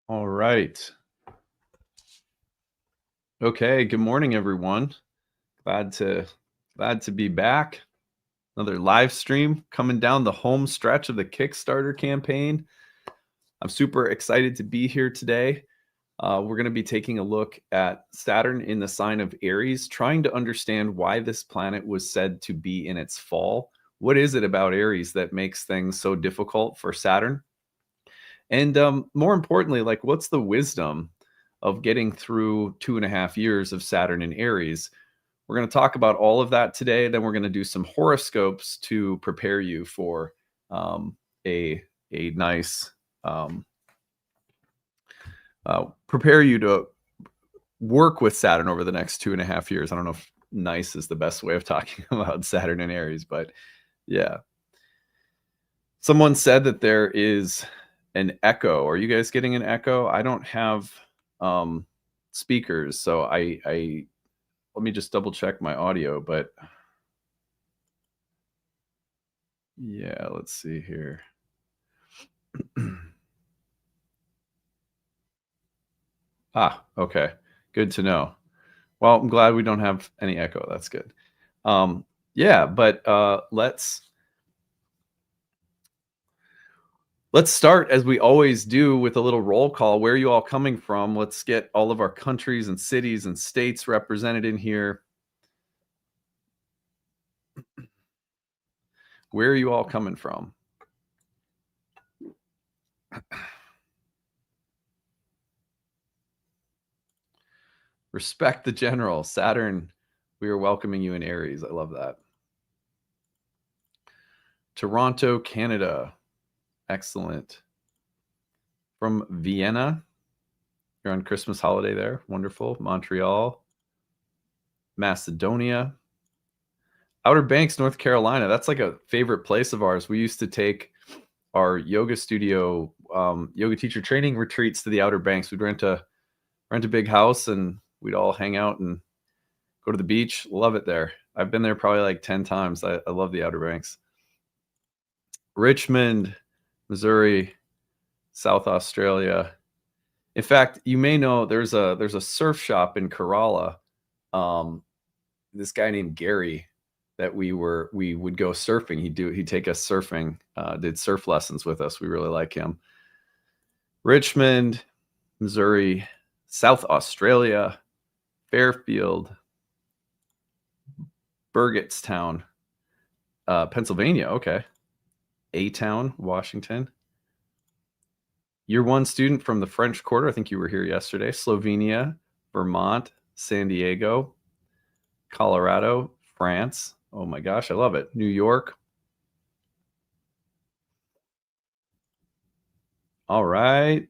All right. Okay, good morning, everyone. Glad to be back. Another live stream coming down the home stretch of the Kickstarter campaign. I'm super excited to be here today. We're going to be taking a look at Saturn in the sign of Aries, trying to understand why this planet was said to be in its fall. What is it about Aries that makes things so difficult for Saturn? And more importantly, like, what's the wisdom of getting through 2.5 years of Saturn in Aries? We're going to talk about all of that today. Then we're going to do some horoscopes to prepare you for a nice prepare you to work with Saturn over the next 2.5 years. I don't know if nice is the best way of talking about Saturn in Aries, but yeah. Someone said that there is an echo. Are you guys getting an echo? I don't have speakers, so I let me just double check my audio, but yeah, let's see here. Okay. Good to know. Well, I'm glad we don't have any echo. That's good. Yeah, but let's start, as we always do, with a little roll call. Where are you all coming from? Let's get all of our countries and cities and states represented in here. Where are you all coming from? Respect the general. Saturn, we are welcoming you in Aries. I love that. Toronto, Canada. Excellent. From Vienna. You're on Christmas holiday there. Wonderful. Montreal. Macedonia. Outer Banks, North Carolina. That's like a favorite place of ours. We used to take our yoga studio, yoga teacher training retreats to the Outer Banks. We'd rent a big house and we'd all hang out and go to the beach. Love it there. I've been there probably like 10 times. I love the Outer Banks. Richmond, Missouri, South Australia. In fact, you may know there's a surf shop in Kerala. This guy named Gary that we would go surfing. He'd take us surfing, did surf lessons with us. We really like him. Richmond, Missouri, South Australia, Fairfield, Burgettstown, Pennsylvania. Okay. A-Town, Washington. Year one student from the French Quarter. I think you were here yesterday. Slovenia, Vermont, San Diego, Colorado, France. Oh my gosh, I love it. New York. All right.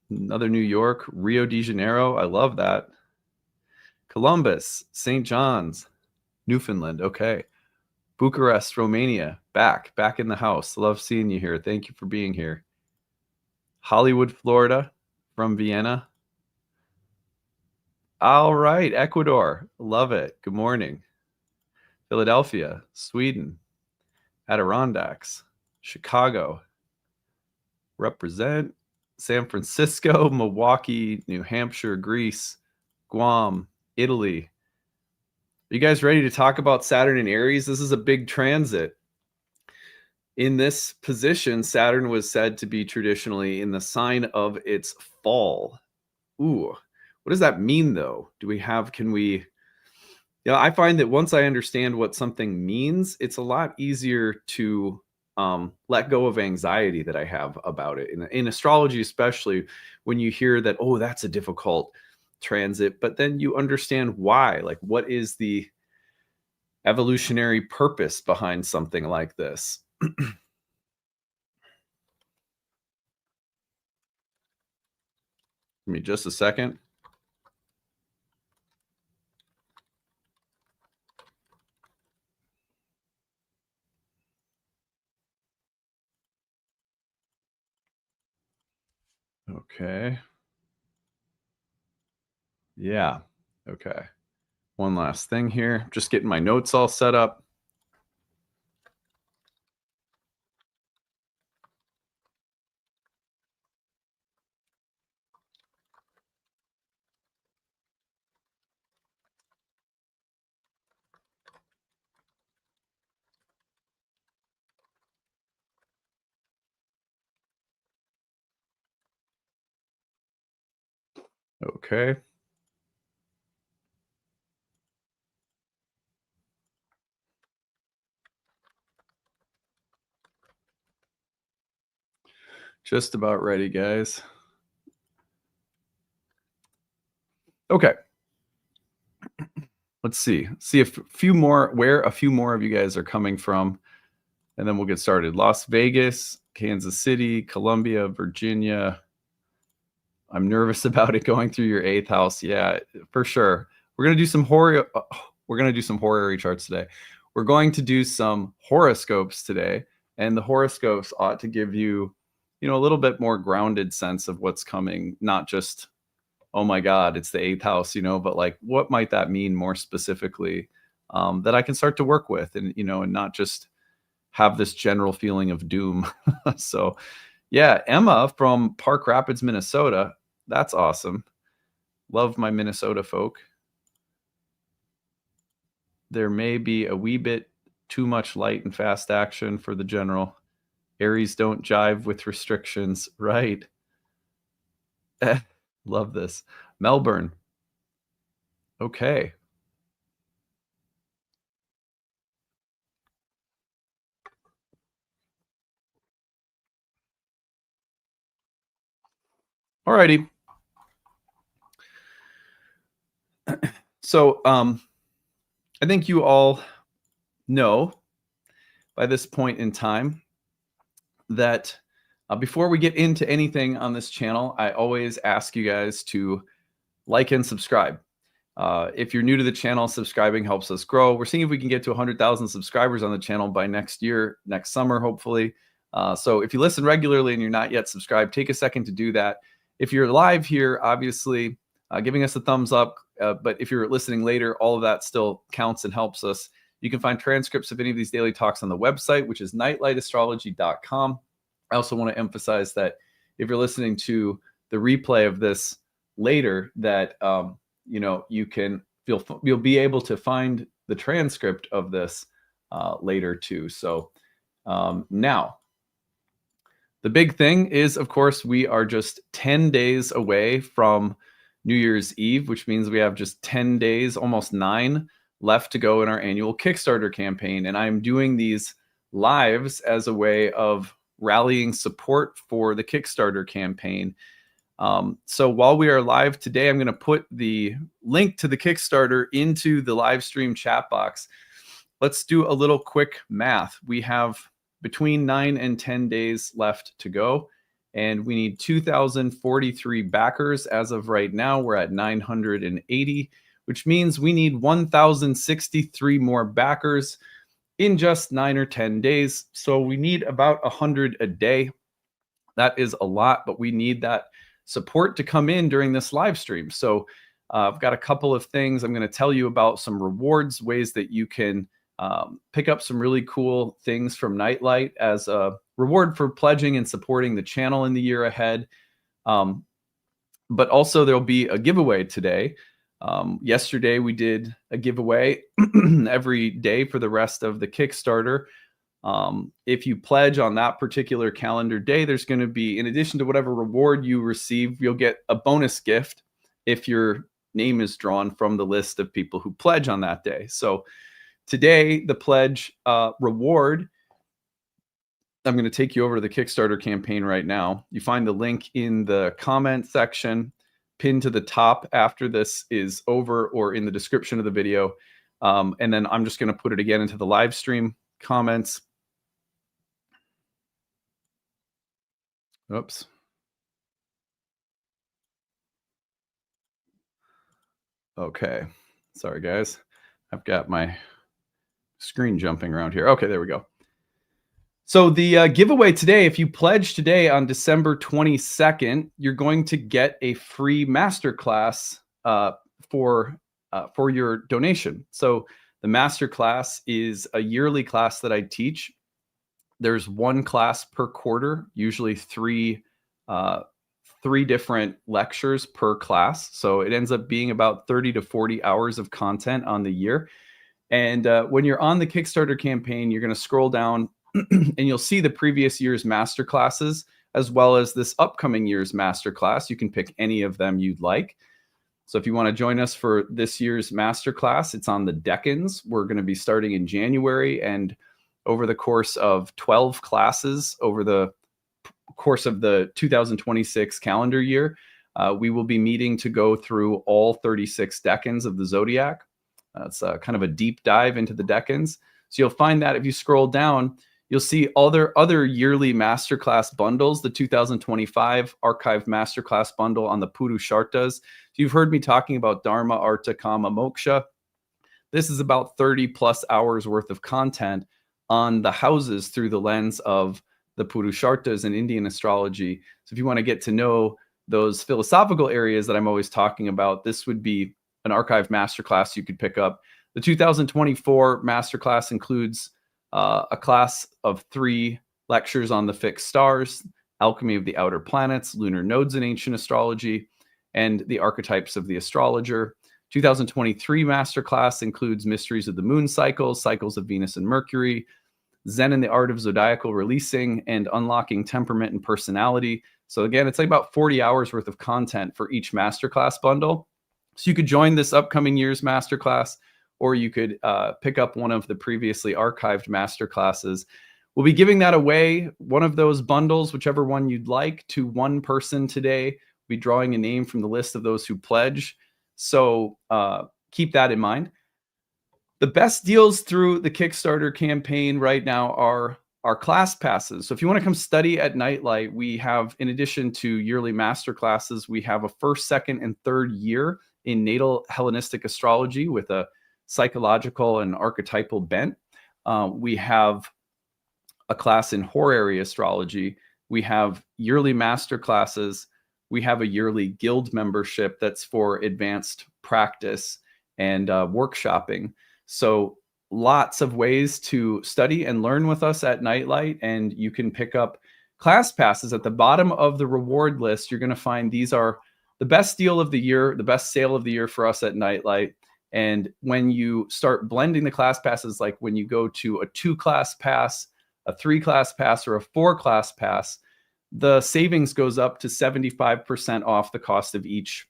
Another New York, Rio de Janeiro. I love that. Columbus, St. John's, Newfoundland. Okay. Bucharest, Romania. Back in the house. Love seeing you here. Thank you for being here. Hollywood, Florida, from Vienna. All right. Ecuador. Love it. Good morning. Philadelphia, Sweden. Adirondacks, Chicago. Represent. San Francisco, Milwaukee, New Hampshire, Greece, Guam, Italy. Are you guys ready to talk about Saturn in Aries? This is a big transit. In this position, Saturn was said to be traditionally in the sign of its fall. Ooh, what does that mean, though? I find that once I understand what something means, it's a lot easier to let go of anxiety that I have about it. In astrology, especially, when you hear that, oh, that's a difficult transit, but then you understand why. Like, what is the evolutionary purpose behind something like this? Give me just a second. Okay. Yeah. Okay. One last thing here. Just getting my notes all set up. Okay. Just about ready, guys. Okay. Let's see. See if a few more where a few more of you guys are coming from, and then we'll get started. Las Vegas, Kansas City, Columbia, Virginia. I'm nervous about it going through your 8th house. Yeah, for sure. We're going to do some horary charts today. We're going to do some horoscopes today, and the horoscopes ought to give you, a little bit more grounded sense of what's coming, not just, oh my God, it's the 8th house, but like, what might that mean more specifically, that I can start to work with, and not just have this general feeling of doom. So yeah, Emma from Park Rapids, Minnesota. That's awesome. Love my Minnesota folk. There may be a wee bit too much light and fast action for the general. Aries don't jive with restrictions. Right. Love this. Melbourne. Okay. All righty. So I think you all know by this point in time that before we get into anything on this channel, I always ask you guys to like and subscribe. If you're new to the channel, subscribing helps us grow. We're seeing if we can get to 100,000 subscribers on the channel by next year, next summer, hopefully. So if you listen regularly and you're not yet subscribed, take a second to do that. If you're live here, obviously, giving us a thumbs up. But if you're listening later, all of that still counts and helps us. You can find transcripts of any of these daily talks on the website, which is nightlightastrology.com. I also want to emphasize that if you're listening to the replay of this later, that you'll be able to find the transcript of this later too. So now, the big thing is, of course, we are just 10 days away from New Year's Eve, which means we have just 10 days, almost 9, left to go in our annual Kickstarter campaign. And I'm doing these lives as a way of rallying support for the Kickstarter campaign. So while we are live today, I'm going to put the link to the Kickstarter into the live stream chat box. Let's do a little quick math. We have between 9 and 10 days left to go, and we need 2,043 backers. As of right now, we're at 980, which means we need 1,063 more backers in just 9 or 10 days. So we need about 100 a day. That is a lot, but we need that support to come in during this live stream. So I've got a couple of things. I'm going to tell you about some rewards, ways that you can pick up some really cool things from Nightlight as a reward for pledging and supporting the channel in the year ahead. But also there'll be a giveaway today. Yesterday we did a giveaway every day for the rest of the Kickstarter. If you pledge on that particular calendar day, there's going to be, in addition to whatever reward you receive, you'll get a bonus gift if your name is drawn from the list of people who pledge on that day. So today, the pledge reward, I'm going to take you over to the Kickstarter campaign right now. You find the link in the comment section, pinned to the top after this is over, or in the description of the video. And then I'm just going to put it again into the live stream comments. Oops. Okay. Sorry, guys. I've got my screen jumping around here. Okay, there we go. So the giveaway today, if you pledge today on December 22nd, you're going to get a free masterclass for your donation. So the masterclass is a yearly class that I teach. There's one class per quarter, usually three different lectures per class. So it ends up being about 30 to 40 hours of content on the year. And when you're on the Kickstarter campaign, you're going to scroll down and you'll see the previous year's masterclasses, as well as this upcoming year's masterclass. You can pick any of them you'd like. So if you want to join us for this year's masterclass, it's on the decans. We're going to be starting in January, and over the course of 12 classes over the course of the 2026 calendar year, we will be meeting to go through all 36 decans of the zodiac. It's kind of a deep dive into the decans. So you'll find that if you scroll down, you'll see other yearly masterclass bundles, the 2025 archived masterclass bundle on the Purushartas. So you've heard me talking about Dharma, Artha, Kama, Moksha. This is about 30 plus hours worth of content on the houses through the lens of the Purushartas and Indian astrology. So if you want to get to know those philosophical areas that I'm always talking about, this would be an archived masterclass you could pick up. The 2024 masterclass includes a class of 3 lectures on the fixed stars, alchemy of the outer planets, lunar nodes in ancient astrology, and the archetypes of the astrologer. 2023 masterclass includes mysteries of the moon cycles, cycles of Venus and Mercury, Zen and the art of zodiacal releasing, and unlocking temperament and personality. So again, it's like about 40 hours worth of content for each masterclass bundle. So you could join this upcoming year's masterclass, or you could pick up one of the previously archived masterclasses. We'll be giving that away, one of those bundles, whichever one you'd like, to one person today. We'll be drawing a name from the list of those who pledge. So keep that in mind. The best deals through the Kickstarter campaign right now are our class passes. So if you want to come study at Nightlight, we have, in addition to yearly master classes, we have a first, second, and third year in natal Hellenistic astrology with a psychological and archetypal bent. We have a class in horary astrology. We have yearly master classes. We have a yearly guild membership that's for advanced practice and workshopping. So lots of ways to study and learn with us at Nightlight, and you can pick up class passes. At the bottom of the reward list, you're going to find these are the best deal of the year, the best sale of the year for us at Nightlight. And when you start blending the class passes, like when you go to a 2-class pass, a 3-class pass, or a 4-class pass, the savings goes up to 75% off the cost of each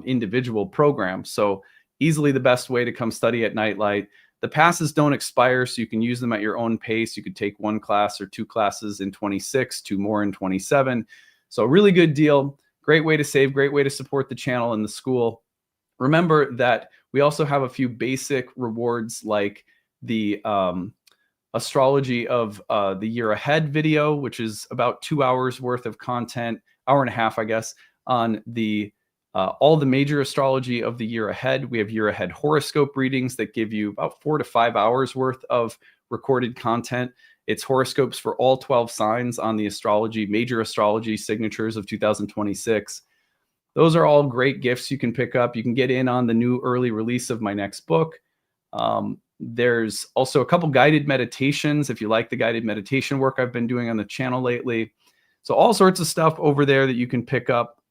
individual program. So easily the best way to come study at Nightlight. The passes don't expire, so you can use them at your own pace. You could take 1 class or 2 classes in 26, 2 more in 27. So really good deal. Great way to save, great way to support the channel and the school. Remember that we also have a few basic rewards like the astrology of the year ahead video, which is about 2 hours worth of content, hour and a half, I guess, on the all the major astrology of the year ahead. We have year ahead horoscope readings that give you about 4 to 5 hours worth of recorded content. It's horoscopes for all 12 signs on the astrology, major astrology signatures of 2026. Those are all great gifts you can pick up. You can get in on the new early release of my next book. There's also a couple guided meditations if you like the guided meditation work I've been doing on the channel lately. So all sorts of stuff over there that you can pick up.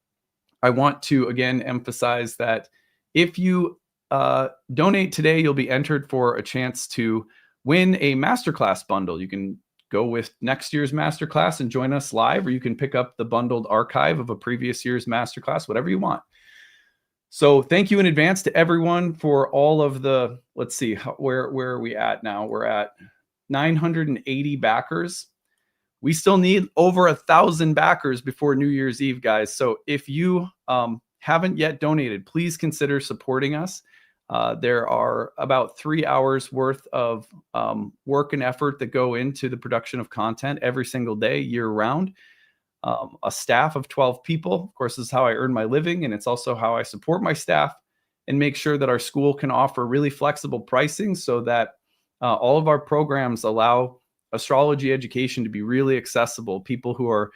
I want to, again, emphasize that if you donate today, you'll be entered for a chance to win a masterclass bundle. You can go with next year's masterclass and join us live, or you can pick up the bundled archive of a previous year's masterclass, whatever you want. So thank you in advance to everyone for all of the, let's see, where are we at now? We're at 980 backers. We still need over 1,000 backers before New Year's Eve, guys. So if you haven't yet donated, please consider supporting us. There are about 3 hours worth of work and effort that go into the production of content every single day, year round. A staff of 12 people. Of course, this is how I earn my living, and it's also how I support my staff and make sure that our school can offer really flexible pricing so that all of our programs allow astrology education to be really accessible. People who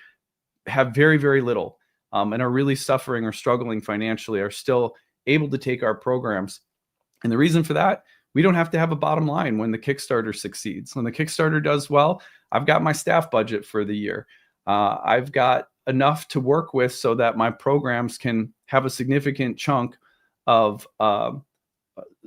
have very, very little and are really suffering or struggling financially are still able to take our programs. And the reason for that, we don't have to have a bottom line when the Kickstarter succeeds. When the Kickstarter does well, I've got my staff budget for the year. I've got enough to work with so that my programs can have a significant chunk of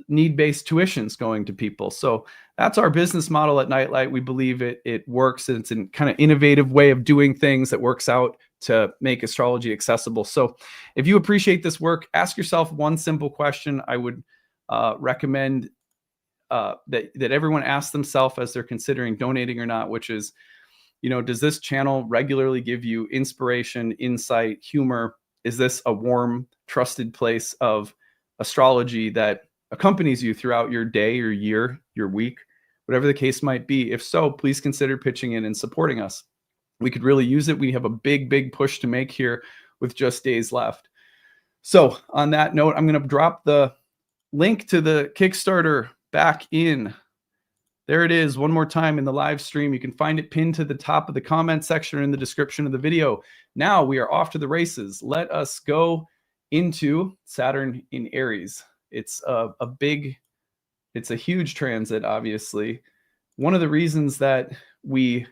need-based tuitions going to people. So that's our business model at Nightlight. We believe it works, and it's a kind of innovative way of doing things that works out to make astrology accessible. So if you appreciate this work, ask yourself one simple question. I would recommend that everyone ask themselves as they're considering donating or not, which is, does this channel regularly give you inspiration, insight, humor? Is this a warm, trusted place of astrology that accompanies you throughout your day, your year, your week, whatever the case might be? If so, please consider pitching in and supporting us. We could really use it. We have a big push to make here with just days left. So on that note, I'm going to drop the link to the Kickstarter back in. There it is one more time in the live stream. You can find it pinned to the top of the comment section or in the description of the video. Now we are off to the races. Let us go into Saturn in Aries. It's it's a huge transit, obviously. One of the reasons that we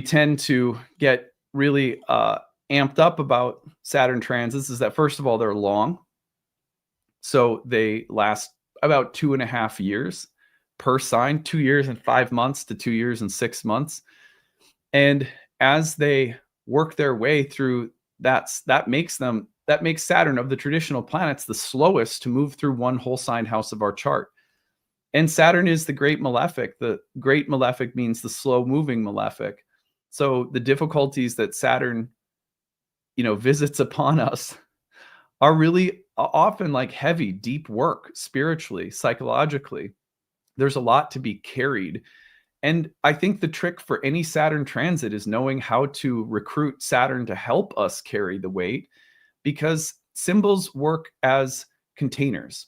tend to get really amped up about Saturn transits is that, first of all, they're long. So they last about 2.5 years per sign, 2 years and 5 months to 2 years and 6 months. And as they work their way through that makes Saturn, of the traditional planets, the slowest to move through one whole sign house of our chart. And Saturn is the great malefic. The great malefic means the slow moving malefic. So the difficulties that Saturn, visits upon us are really often like heavy, deep work, spiritually, psychologically. There's a lot to be carried. And I think the trick for any Saturn transit is knowing how to recruit Saturn to help us carry the weight, because symbols work as containers.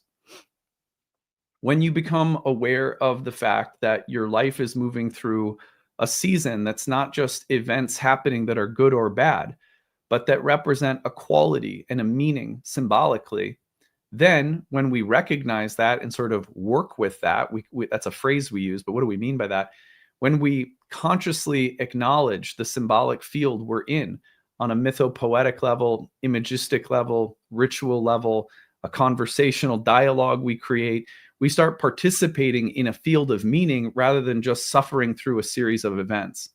When you become aware of the fact that your life is moving through a season that's not just events happening that are good or bad, but that represent a quality and a meaning symbolically, then when we recognize that and sort of work with that, that's a phrase we use, but what do we mean by that? When we consciously acknowledge the symbolic field we're in on a mythopoetic level, imagistic level, ritual level, a conversational dialogue we create, we start participating in a field of meaning rather than just suffering through a series of events.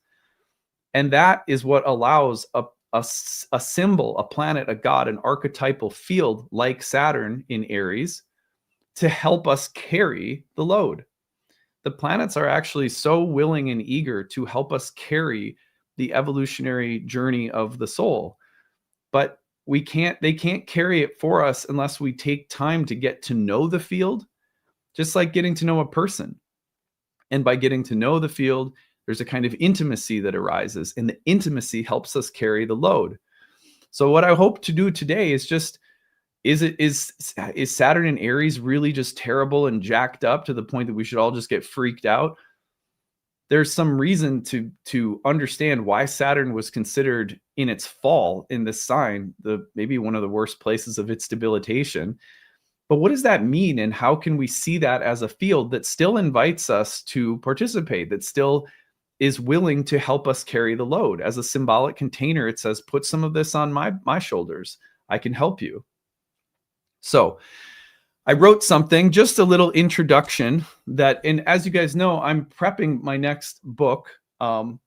And that is what allows a symbol, a planet, a god, an archetypal field like Saturn in Aries to help us carry the load. The planets are actually so willing and eager to help us carry the evolutionary journey of the soul. But they can't carry it for us unless we take time to get to know the field, just like getting to know a person. And by getting to know the field, there's a kind of intimacy that arises, and the intimacy helps us carry the load. So what I hope to do today is just, is Saturn in Aries really just terrible and jacked up to the point that we should all just get freaked out? There's some reason to understand why Saturn was considered in its fall in this sign, maybe one of the worst places of its debilitation. But what does that mean? And how can we see that as a field that still invites us to participate, that still is willing to help us carry the load? As a symbolic container, it says, put some of this on my shoulders. I can help you. So I wrote something, just a little introduction and as you guys know, I'm prepping my next book. And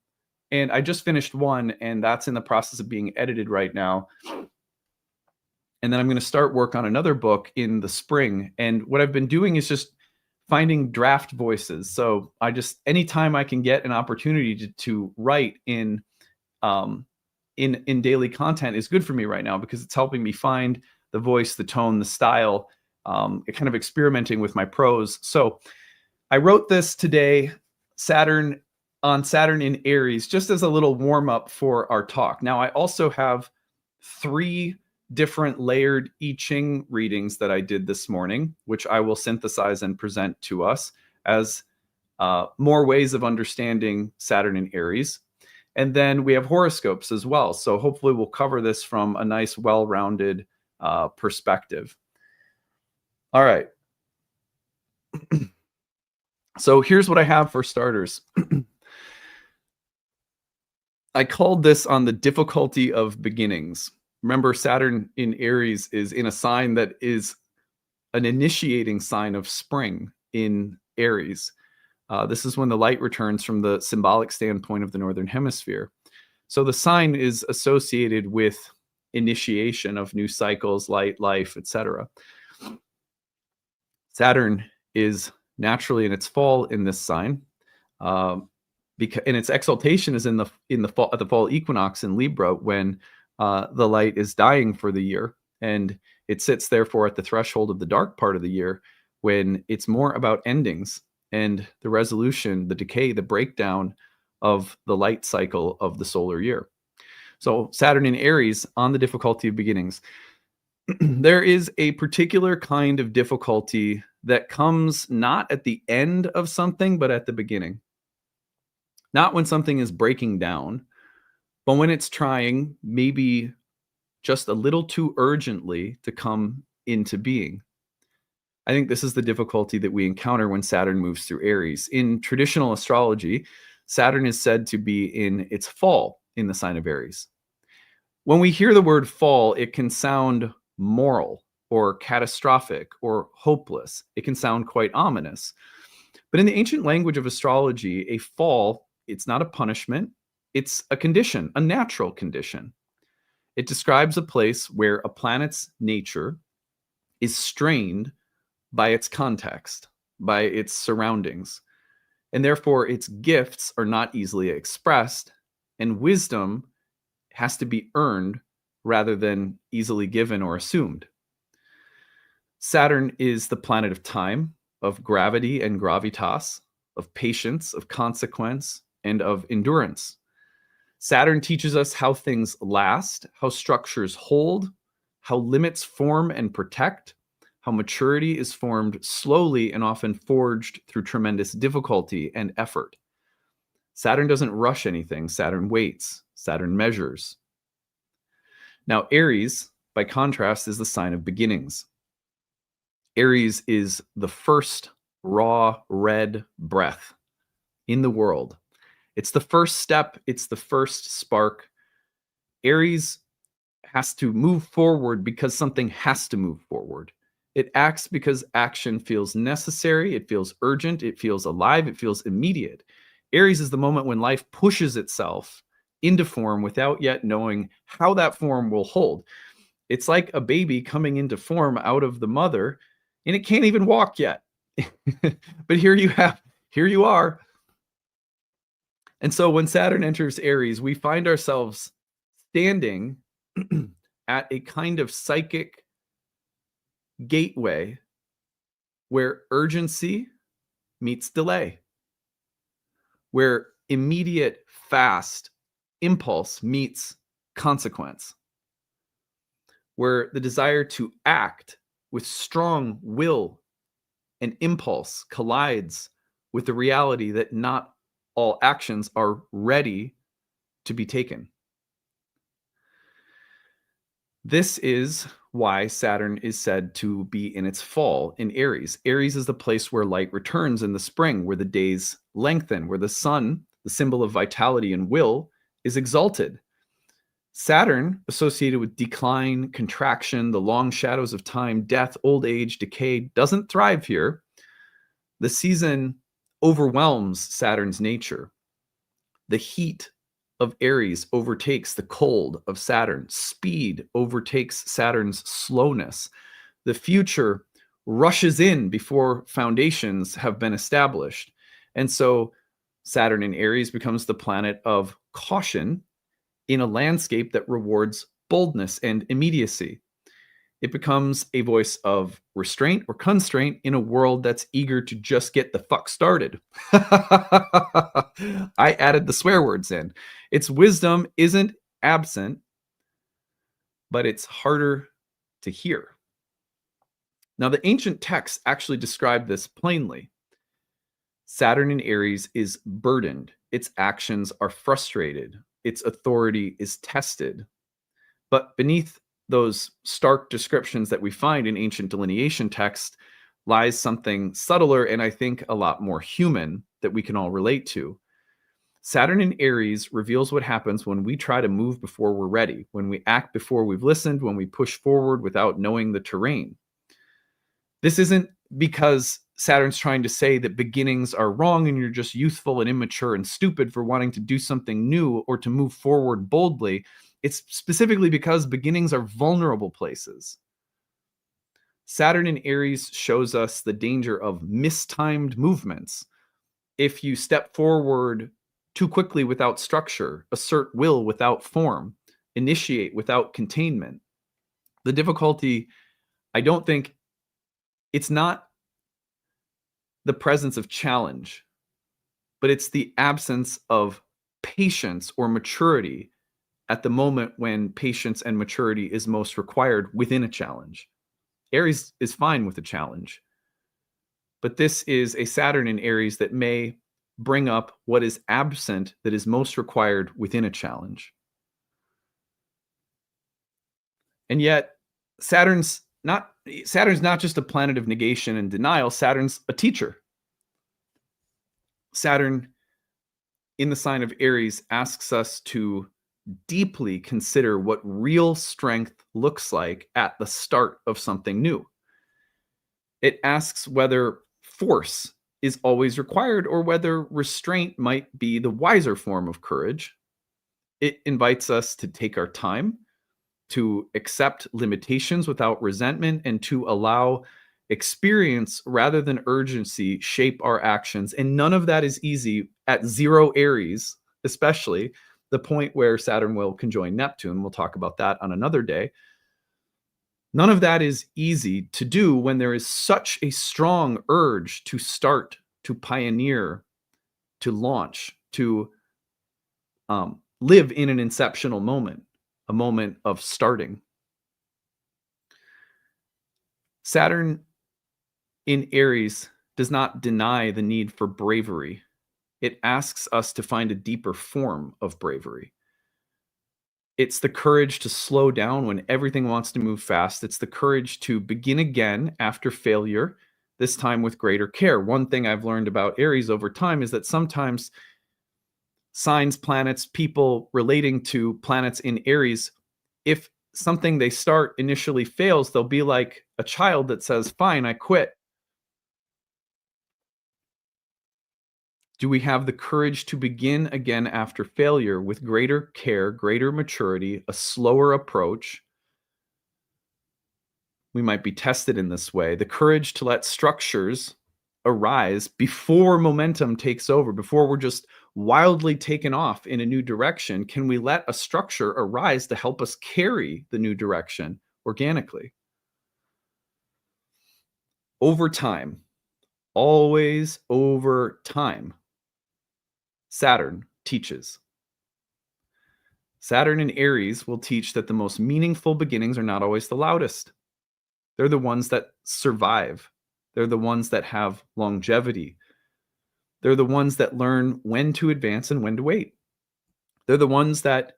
I just finished one, and that's in the process of being edited right now. And then I'm going to start work on another book in the spring. And what I've been doing is just finding draft voices. So anytime I can get an opportunity to write in daily content is good for me right now, because it's helping me find the voice, the tone, the style, kind of experimenting with my prose. So I wrote this today, Saturn in Aries, just as a little warm up for our talk. Now, I also have 3 different layered I Ching readings that I did this morning, which I will synthesize and present to us as more ways of understanding Saturn in Aries. And then we have horoscopes as well. So hopefully we'll cover this from a nice, well-rounded perspective. All right. So here's what I have for starters. I called this on the difficulty of beginnings. Remember, Saturn in Aries is in a sign that is an initiating sign of spring in Aries. This is when the light returns from the symbolic standpoint of the Northern Hemisphere. So the sign is associated with initiation of new cycles, light, life, etc. Saturn is naturally in its fall in this sign, and its exaltation is in the fall, at the fall equinox in Libra, when the light is dying for the year, and it sits therefore at the threshold of the dark part of the year, when it's more about endings and the resolution, the decay, the breakdown of the light cycle of the solar year. So Saturn in Aries on the difficulty of beginnings. There is a particular kind of difficulty that comes not at the end of something, but at the beginning. Not when something is breaking down, but when it's trying maybe just a little too urgently to come into being. I think this is the difficulty that we encounter when Saturn moves through Aries. In traditional astrology, Saturn is said to be in its fall in the sign of Aries. When we hear the word fall, it can sound moral or catastrophic or hopeless. It can sound quite ominous. But in the ancient language of astrology, a fall, it's not a punishment, it's a condition, a natural condition. It describes a place where a planet's nature is strained by its context, by its surroundings, and therefore its gifts are not easily expressed, and wisdom has to be earned rather than easily given or assumed. Saturn is the planet of time, of gravity and gravitas, of patience, of consequence, and of endurance. Saturn teaches us how things last, how structures hold, how limits form and protect, how maturity is formed slowly and often forged through tremendous difficulty and effort. Saturn doesn't rush anything. Saturn waits. Saturn measures. Now, Aries, by contrast, is the sign of beginnings. Aries is the first raw red breath in the world. It's the first step. It's the first spark. Aries has to move forward because something has to move forward. It acts because action feels necessary. It feels urgent. It feels alive. It feels immediate. Aries is the moment when life pushes itself into form without yet knowing how that form will hold. It's like a baby coming into form out of the mother, and it can't even walk yet. But here you are. And so when Saturn enters Aries, we find ourselves standing at a kind of psychic gateway where urgency meets delay, where immediate, fast impulse meets consequence, where the desire to act with strong will and impulse collides with the reality that not all actions are ready to be taken. This is why Saturn is said to be in its fall in Aries. Aries is the place where light returns in the spring, where the days lengthen, where the sun, the symbol of vitality and will, is exalted. Saturn, associated with decline, contraction, the long shadows of time, death, old age, decay, doesn't thrive here. The season overwhelms Saturn's nature. The heat of Aries overtakes the cold of Saturn. Speed overtakes Saturn's slowness. The future rushes in before foundations have been established. And so Saturn in Aries becomes the planet of caution in a landscape that rewards boldness and immediacy. It becomes a voice of restraint or constraint in a world that's eager to just get the fuck started. I added the swear words in. Its wisdom isn't absent, but it's harder to hear. Now, the ancient texts actually describe this plainly. Saturn in Aries is burdened. Its actions are frustrated. Its authority is tested. But beneath those stark descriptions that we find in ancient delineation text lies something subtler and I think a lot more human that we can all relate to. Saturn in Aries reveals what happens when we try to move before we're ready, when we act before we've listened, when we push forward without knowing the terrain. This isn't because Saturn's trying to say that beginnings are wrong and you're just youthful and immature and stupid for wanting to do something new or to move forward boldly. It's specifically because beginnings are vulnerable places. Saturn in Aries shows us the danger of mistimed movements. If you step forward too quickly without structure, assert will without form, initiate without containment, the difficulty, I don't think, it's not the presence of challenge, but it's the absence of patience or maturity at the moment when patience and maturity is most required within a challenge. Aries is fine with a challenge, but this is a Saturn in Aries that may bring up what is absent that is most required within a challenge. And yet Saturn's not just a planet of negation and denial. Saturn's a teacher. Saturn in the sign of Aries asks us to deeply consider what real strength looks like at the start of something new. It asks whether force is always required or whether restraint might be the wiser form of courage. It invites us to take our time, to accept limitations without resentment, and to allow experience rather than urgency shape our actions. And none of that is easy at 0 Aries, especially the point where Saturn will conjoin Neptune. We'll talk about that on another day. None of that is easy to do when there is such a strong urge to start, to pioneer, to launch, to live in an inceptional moment, a moment of starting. Saturn in Aries does not deny the need for bravery. It asks us to find a deeper form of bravery. It's the courage to slow down when everything wants to move fast. It's the courage to begin again after failure, this time with greater care. One thing I've learned about Aries over time is that sometimes signs, planets, people relating to planets in Aries, if something they start initially fails, they'll be like a child that says, fine, I quit. Do we have the courage to begin again after failure with greater care, greater maturity, a slower approach? We might be tested in this way. The courage to let structures arise before momentum takes over, before we're just wildly taken off in a new direction. Can we let a structure arise to help us carry the new direction organically? Over time, always over time, Saturn teaches. Saturn in Aries will teach that the most meaningful beginnings are not always the loudest. They're the ones that survive. They're the ones that have longevity. They're the ones that learn when to advance and when to wait. They're the ones that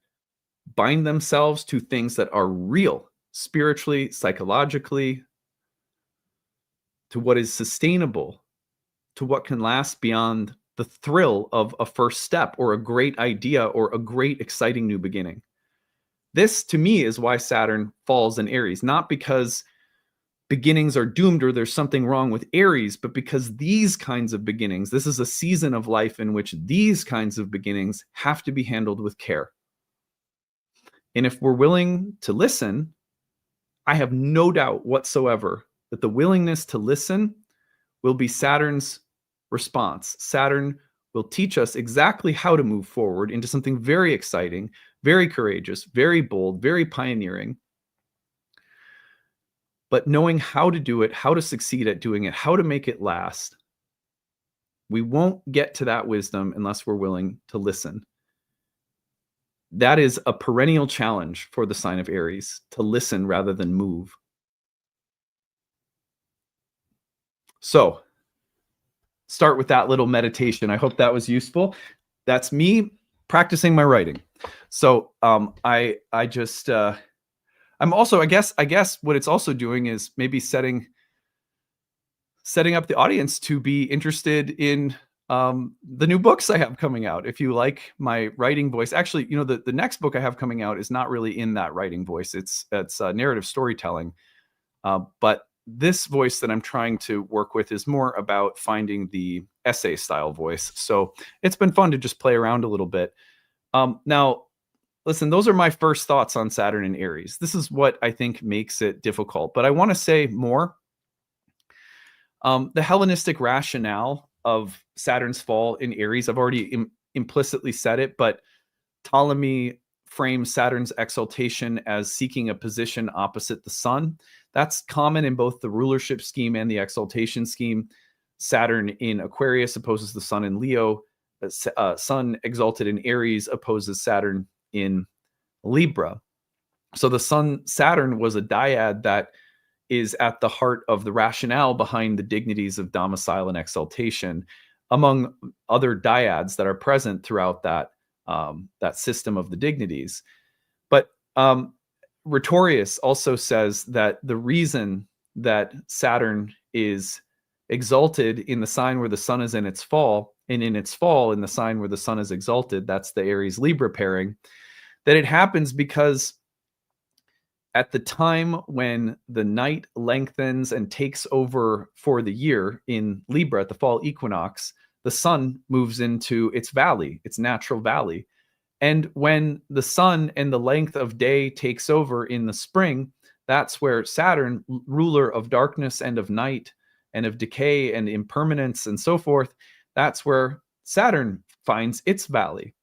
bind themselves to things that are real, spiritually, psychologically, to what is sustainable, to what can last beyond the thrill of a first step or a great idea or a great, exciting new beginning. This, to me, is why Saturn falls in Aries, not because beginnings are doomed or there's something wrong with Aries, but because these kinds of beginnings, this is a season of life in which these kinds of beginnings have to be handled with care. And if we're willing to listen, I have no doubt whatsoever that the willingness to listen will be Saturn's response. Saturn will teach us exactly how to move forward into something very exciting, very courageous, very bold, very pioneering. But knowing how to do it, how to succeed at doing it, how to make it last, we won't get to that wisdom unless we're willing to listen. That is a perennial challenge for the sign of Aries, to listen rather than move. So, start with that little meditation. I hope that was useful. That's me practicing my writing. So I just I'm also, I guess what it's also doing is maybe setting up the audience to be interested in the new books I have coming out. If you like my writing voice, actually, you know, the next book I have coming out is not really in that writing voice. It's narrative storytelling. But this voice that I'm trying to work with is more about finding the essay style voice. So it's been fun to just play around a little bit. Now, listen, those are my first thoughts on Saturn and Aries. This is what I think makes it difficult, but I want to say more. The Hellenistic rationale of Saturn's fall in Aries, I've already implicitly said it, but Ptolemy frames Saturn's exaltation as seeking a position opposite the sun. That's common in both the rulership scheme and the exaltation scheme. Saturn in Aquarius opposes the sun in Leo. Sun exalted in Aries opposes Saturn in Libra. So the sun Saturn was a dyad that is at the heart of the rationale behind the dignities of domicile and exaltation, among other dyads that are present throughout that that system of the dignities. But Rhetorius also says that the reason that Saturn is exalted in the sign where the sun is in its fall, and in its fall in the sign where the sun is exalted, that's the Aries Libra pairing, that it happens because at the time when the night lengthens and takes over for the year in Libra at the fall equinox, the sun moves into its valley, its natural valley. And when the sun and the length of day takes over in the spring, that's where Saturn, ruler of darkness and of night and of decay and impermanence and so forth, that's where Saturn finds its valley.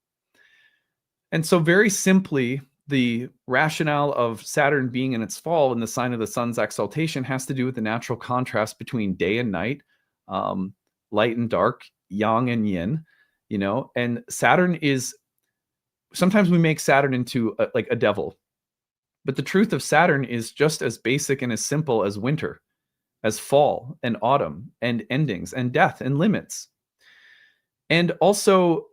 And so very simply, the rationale of Saturn being in its fall in the sign of the sun's exaltation has to do with the natural contrast between day and night, light and dark, yang and yin, you know, and Saturn is, sometimes we make Saturn into like a devil, but the truth of Saturn is just as basic and as simple as winter, as fall and autumn and endings and death and limits. And also,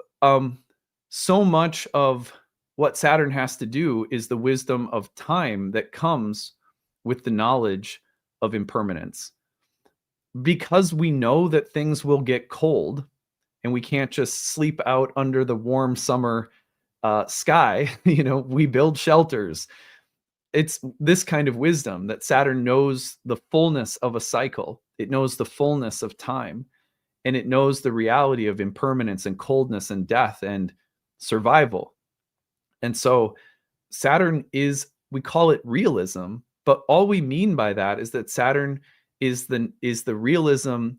so much of what Saturn has to do is the wisdom of time that comes with the knowledge of impermanence. Because we know that things will get cold and we can't just sleep out under the warm summer sky, you know, we build shelters. It's this kind of wisdom that Saturn knows the fullness of a cycle. It knows the fullness of time, and it knows the reality of impermanence and coldness and death and survival. And so Saturn is, we call it realism, but all we mean by that is that Saturn is the realism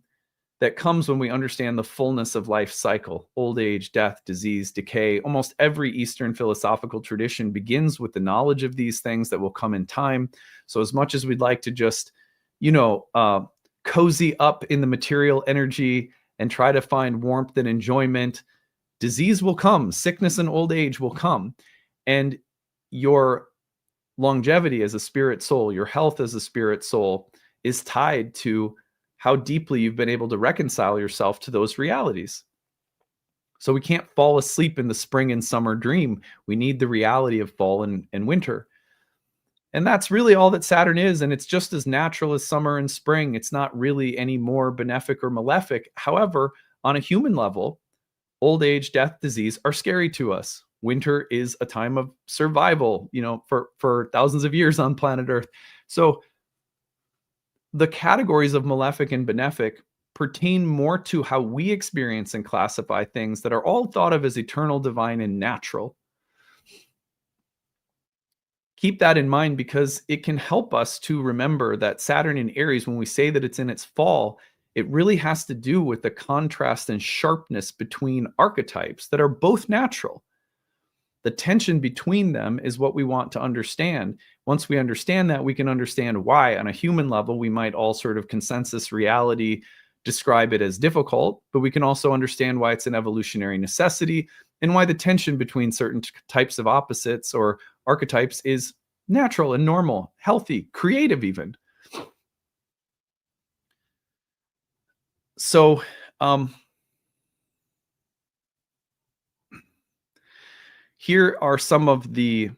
that comes when we understand the fullness of life cycle, old age, death, disease, decay. Almost every Eastern philosophical tradition begins with the knowledge of these things that will come in time. So as much as we'd like to just, you know, cozy up in the material energy and try to find warmth and enjoyment, disease will come, sickness and old age will come. And your longevity as a spirit soul, your health as a spirit soul, is tied to how deeply you've been able to reconcile yourself to those realities. So we can't fall asleep in the spring and summer dream. We need the reality of fall and winter. And that's really all that Saturn is. And it's just as natural as summer and spring. It's not really any more benefic or malefic. However, on a human level, old age, death, disease are scary to us. Winter is a time of survival, you know, for thousands of years on planet Earth. So the categories of malefic and benefic pertain more to how we experience and classify things that are all thought of as eternal, divine, and natural. Keep that in mind because it can help us to remember that Saturn in Aries, when we say that it's in its fall, it really has to do with the contrast and sharpness between archetypes that are both natural. The tension between them is what we want to understand. Once we understand that, we can understand why, on a human level, we might all sort of consensus reality describe it as difficult, but we can also understand why it's an evolutionary necessity and why the tension between certain types of opposites or archetypes is natural and normal, healthy, creative even. So, here are some of the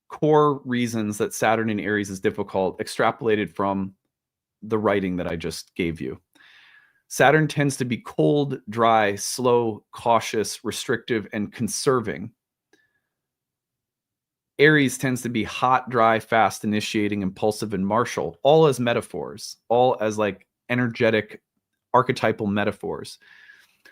core reasons that Saturn in Aries is difficult, extrapolated from the writing that I just gave you. Saturn tends to be cold, dry, slow, cautious, restrictive, and conserving. Aries tends to be hot, dry, fast, initiating, impulsive, and martial, all as metaphors, all as like energetic, archetypal metaphors.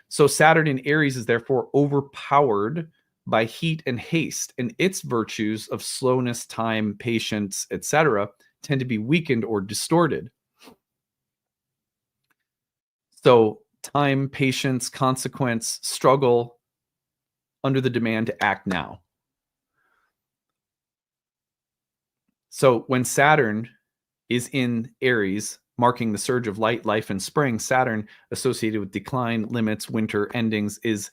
So Saturn in Aries is therefore overpowered by heat and haste, and its virtues of slowness, time, patience, etc., tend to be weakened or distorted. So time, patience, consequence, struggle under the demand to act now. So when Saturn is in Aries, marking the surge of light, life, and spring, Saturn, associated with decline, limits, winter, endings, is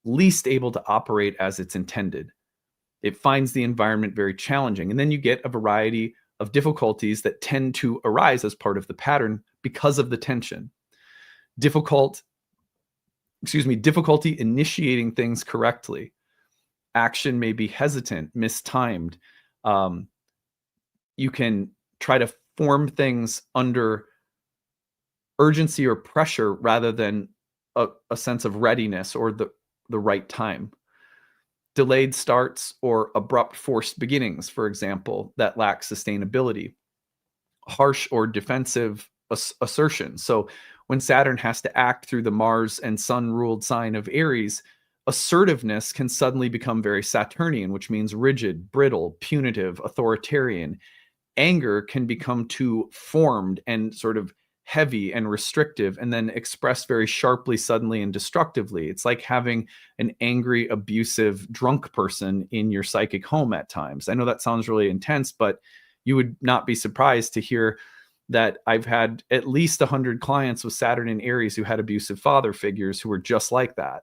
least able to operate as it's intended. It finds the environment very challenging. And then you get a variety of difficulties that tend to arise as part of the pattern because of the tension. Difficulty initiating things correctly. Action may be hesitant, mistimed. You can try to form things under urgency or pressure rather than a sense of readiness or the right time. Delayed starts or abrupt forced beginnings, for example, that lack sustainability. Harsh or defensive assertion. So when Saturn has to act through the Mars and Sun ruled sign of Aries, assertiveness can suddenly become very Saturnian, which means rigid, brittle, punitive, authoritarian. Anger can become too formed and sort of heavy and restrictive, and then expressed very sharply, suddenly, and destructively. It's like having an angry, abusive, drunk person in your psychic home at times. I know that sounds really intense, but you would not be surprised to hear that I've had at least 100 clients with Saturn in Aries who had abusive father figures who were just like that.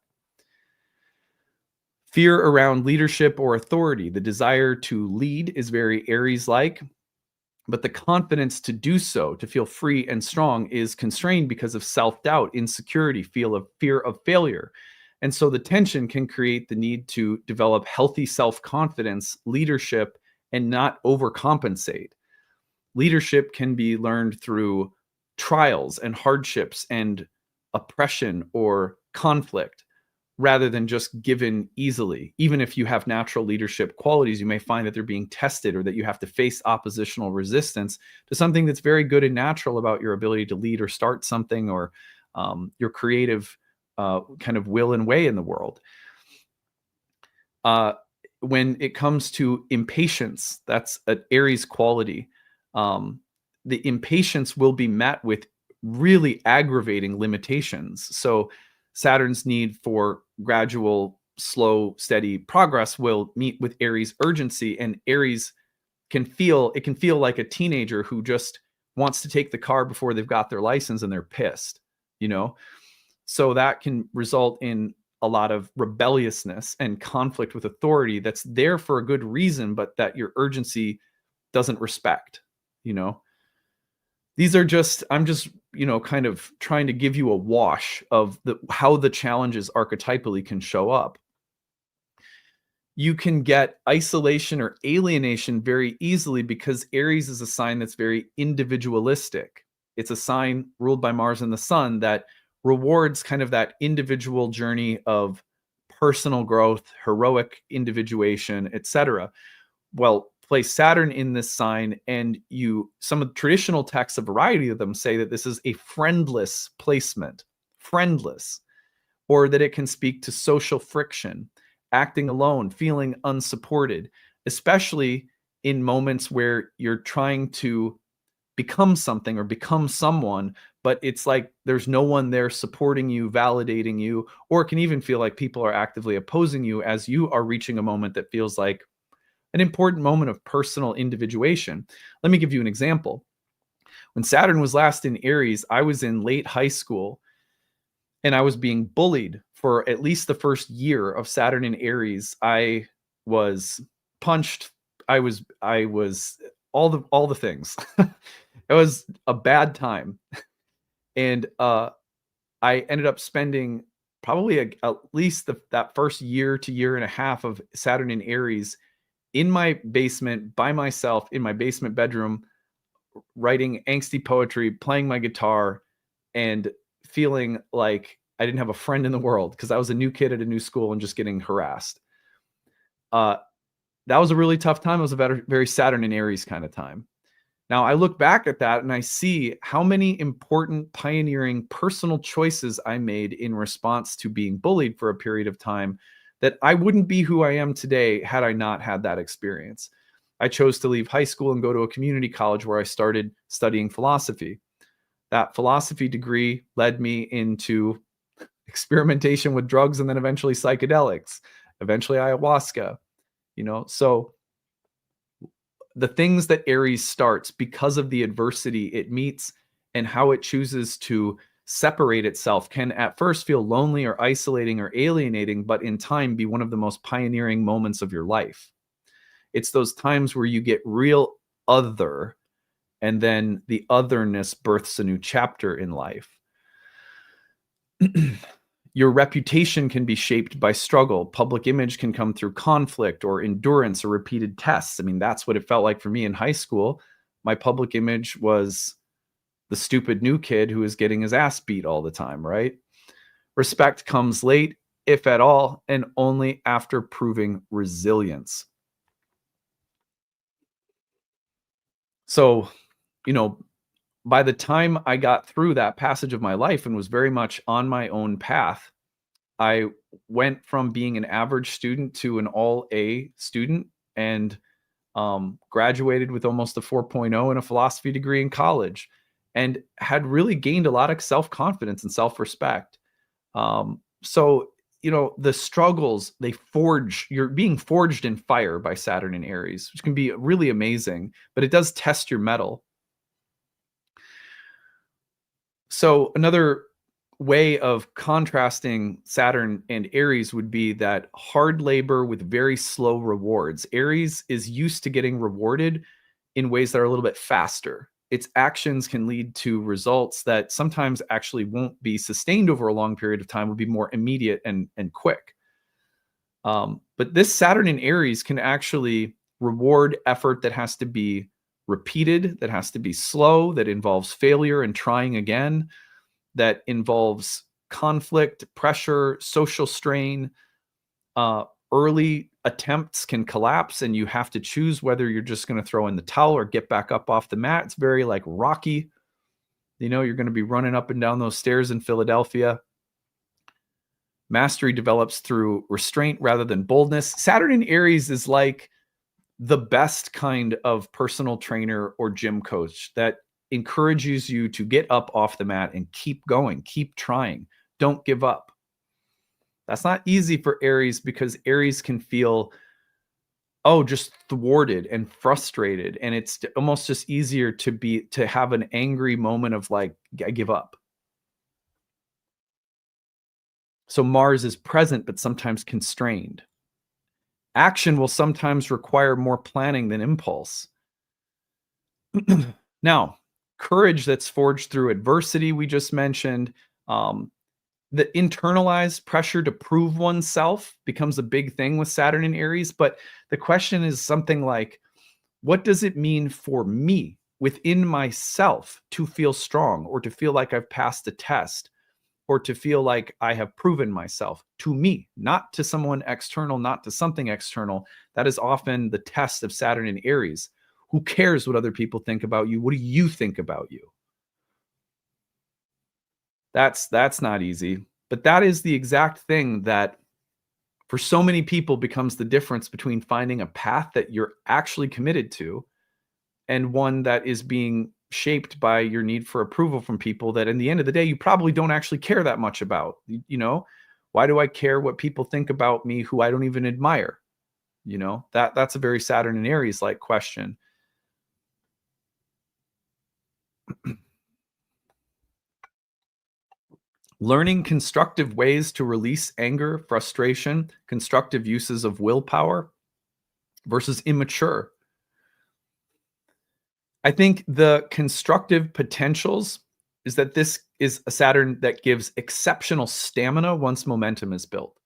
Fear around leadership or authority. The desire to lead is very Aries-like, but the confidence to do so, to feel free and strong, is constrained because of self-doubt, insecurity, fear of failure. And so the tension can create the need to develop healthy self-confidence, leadership, and not overcompensate. Leadership can be learned through trials and hardships and oppression or conflict, rather than just given easily. Even if you have natural leadership qualities, you may find that they're being tested or that you have to face oppositional resistance to something that's very good and natural about your ability to lead or start something, or your creative kind of will and way in the world. When it comes to impatience, that's an Aries quality. The impatience will be met with really aggravating limitations. So Saturn's need for gradual, slow, steady progress will meet with Aries urgency, and Aries can feel like a teenager who just wants to take the car before they've got their license and they're pissed, you know? So that can result in a lot of rebelliousness and conflict with authority that's there for a good reason, but that your urgency doesn't respect, you know? These are just, I'm just, kind of trying to give you a wash of how the challenges archetypally can show up. You can get isolation or alienation very easily because Aries is a sign that's very individualistic. It's a sign ruled by Mars and the Sun that rewards kind of that individual journey of personal growth, heroic individuation, etc. Well, place Saturn in this sign, and some of the traditional texts, a variety of them, say that this is a friendless placement, friendless, or that it can speak to social friction, acting alone, feeling unsupported, especially in moments where you're trying to become something or become someone, but it's like there's no one there supporting you, validating you, or it can even feel like people are actively opposing you as you are reaching a moment that feels like an important moment of personal individuation. Let me give you an example. When Saturn was last in Aries, I was in late high school and I was being bullied for at least the first year of Saturn in Aries. I was punched. I was all the things. It was a bad time. And I ended up spending probably at least that first year to year and a half of Saturn in Aries in my basement by myself in my basement bedroom, writing angsty poetry, playing my guitar, and feeling like I didn't have a friend in the world because I was a new kid at a new school and just getting harassed. that was a really tough time. It was a very Saturn and Aries kind of time. Now I look back at that and I see how many important pioneering personal choices I made in response to being bullied for a period of time, that I wouldn't be who I am today had I not had that experience. I chose to leave high school and go to a community college where I started studying philosophy. That philosophy degree led me into experimentation with drugs and then eventually psychedelics, eventually ayahuasca, so the things that Aries starts because of the adversity it meets and how it chooses to separate itself can at first feel lonely or isolating or alienating, but in time be one of the most pioneering moments of your life. It's those times where you get real other, and then the otherness births a new chapter in life. Your reputation can be shaped by struggle. Public image can come through conflict or endurance or repeated tests. I mean, that's what it felt like for me in high school. My public image was the stupid new kid who is getting his ass beat all the time, right? Respect comes late, if at all, and only after proving resilience. So, by the time I got through that passage of my life and was very much on my own path, I went from being an average student to an all A student, and graduated with almost a 4.0 and a philosophy degree in college, and had really gained a lot of self-confidence and self-respect. So, the struggles, you're being forged in fire by Saturn and Aries, which can be really amazing, but it does test your mettle. So another way of contrasting Saturn and Aries would be that hard labor with very slow rewards. Aries is used to getting rewarded in ways that are a little bit faster. Its actions can lead to results that sometimes actually won't be sustained over a long period of time, will be more immediate and quick. But this Saturn in Aries can actually reward effort that has to be repeated, that has to be slow, that involves failure and trying again, that involves conflict, pressure, social strain. Early attempts can collapse and you have to choose whether you're just going to throw in the towel or get back up off the mat. It's very like Rocky. You're going to be running up and down those stairs in Philadelphia. Mastery develops through restraint rather than boldness. Saturn in Aries is like the best kind of personal trainer or gym coach that encourages you to get up off the mat and keep going, keep trying, don't give up. That's not easy for Aries because Aries can feel, just thwarted and frustrated. And it's almost just easier to have an angry moment of like, I give up. So Mars is present, but sometimes constrained. Action will sometimes require more planning than impulse. Now, courage that's forged through adversity, we just mentioned, the internalized pressure to prove oneself becomes a big thing with Saturn and Aries. But the question is something like, what does it mean for me within myself to feel strong, or to feel like I've passed a test, or to feel like I have proven myself to me, not to someone external, not to something external? That is often the test of Saturn and Aries. Who cares what other people think about you? What do you think about you? That's not easy, but that is the exact thing that for so many people becomes the difference between finding a path that you're actually committed to and one that is being shaped by your need for approval from people that in the end of the day, you probably don't actually care that much about. Why do I care what people think about me who I don't even admire? That's a very Saturn and Aries like question. Learning constructive ways to release anger, frustration, constructive uses of willpower versus immature. I think the constructive potentials is that this is a Saturn that gives exceptional stamina once momentum is built.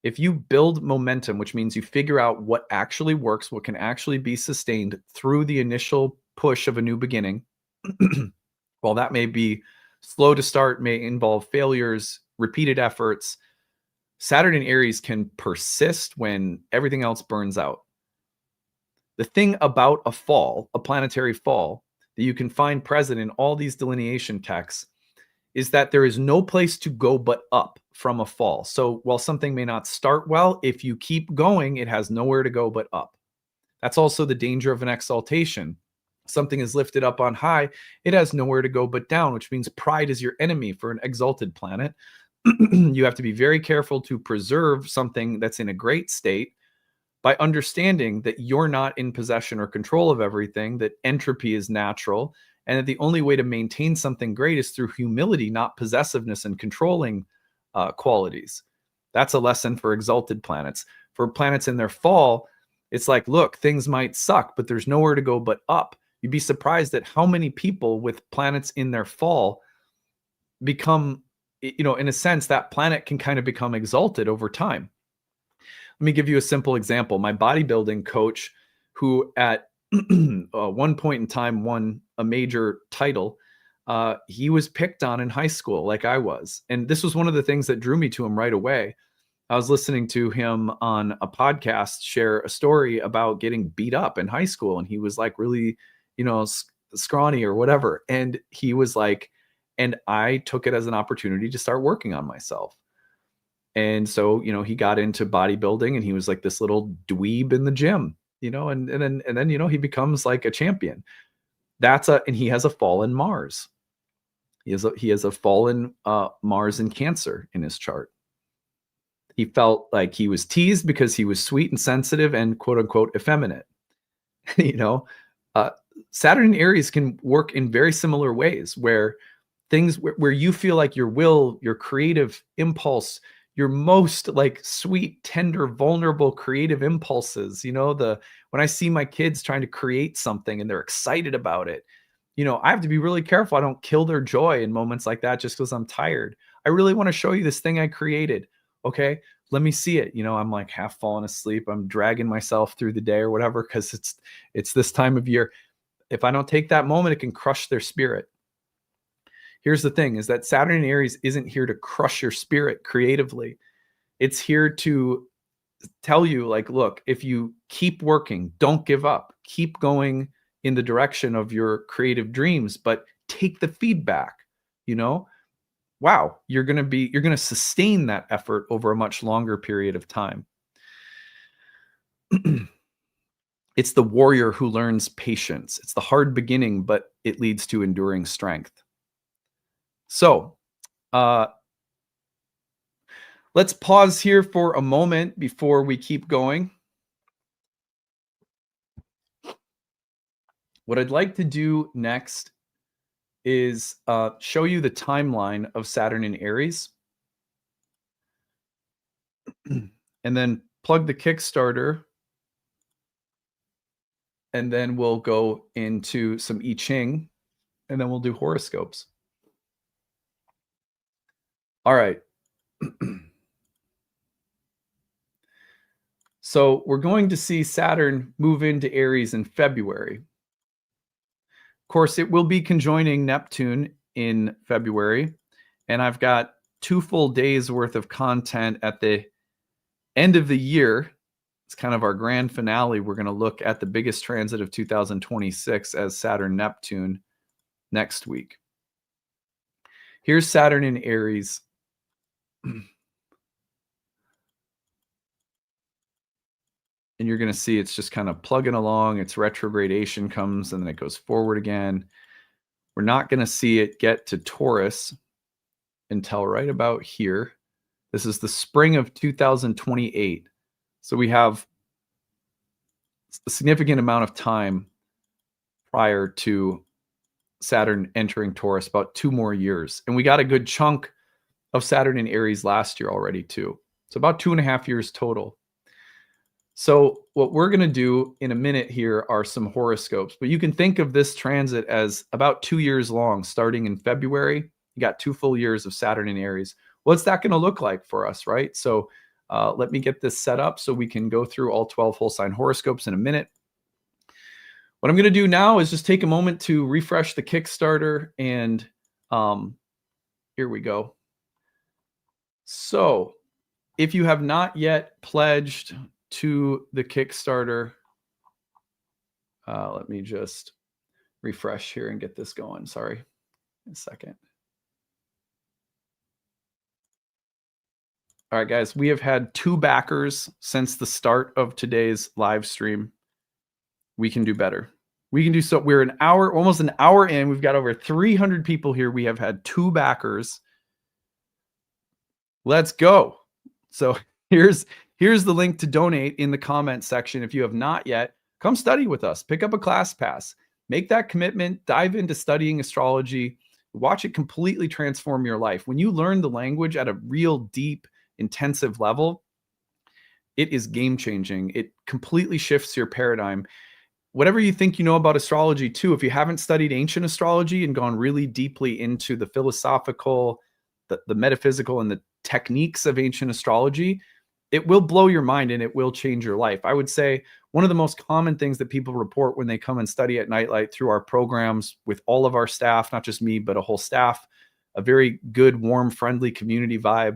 If you build momentum, which means you figure out what actually works, what can actually be sustained through the initial push of a new beginning, while that may be slow to start, may involve failures, repeated efforts, Saturn and Aries can persist when everything else burns out. The thing about a fall, a planetary fall, that you can find present in all these delineation texts is that there is no place to go but up from a fall. So while something may not start well, if you keep going, it has nowhere to go but up. That's also the danger of an exaltation. Something is lifted up on high, it has nowhere to go but down, which means pride is your enemy for an exalted planet. You have to be very careful to preserve something that's in a great state by understanding that you're not in possession or control of everything, that entropy is natural, and that the only way to maintain something great is through humility, not possessiveness and controlling qualities. That's a lesson for exalted planets. For planets in their fall, it's like, look, things might suck, but there's nowhere to go but up. You'd be surprised at how many people with planets in their fall become, in a sense, that planet can kind of become exalted over time. Let me give you a simple example. My bodybuilding coach, who at one point in time won a major title, he was picked on in high school like I was. And this was one of the things that drew me to him right away. I was listening to him on a podcast share a story about getting beat up in high school. And he was like really, scrawny or whatever. And he was like, and I took it as an opportunity to start working on myself. And so, he got into bodybuilding and he was like this little dweeb in the gym, and then, he becomes like a champion. And he has a fallen Mars. He has a fallen Mars in Cancer in his chart. He felt like he was teased because he was sweet and sensitive and quote unquote effeminate. Saturn and Aries can work in very similar ways where things where you feel like your will, your creative impulse, your most like sweet, tender, vulnerable, creative impulses, when I see my kids trying to create something and they're excited about it, I have to be really careful. I don't kill their joy in moments like that just because I'm tired. I really want to show you this thing I created. Okay, let me see it. I'm like half falling asleep. I'm dragging myself through the day or whatever, because it's this time of year. If I don't take that moment, it can crush their spirit. Here's the thing, is that Saturn in Aries isn't here to crush your spirit creatively. It's here to tell you, like, look, if you keep working, don't give up, keep going in the direction of your creative dreams, but take the feedback, wow, you're going to sustain that effort over a much longer period of time. It's the warrior who learns patience. It's the hard beginning, but it leads to enduring strength. So, let's pause here for a moment before we keep going. What I'd like to do next is show you the timeline of Saturn in Aries. And then plug the Kickstarter. And then we'll go into some I Ching. And then we'll do horoscopes. All right. So we're going to see Saturn move into Aries in February. Of course, it will be conjoining Neptune in February. And I've got 2 full days worth of content at the end of the year. It's kind of our grand finale. We're going to look at the biggest transit of 2026 as Saturn-Neptune next week. Here's Saturn in Aries. And you're going to see it's just kind of plugging along. Its retrogradation comes and then it goes forward again. We're not going to see it get to Taurus until right about here. This is the spring of 2028. So we have a significant amount of time prior to Saturn entering Taurus, about 2 more years. And we got a good chunk of Saturn in Aries last year already too. So about 2.5 years total. So what we're going to do in a minute here are some horoscopes, but you can think of this transit as about 2 years long, starting in February. You got 2 full years of Saturn in Aries. What's that going to look like for us, right? So let me get this set up so we can go through all 12 whole sign horoscopes in a minute. What I'm going to do now is just take a moment to refresh the Kickstarter, and here we go. So if you have not yet pledged to the Kickstarter, Let me just refresh here and get this going. Sorry, a second. All right, guys, we have had 2 backers since the start of today's live stream. We can do better. We can do so. We're an hour, almost an hour in. We've got over 300 people here. We have had 2 backers. Let's go. So here's the link to donate in the comment section. If you have not yet, come study with us. Pick up a class pass. Make that commitment. Dive into studying astrology. Watch it completely transform your life. When you learn the language at a real deep, intensive level, it is game-changing. It completely shifts your paradigm. Whatever you think you know about astrology too, if you haven't studied ancient astrology and gone really deeply into the philosophical, the metaphysical, and the techniques of ancient astrology, it will blow your mind and it will change your life. I would say one of the most common things that people report when they come and study at Nightlight through our programs with all of our staff, not just me, but a whole staff, a very good, warm, friendly community vibe,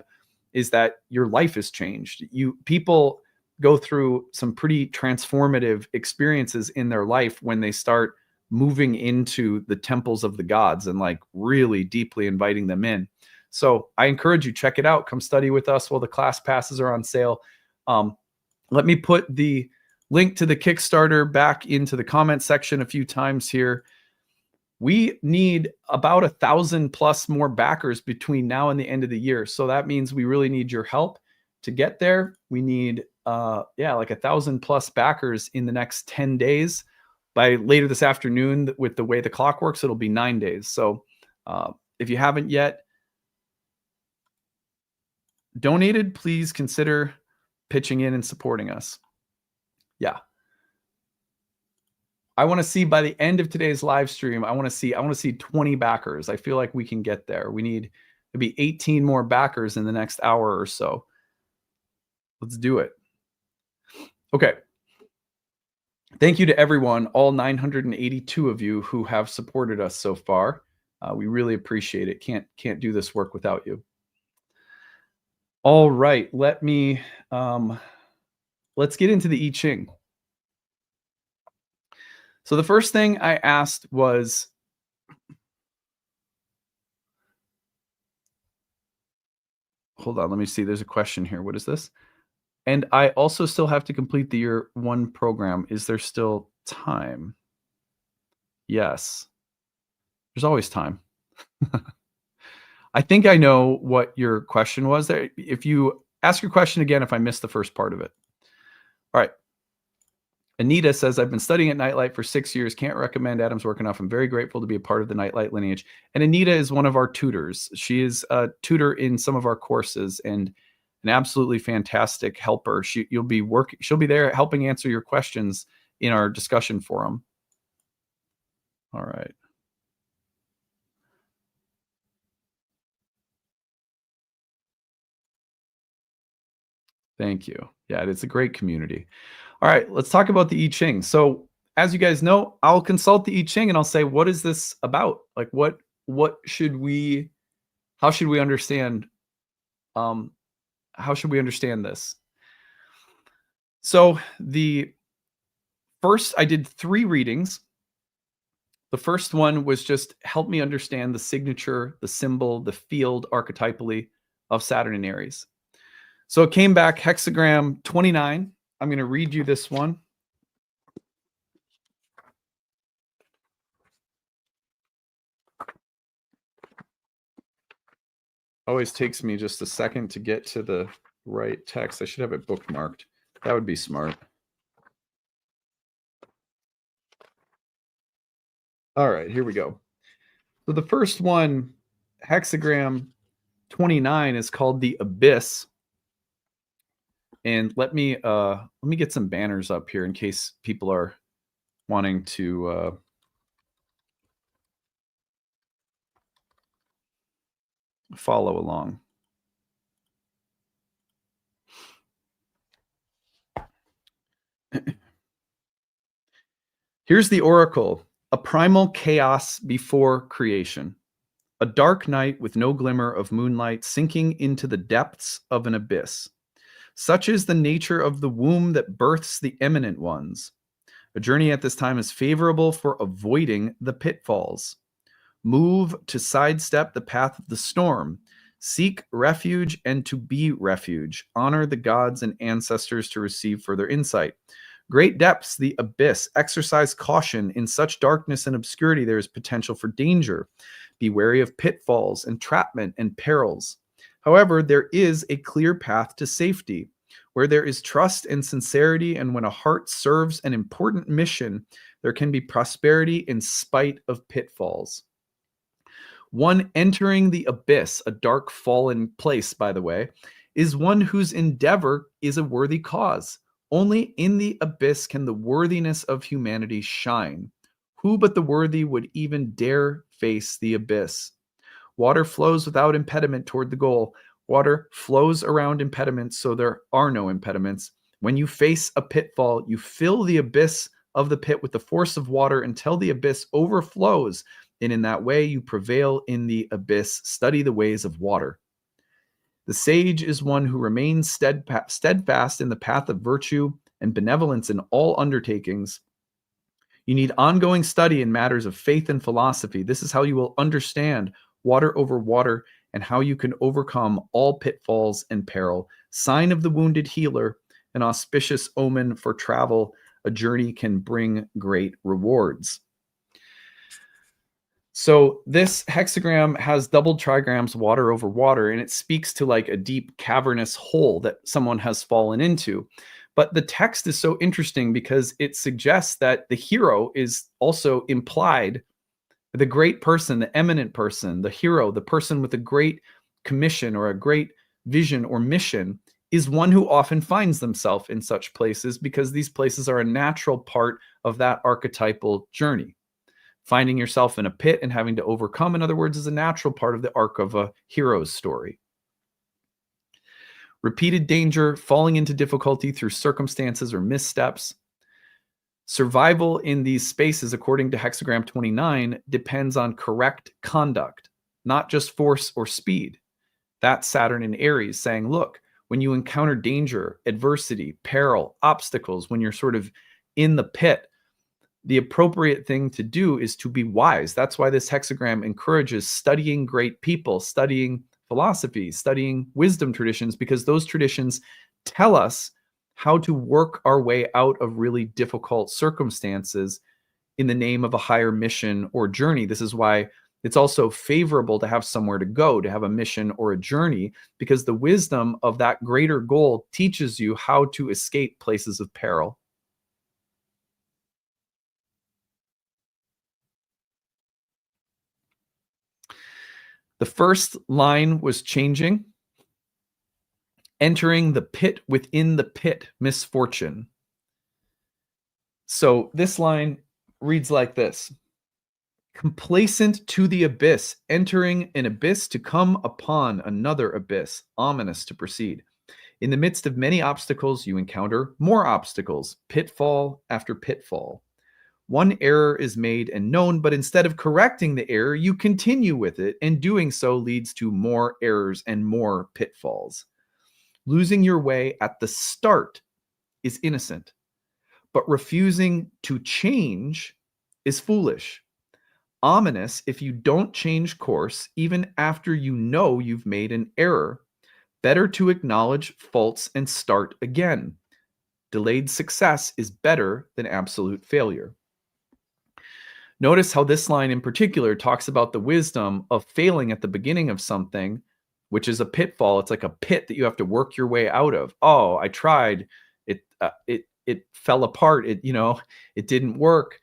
is that your life has changed. People go through some pretty transformative experiences in their life when they start moving into the temples of the gods and like really deeply inviting them in. So I encourage you, check it out. Come study with us while the class passes are on sale. Let me put the link to the Kickstarter back into the comment section a few times here. We need about 1,000 plus more backers between now and the end of the year. So that means we really need your help to get there. We need, like 1,000 plus backers in the next 10 days. By later this afternoon, with the way the clock works, it'll be 9 days. So if you haven't yet donated, please consider pitching in and supporting us. Yeah. I want to see by the end of today's live stream, I want to see 20 backers. I feel like we can get there. We need maybe 18 more backers in the next hour or so. Let's do it. Okay. Thank you to everyone, all 982 of you who have supported us so far. We really appreciate it. Can't do this work without you. All right, let's get into the I Ching. So the first thing I asked was, hold on, let me see. There's a question here. What is this? And I also still have to complete the year 1 program. Is there still time? Yes. There's always time. I think I know what your question was there. If you ask your question again, if I missed the first part of it. All right. Anita says, I've been studying at Nightlight for 6 years. Can't recommend Adam's work enough. I'm very grateful to be a part of the Nightlight lineage. And Anita is one of our tutors. She is a tutor in some of our courses and an absolutely fantastic helper. She'll be there helping answer your questions in our discussion forum. All right. Thank you. Yeah, it's a great community. All right, let's talk about the I Ching. So as you guys know, I'll consult the I Ching and I'll say, what is this about? Like how should we understand this? So I did 3 readings. The first one was just help me understand the signature, the symbol, the field archetypally of Saturn and Aries. So it came back hexagram 29. I'm going to read you this one. Always takes me just a second to get to the right text. I should have it bookmarked. That would be smart. All right, here we go. So the first one, hexagram 29, is called the Abyss. And let me get some banners up here in case people are wanting to follow along. Here's the oracle: a primal chaos before creation, a dark night with no glimmer of moonlight sinking into the depths of an abyss. Such is the nature of the womb that births the eminent ones. A journey at this time is favorable for avoiding the pitfalls. Move to sidestep the path of the storm. Seek refuge and to be refuge. Honor the gods and ancestors to receive further insight. Great depths, the abyss. Exercise caution. In such darkness and obscurity, there is potential for danger. Be wary of pitfalls, entrapment, and perils. However, there is a clear path to safety. Where there is trust and sincerity, and when a heart serves an important mission, there can be prosperity in spite of pitfalls. One entering the abyss, a dark fallen place, by the way, is one whose endeavor is a worthy cause. Only in the abyss can the worthiness of humanity shine. Who but the worthy would even dare face the abyss? Water flows without impediment toward the goal. Water flows around impediments, so there are no impediments. When you face a pitfall, you fill the abyss of the pit with the force of water until the abyss overflows, and in that way you prevail in the abyss. Study the ways of water. The sage is one who remains steadfast in the path of virtue and benevolence in all undertakings. You need ongoing study in matters of faith and philosophy. This is how you will understand water over water and how you can overcome all pitfalls and peril. Sign of the wounded healer, an auspicious omen for travel. A journey can bring great rewards. So this hexagram has doubled trigrams, water over water, and it speaks to like a deep cavernous hole that someone has fallen into. But the text is so interesting because it suggests that the hero is also implied. The great person, the eminent person, the hero, the person with a great commission or a great vision or mission is one who often finds themselves in such places because these places are a natural part of that archetypal journey. Finding yourself in a pit and having to overcome, in other words, is a natural part of the arc of a hero's story. Repeated danger, falling into difficulty through circumstances or missteps. Survival in these spaces, according to hexagram 29, depends on correct conduct, not just force or speed. That's Saturn in Aries saying, look, when you encounter danger, adversity, peril, obstacles, when you're sort of in the pit, the appropriate thing to do is to be wise. That's why this hexagram encourages studying great people, studying philosophy, studying wisdom traditions, because those traditions tell us how to work our way out of really difficult circumstances in the name of a higher mission or journey. This is why it's also favorable to have somewhere to go, to have a mission or a journey, because the wisdom of that greater goal teaches you how to escape places of peril. The first line was changing. Entering the pit within the pit, misfortune. So this line reads like this. Complacent to the abyss, entering an abyss to come upon another abyss, ominous to proceed. In the midst of many obstacles, you encounter more obstacles, pitfall after pitfall. One error is made and known, but instead of correcting the error, you continue with it, and doing so leads to more errors and more pitfalls. Losing your way at the start is innocent, but refusing to change is foolish. Ominous if you don't change course, even after you know you've made an error. Better to acknowledge faults and start again. Delayed success is better than absolute failure. Notice how this line in particular talks about the wisdom of failing at the beginning of something, which is a pitfall. It's like a pit that you have to work your way out of. Oh, I tried. It fell apart. It didn't work.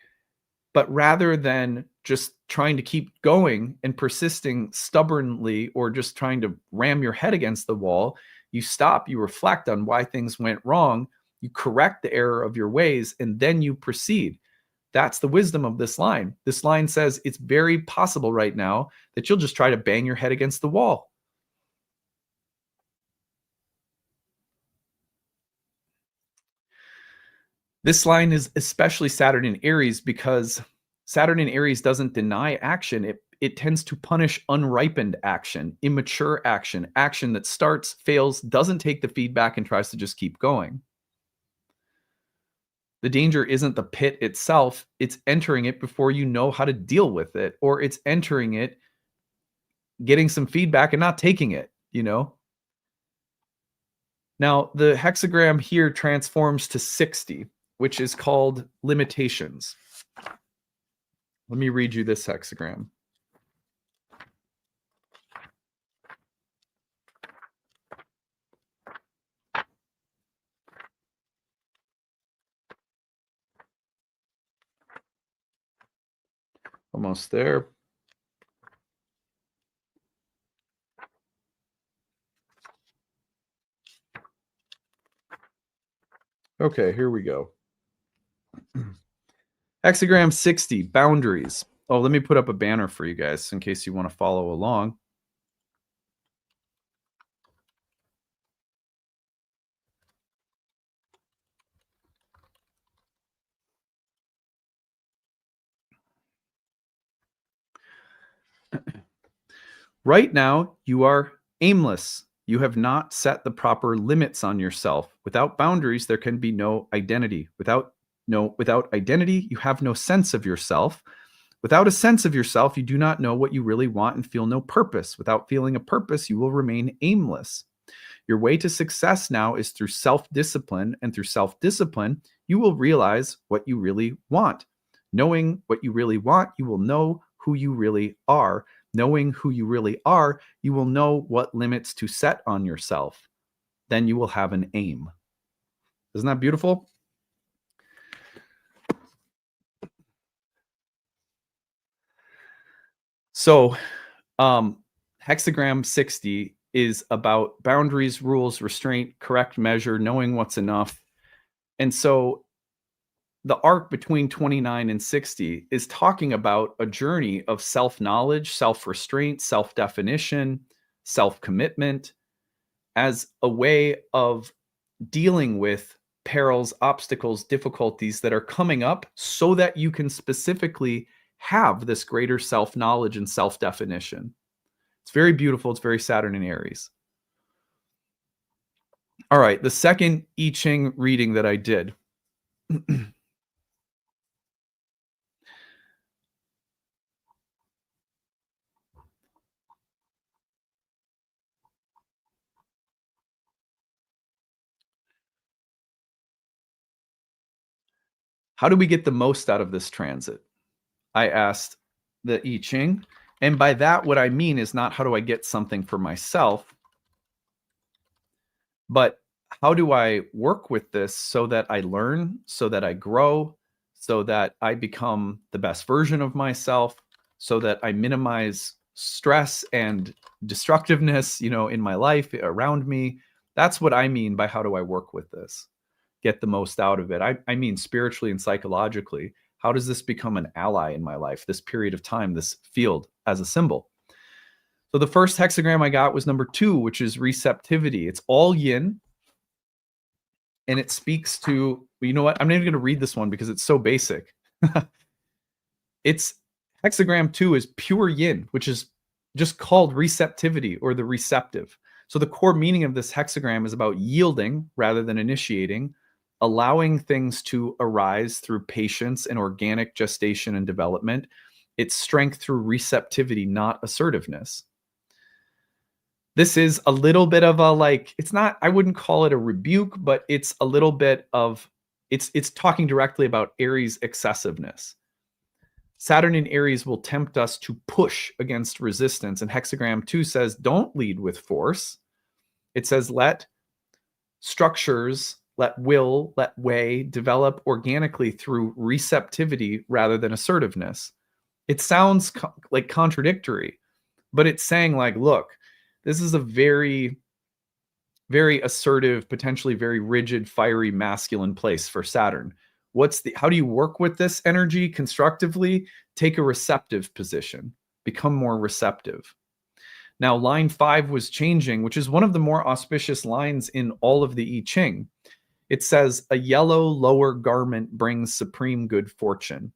But rather than just trying to keep going and persisting stubbornly or just trying to ram your head against the wall, you stop, you reflect on why things went wrong, you correct the error of your ways, and then you proceed. That's the wisdom of this line. This line says it's very possible right now that you'll just try to bang your head against the wall. This line is especially Saturn in Aries because Saturn in Aries doesn't deny action. It tends to punish unripened action, immature action, action that starts, fails, doesn't take the feedback, and tries to just keep going. The danger isn't the pit itself, it's entering it before you know how to deal with it, or it's entering it, getting some feedback and not taking it, you know? Now, the hexagram here transforms to 60, which is called limitations. Let me read you this hexagram. Almost there. Okay, here we go. Hexagram 60, boundaries. Oh, let me put up a banner for you guys in case you want to follow along. Right now, you are aimless. You have not set the proper limits on yourself. Without boundaries, there can be no identity. Without identity, you have no sense of yourself. Without a sense of yourself, you do not know what you really want and feel no purpose. Without feeling a purpose, you will remain aimless. Your way to success now is through self-discipline, and through self-discipline, you will realize what you really want. Knowing what you really want, you will know who you really are. Knowing who you really are, you will know what limits to set on yourself. Then you will have an aim. Isn't that beautiful? So, hexagram 60 is about boundaries, rules, restraint, correct measure, knowing what's enough. And so the arc between 29 and 60 is talking about a journey of self-knowledge, self-restraint, self-definition, self-commitment as a way of dealing with perils, obstacles, difficulties that are coming up so that you can specifically have this greater self-knowledge and self-definition. It's very beautiful. It's very Saturn in Aries. All right, the second I Ching reading that I did. How do we get the most out of this transit? I asked the I Ching. And by that, what I mean is not how do I get something for myself, but how do I work with this so that I learn, so that I grow, so that I become the best version of myself, so that I minimize stress and destructiveness, in my life around me. That's what I mean by how do I work with this, get the most out of it. I mean spiritually and psychologically. How does this become an ally in my life, this period of time, this field as a symbol? So the first hexagram I got was number 2, which is receptivity. It's all yin. And it speaks to, you know what? I'm not even going to read this one because it's so basic. It's hexagram 2 is pure yin, which is just called receptivity or the receptive. So the core meaning of this hexagram is about yielding rather than initiating, allowing things to arise through patience and organic gestation and development. It's strength through receptivity, not assertiveness. This is a little bit of a, it's not, I wouldn't call it a rebuke, but it's a little bit of, it's talking directly about Aries excessiveness. Saturn in Aries will tempt us to push against resistance. And hexagram 2 says, don't lead with force. It says, let structures, let will, let way develop organically through receptivity rather than assertiveness. It sounds like contradictory, but it's saying look, this is a very, very assertive, potentially very rigid, fiery, masculine place for Saturn. How do you work with this energy constructively? Take a receptive position, become more receptive. Now, line 5 was changing, which is one of the more auspicious lines in all of the I Ching. It says, a yellow lower garment brings supreme good fortune.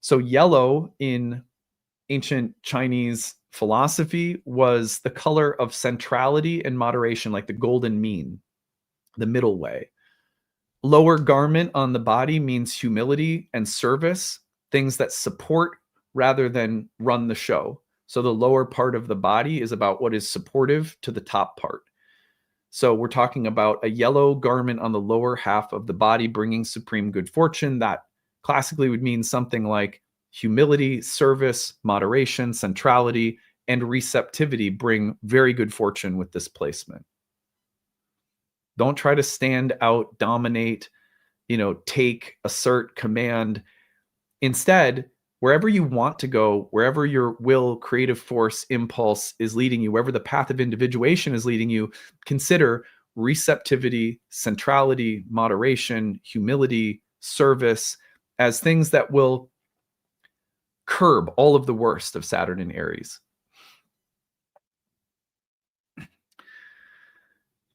So yellow in ancient Chinese philosophy was the color of centrality and moderation, like the golden mean, the middle way. Lower garment on the body means humility and service, things that support rather than run the show. So the lower part of the body is about what is supportive to the top part. So we're talking about a yellow garment on the lower half of the body bringing supreme good fortune. That classically would mean something like humility, service, moderation, centrality, and receptivity bring very good fortune with this placement. Don't try to stand out, dominate, take, assert, command. Instead, wherever you want to go, wherever your will, creative force, impulse is leading you, wherever the path of individuation is leading you, consider receptivity, centrality, moderation, humility, service as things that will curb all of the worst of Saturn and Aries.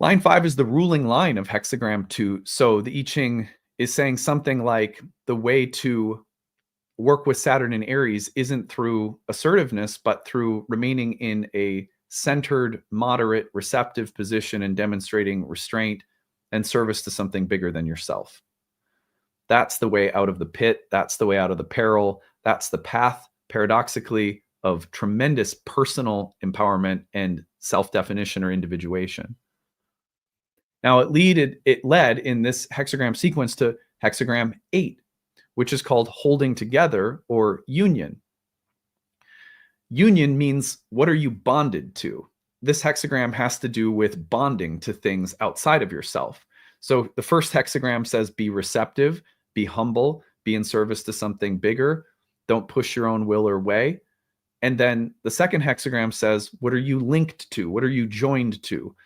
Line 5 is the ruling line of hexagram 2. So the I Ching is saying something like the way to work with Saturn and Aries isn't through assertiveness, but through remaining in a centered, moderate, receptive position and demonstrating restraint and service to something bigger than yourself. That's the way out of the pit. That's the way out of the peril. That's the path, paradoxically, of tremendous personal empowerment and self-definition or individuation. Now, it led in this hexagram sequence to hexagram 8, which is called holding together or union. Union means, what are you bonded to? This hexagram has to do with bonding to things outside of yourself. So the first hexagram says be receptive, be humble, be in service to something bigger. Don't push your own will or way. And then the second hexagram says, what are you linked to? What are you joined to?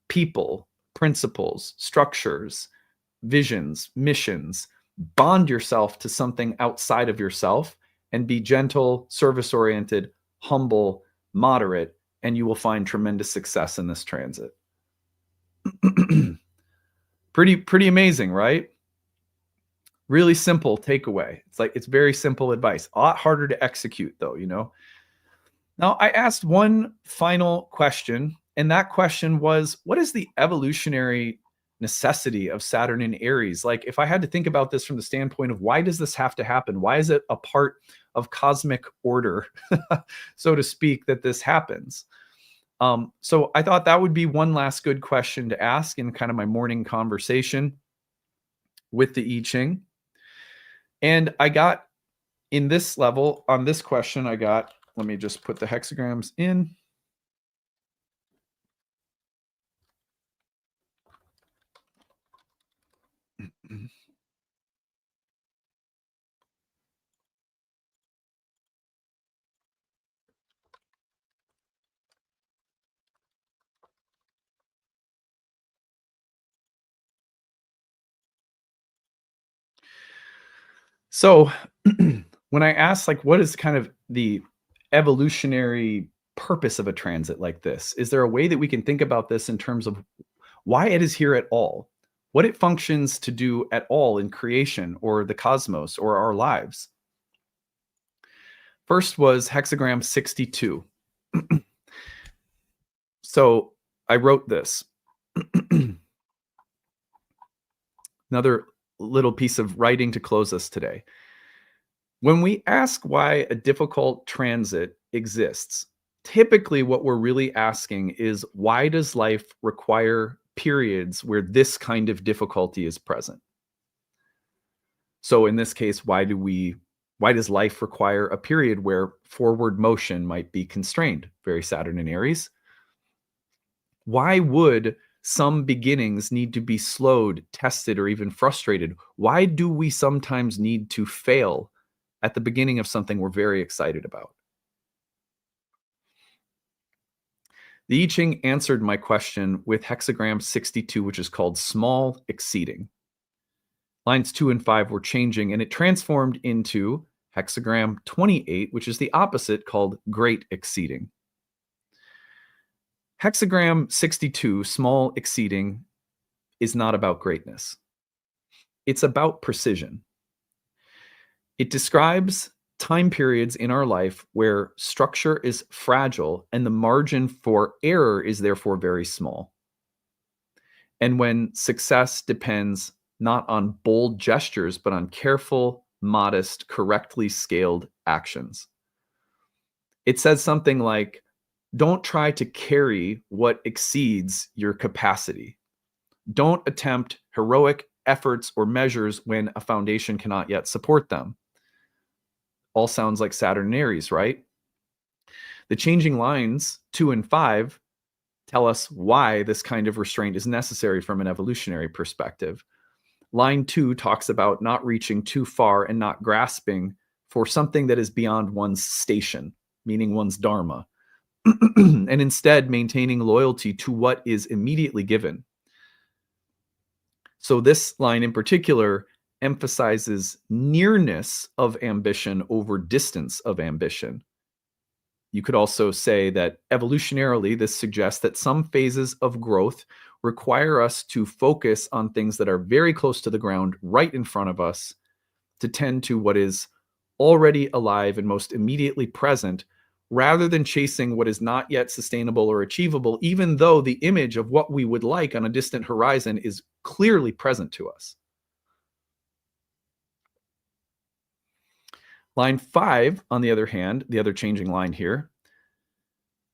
People, principles, structures, visions, missions. Bond yourself to something outside of yourself and be gentle, service-oriented, humble, moderate, and you will find tremendous success in this transit. Pretty amazing, right? Really simple takeaway. It's very simple advice. A lot harder to execute though, Now, I asked one final question, and that question was, what is the evolutionary necessity of Saturn in Aries? Like, if I had to think about this from the standpoint of why does this have to happen? Why is it a part of cosmic order, so to speak, that this happens? So I thought that would be one last good question to ask in kind of my morning conversation with the I Ching. And I got in this level, on this question, let me just put the hexagrams in. So when I asked, like, what is kind of the evolutionary purpose of a transit like this? Is there a way that we can think about this in terms of why it is here at all? What it functions to do at all in creation or the cosmos or our lives? First was hexagram 62. So I wrote this. Another little piece of writing to close us today. When we ask why a difficult transit exists, typically what we're really asking is, why does life require periods where this kind of difficulty is present? So in this case, why does life require a period where forward motion might be constrained? Very Saturn and Aries. Why would some beginnings need to be slowed, tested, or even frustrated? Why do we sometimes need to fail at the beginning of something we're very excited about? The I Ching answered my question with hexagram 62, which is called small exceeding. Lines 2 and 5 were changing, and it transformed into hexagram 28, which is the opposite, called great exceeding. Hexagram 62, small exceeding, is not about greatness. It's about precision. It describes time periods in our life where structure is fragile and the margin for error is therefore very small. And when success depends not on bold gestures, but on careful, modest, correctly scaled actions. It says something like, don't try to carry what exceeds your capacity. Don't attempt heroic efforts or measures when a foundation cannot yet support them. All sounds like Saturn and Aries, right? The changing lines 2 and 5 tell us why this kind of restraint is necessary from an evolutionary perspective. Line 2 talks about not reaching too far and not grasping for something that is beyond one's station, meaning one's dharma, and instead maintaining loyalty to what is immediately given. So this line in particular emphasizes nearness of ambition over distance of ambition. You could also say that evolutionarily, this suggests that some phases of growth require us to focus on things that are very close to the ground right in front of us to tend to what is already alive and most immediately present, rather than chasing what is not yet sustainable or achievable, even though the image of what we would like on a distant horizon is clearly present to us. Line 5, on the other hand, the other changing line here,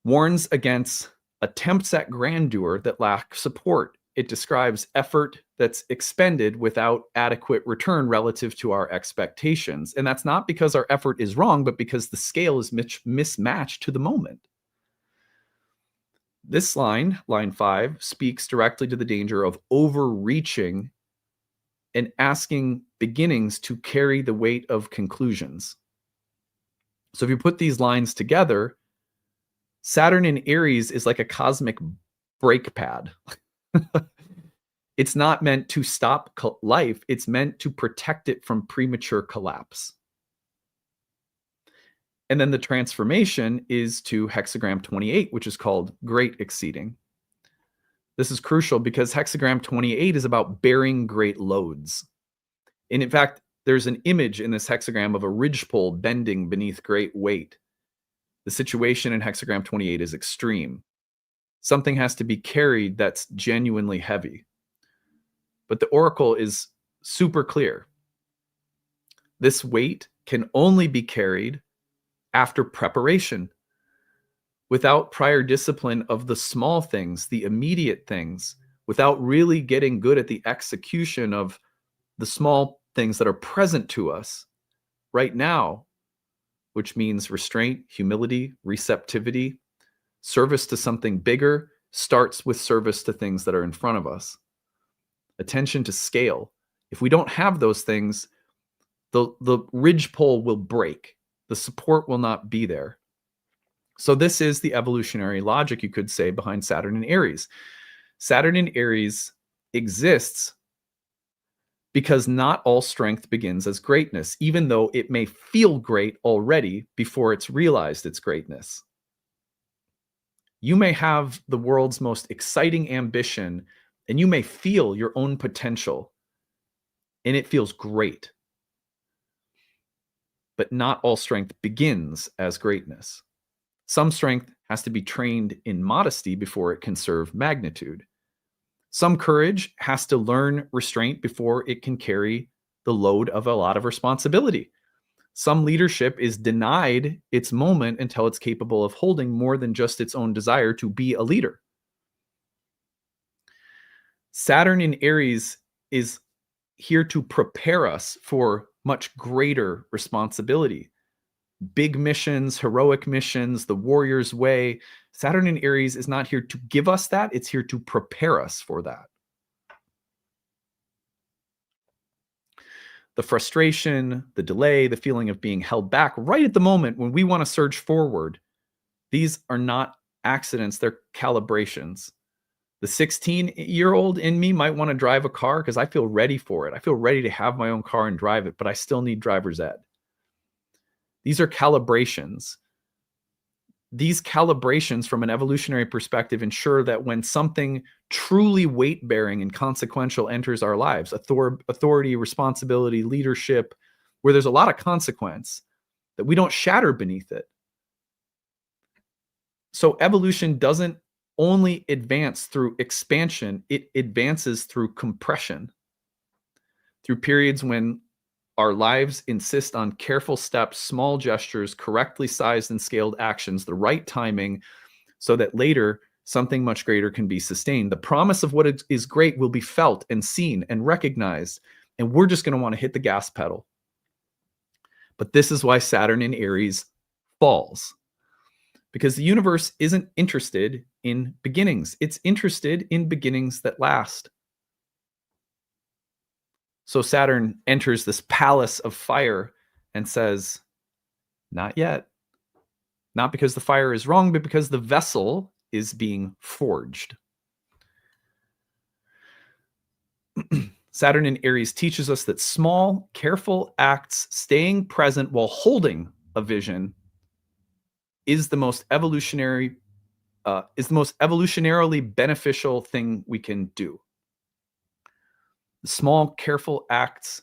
warns against attempts at grandeur that lack support. It describes effort that's expended without adequate return relative to our expectations. And that's not because our effort is wrong, but because the scale is mismatched to the moment. This line, line 5, speaks directly to the danger of overreaching and asking beginnings to carry the weight of conclusions. So if you put these lines together, Saturn in Aries is like a cosmic brake pad. It's not meant to stop life. It's meant to protect it from premature collapse. And then the transformation is to hexagram 28, which is called great exceeding. This is crucial because hexagram 28 is about bearing great loads. And in fact, there's an image in this hexagram of a ridgepole bending beneath great weight. The situation in hexagram 28 is extreme. Something has to be carried that's genuinely heavy. But the oracle is super clear. This weight can only be carried after preparation. Without prior discipline of the small things, the immediate things, without really getting good at the execution of the small things that are present to us right now, which means restraint, humility, receptivity, service to something bigger starts with service to things that are in front of us. Attention to scale. If we don't have those things, the ridgepole will break. The support will not be there. So this is the evolutionary logic, you could say, behind Saturn and Aries. Saturn in Aries exists because not all strength begins as greatness, even though it may feel great already before it's realized its greatness. You may have the world's most exciting ambition, and you may feel your own potential, and it feels great. But not all strength begins as greatness. Some strength has to be trained in modesty before it can serve magnitude. Some courage has to learn restraint before it can carry the load of a lot of responsibility. Some leadership is denied its moment until it's capable of holding more than just its own desire to be a leader. Saturn in Aries is here to prepare us for much greater responsibility. Big missions, heroic missions, the warrior's way. Saturn in Aries is not here to give us that. It's here to prepare us for that. The frustration, the delay, the feeling of being held back right at the moment when we want to surge forward, these are not accidents, they're calibrations. The 16-year-old in me might want to drive a car because I feel ready for it. I feel ready to have my own car and drive it, but I still need driver's ed. These are calibrations. These calibrations from an evolutionary perspective ensure that when something truly weight-bearing and consequential enters our lives, authority, responsibility, leadership, where there's a lot of consequence, that we don't shatter beneath it. So evolution doesn't only advance through expansion, it advances through compression. through periods when our lives insist on careful steps, small gestures, correctly sized and scaled actions, the right timing, so that later something much greater can be sustained. The promise of what is great will be felt and seen and recognized, and we're just going to want to hit the gas pedal. But this is why Saturn in Aries falls, because the universe isn't interested in beginnings. It's interested in beginnings that last. So Saturn enters this palace of fire and says, not yet. Not because the fire is wrong, but because the vessel is being forged. Saturn in Aries teaches us that small, careful acts, staying present while holding a vision, is the most evolutionarily beneficial thing we can do. The small, careful acts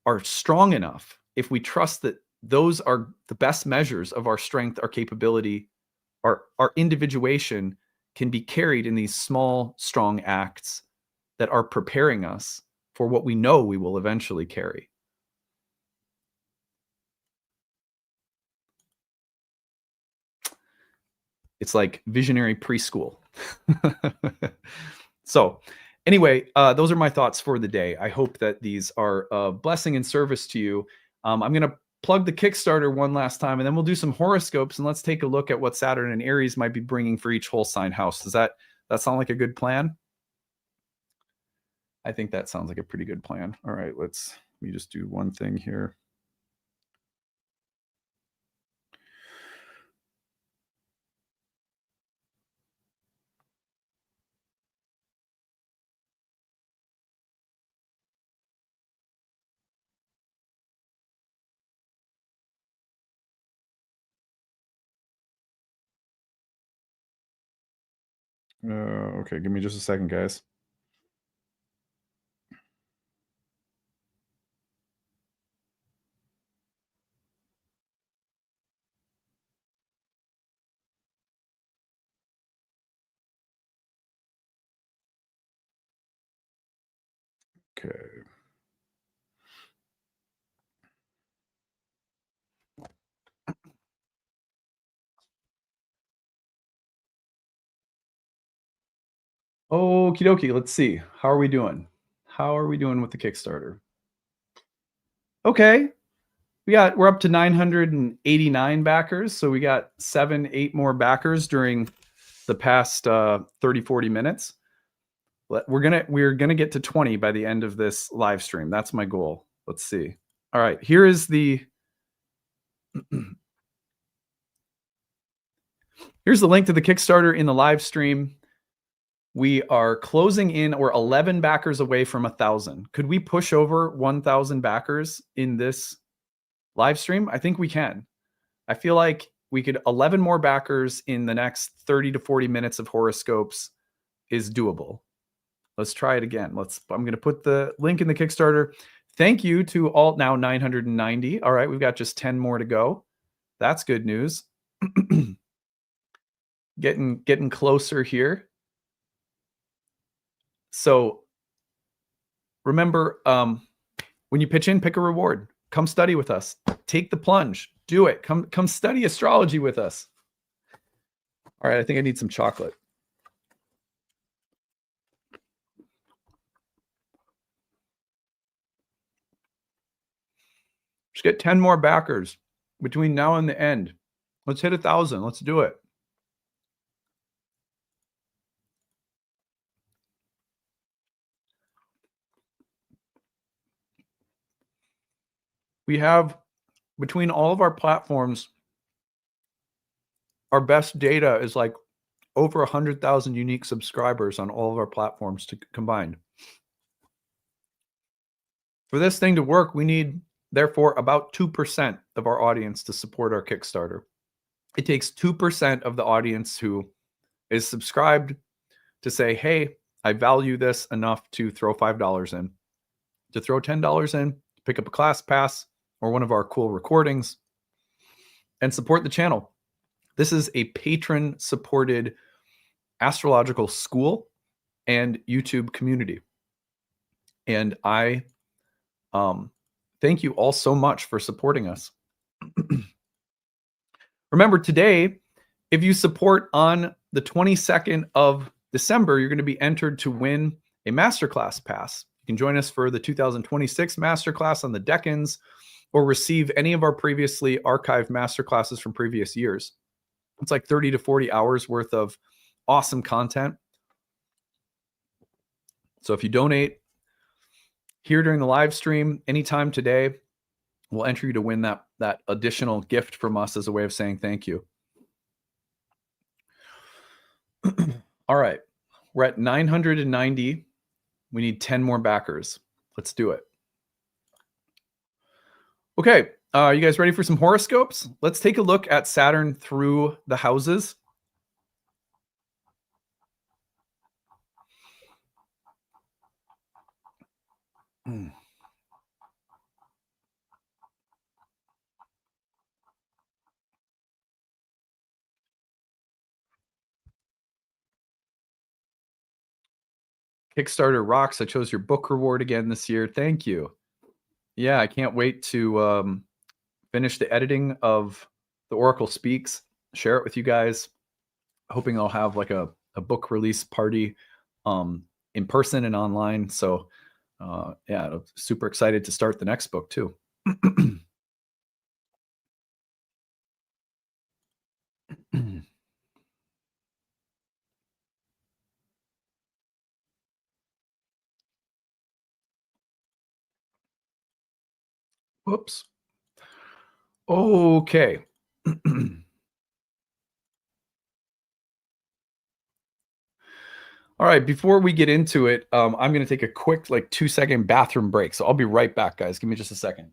are strong enough if we trust that those are the best measures of our strength, our capability, our individuation can be carried in these small, strong acts that are preparing us for what we know we will eventually carry. It's like visionary preschool. So anyway, those are my thoughts for the day. I hope that these are a blessing and service to you. I'm going to plug the Kickstarter one last time, and then we'll do some horoscopes, and let's take a look at what Saturn and Aries might be bringing for each whole sign house. Does that sound like a good plan? I think that sounds like a pretty good plan. All right, let me just do one thing here. Okay, give me just a second, guys. Okay. Okie dokie, let's see. How are we doing? How are we doing with the Kickstarter? Okay. We're up to 989 backers. So we got 7-8 more backers during the past 30-40 minutes. We're gonna get to 20 by the end of this live stream. That's my goal. Let's see. All right, here is the here's the link to the Kickstarter in the live stream. We are closing in. We're 11 backers away from 1,000. Could we push over 1,000 backers in this live stream? I think we can. I feel like we could 11 more backers in the next 30 to 40 minutes of horoscopes is doable. Let's try it again. I'm going to put the link in the Kickstarter. Thank you to all, now 990. All right, we've got just 10 more to go. That's good news. Getting closer here. So remember, when you pitch in, pick a reward. Come study with us. Take the plunge. Do it. Come study astrology with us. All right, I think I need some chocolate. Just get 10 more backers between now and the end. Let's hit 1,000. Let's do it. We have, between all of our platforms, our best data is like over 100,000 unique subscribers on all of our platforms combined. For this thing to work, we need, therefore, about 2% of our audience to support our Kickstarter. It takes 2% of the audience who is subscribed to say, hey, I value this enough to throw $5 in, to throw $10 in, to pick up a class pass or one of our cool recordings and support the channel. This is a patron-supported astrological school and YouTube community. And I thank you all so much for supporting us. Remember, today, if you support on the 22nd of December, you're going to be entered to win a masterclass pass. You can join us for the 2026 masterclass on the decans, or receive any of our previously archived masterclasses from previous years. It's like 30 to 40 hours worth of awesome content. So if you donate here during the live stream anytime today, we'll enter you to win that additional gift from us as a way of saying thank you. All right. We're at 990. We need 10 more backers. Let's do it. Okay. Are you guys ready for some horoscopes? Let's take a look at Saturn through the houses. Kickstarter rocks. I chose your book reward again this year. Thank you. Yeah, I can't wait to finish the editing of The Oracle Speaks, share it with you guys. Hoping I'll have like a book release party in person and online. So yeah, I'm super excited to start the next book too. Whoops. Okay. All right, before we get into it, I'm going to take a quick, like 2-second bathroom break. So I'll be right back, guys. Give me just a second.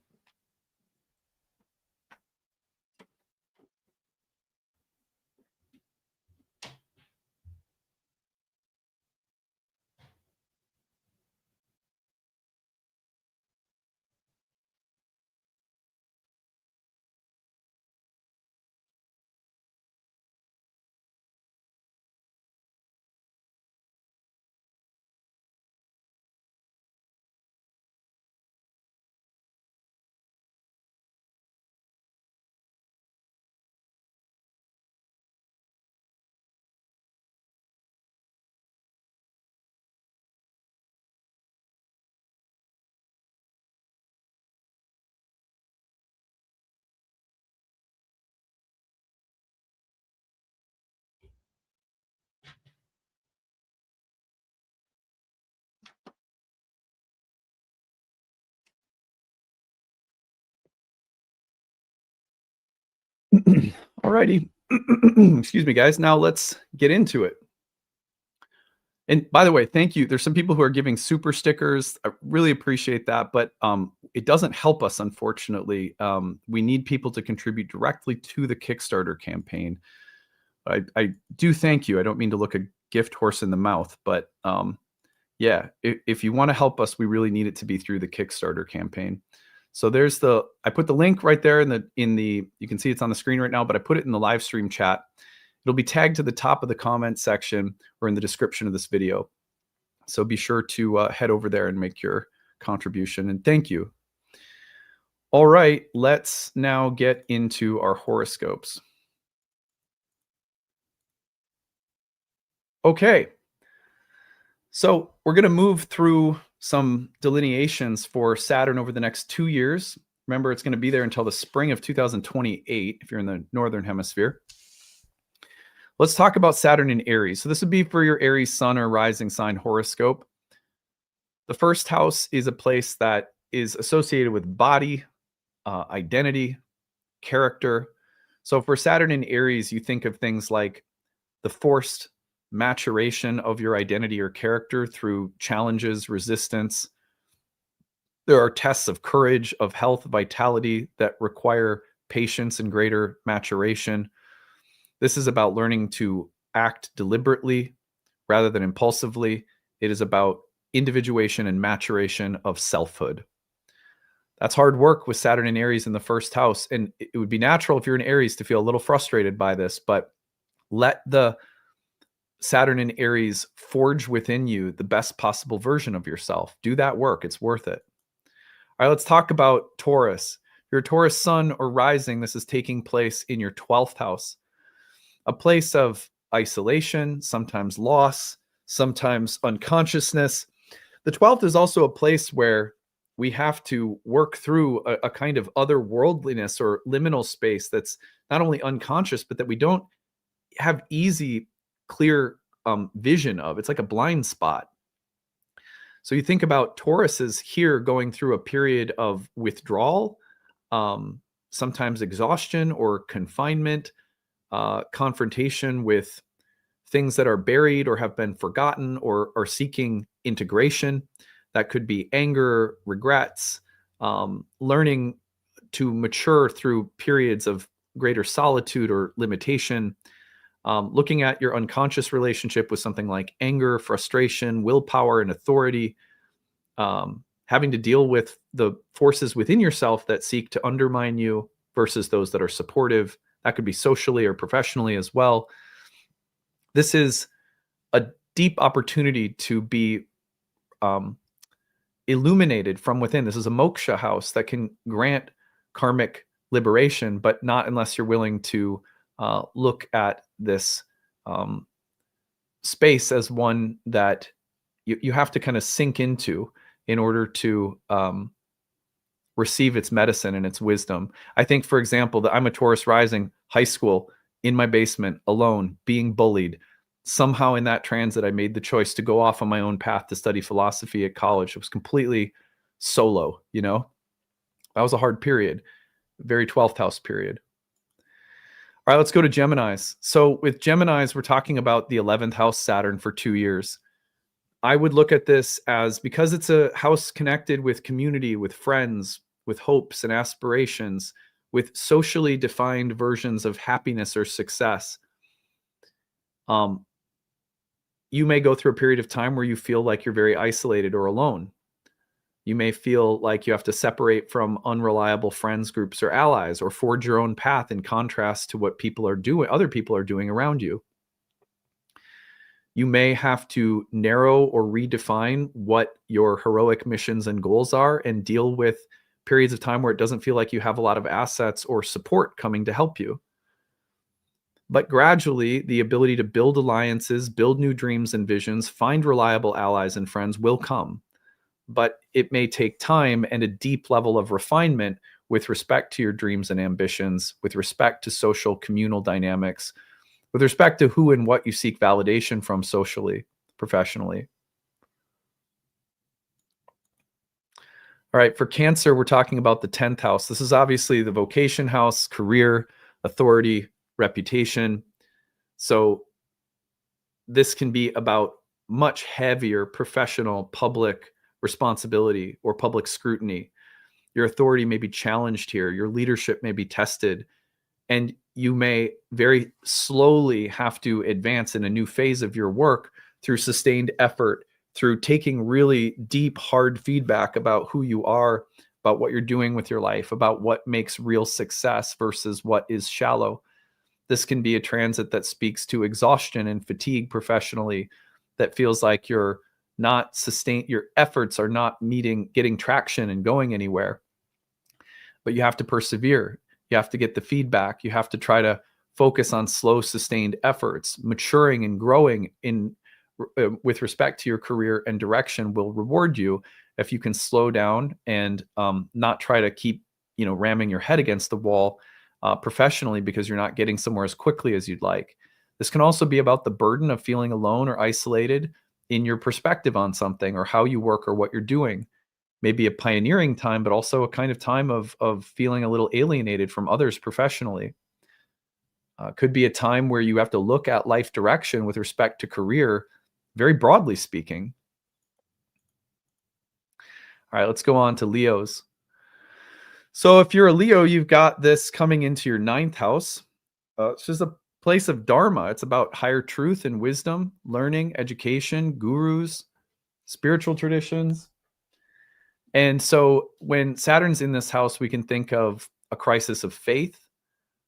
All righty. Excuse me, guys. Now let's get into it. And by the way, thank you. There's some people who are giving super stickers. I really appreciate that, but it doesn't help us, unfortunately. We need people to contribute directly to the Kickstarter campaign. I do thank you. I don't mean to look a gift horse in the mouth, but yeah, if you want to help us, we really need it to be through the Kickstarter campaign. So I put the link right there you can see it's on the screen right now, but I put it in the live stream chat. It'll be tagged to the top of the comment section or in the description of this video. So be sure to head over there and make your contribution. And thank you. All right, let's now get into our horoscopes. Okay. So we're going to move through some delineations for Saturn over the next 2 years. Remember, it's going to be there until the spring of 2028 if you're in the Northern Hemisphere. Let's talk about Saturn in Aries. So this would be for your Aries sun or rising sign horoscope. The first house is a place that is associated with body, identity, character. So for Saturn in Aries, you think of things like the forced maturation of your identity or character through challenges, resistance. There are tests of courage, of health, vitality that require patience and greater maturation. This is about learning to act deliberately rather than impulsively. It is about individuation and maturation of selfhood. That's hard work with Saturn and Aries in the first house. And it would be natural if you're in Aries to feel a little frustrated by this, but let the Saturn and Aries forge within you the best possible version of yourself. Do that work. It's worth it. All right, let's talk about Taurus. Your Taurus sun or rising, this is taking place in your 12th house, a place of isolation, sometimes loss, sometimes unconsciousness. The 12th is also a place where we have to work through a kind of otherworldliness or liminal space that's not only unconscious, but that we don't have easy, clear vision of. It's like a blind spot. So you think about Taurus is here going through a period of withdrawal, sometimes exhaustion or confinement, confrontation with things that are buried or have been forgotten or are seeking integration. That could be anger, regrets, learning to mature through periods of greater solitude or limitation, looking at your unconscious relationship with something like anger, frustration, willpower, and authority, having to deal with the forces within yourself that seek to undermine you versus those that are supportive. That could be socially or professionally as well. This is a deep opportunity to be illuminated from within. This is a moksha house that can grant karmic liberation, but not unless you're willing to look at this space as one that you have to kind of sink into in order to receive its medicine and its wisdom. I think, for example, that I'm a Taurus rising, high school, in my basement, alone, being bullied. Somehow in that transit, I made the choice to go off on my own path to study philosophy at college. It was completely solo, you know? That was a hard period, very 12th house period. All right, let's go to Geminis. So with Geminis, we're talking about the 11th house Saturn for 2 years. I would look at this as, because it's a house connected with community, with friends, with hopes and aspirations, with socially defined versions of happiness or success. You may go through a period of time where you feel like you're very isolated or alone. You may feel like you have to separate from unreliable friends, groups, or allies, or forge your own path in contrast to what people are doing, other people are doing around you. You may have to narrow or redefine what your heroic missions and goals are and deal with periods of time where it doesn't feel like you have a lot of assets or support coming to help you. But gradually, the ability to build alliances, build new dreams and visions, find reliable allies and friends will come. But it may take time and a deep level of refinement with respect to your dreams and ambitions, with respect to social communal dynamics, with respect to who and what you seek validation from socially, professionally. All right, for Cancer, we're talking about the 10th house. This is obviously the vocation house, career, authority, reputation. So this can be about much heavier professional public responsibility or public scrutiny. Your authority may be challenged here. Your leadership may be tested. And you may very slowly have to advance in a new phase of your work through sustained effort, through taking really deep, hard feedback about who you are, about what you're doing with your life, about what makes real success versus what is shallow. This can be a transit that speaks to exhaustion and fatigue professionally, that feels like you're not sustained, your efforts are not getting traction and going anywhere. But you have to persevere. You have to get the feedback. You have to try to focus on slow, sustained efforts. Maturing and growing with respect to your career and direction will reward you if you can slow down and not try to keep ramming your head against the wall professionally because you're not getting somewhere as quickly as you'd like. This can also be about the burden of feeling alone or isolated in your perspective on something or how you work or what you're doing. Maybe a pioneering time, but also a kind of time of feeling a little alienated from others professionally. Could be a time where you have to look at life direction with respect to career, very broadly speaking. All right, let's go on to Leos. So if you're a Leo, you've got this coming into your 9th house. It's just a place of dharma. It's about higher truth and wisdom, learning, education, gurus, spiritual traditions. And so when Saturn's in this house, we can think of a crisis of faith,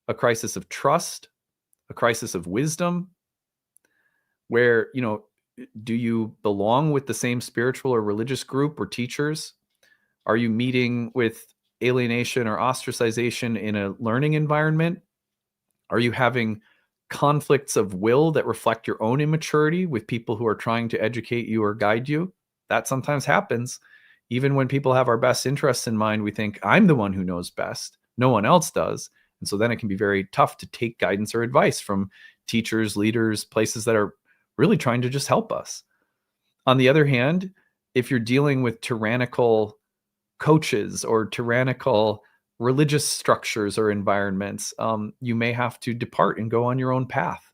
a crisis of trust, a crisis of wisdom. where, do you belong with the same spiritual or religious group or teachers? Are you meeting with alienation or ostracization in a learning environment? Are you having conflicts of will that reflect your own immaturity with people who are trying to educate you or guide you? That sometimes happens. Even when people have our best interests in mind, we think, I'm the one who knows best. No one else does. And so then it can be very tough to take guidance or advice from teachers, leaders, places that are really trying to just help us. On the other hand, if you're dealing with tyrannical coaches or tyrannical religious structures or environments, you may have to depart and go on your own path.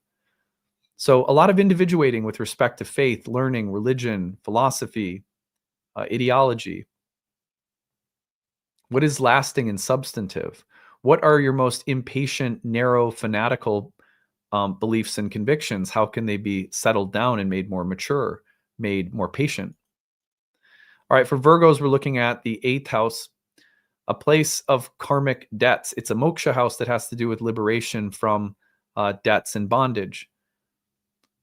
So a lot of individuating with respect to faith, learning, religion, philosophy, ideology. What is lasting and substantive? What are your most impatient, narrow, fanatical beliefs and convictions? How can they be settled down and made more mature, made more patient? All right, for Virgos, we're looking at the 8th house, a place of karmic debts. It's a moksha house that has to do with liberation from debts and bondage.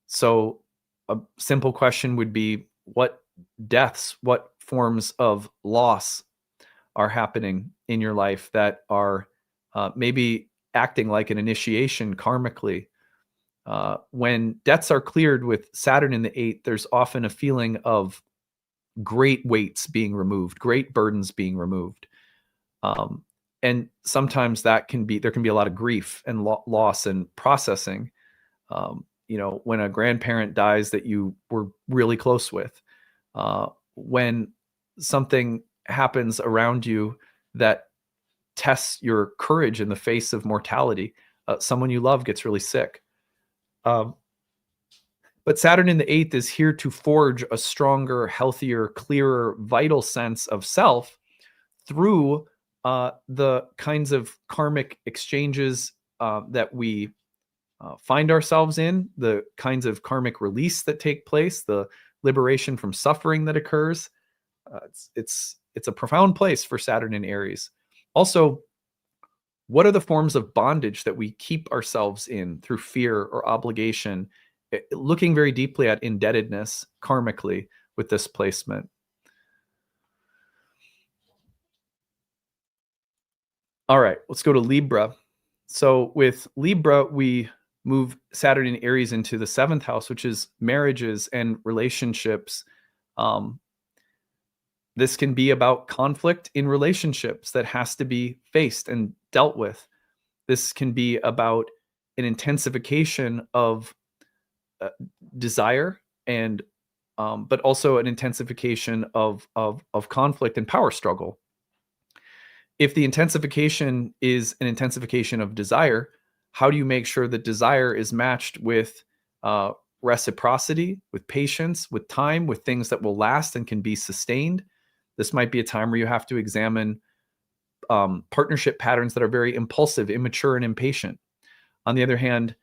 So a simple question would be, what deaths, what forms of loss are happening in your life that are maybe acting like an initiation karmically? When debts are cleared with Saturn in the 8th, there's often a feeling of great weights being removed, great burdens being removed. And sometimes there can be a lot of grief and loss and processing. When a grandparent dies that you were really close with, when something happens around you that tests your courage in the face of mortality, someone you love gets really sick. But Saturn in the 8th is here to forge a stronger, healthier, clearer, vital sense of self through the kinds of karmic exchanges that we find ourselves in, the kinds of karmic release that take place, the liberation from suffering that occurs. It's a profound place for Saturn in Aries. Also, what are the forms of bondage that we keep ourselves in through fear or obligation? Looking very deeply at indebtedness karmically with this placement. All right, let's go to Libra. So with Libra, we move Saturn in Aries into the 7th house, which is marriages and relationships. This can be about conflict in relationships that has to be faced and dealt with. This can be about an intensification of desire and but also an intensification of conflict and power struggle. If the intensification is an intensification of desire, how do you make sure that desire is matched with reciprocity, with patience, with time, with things that will last and can be sustained? This might be a time where you have to examine partnership patterns that are very impulsive, immature, and impatient. On the other hand,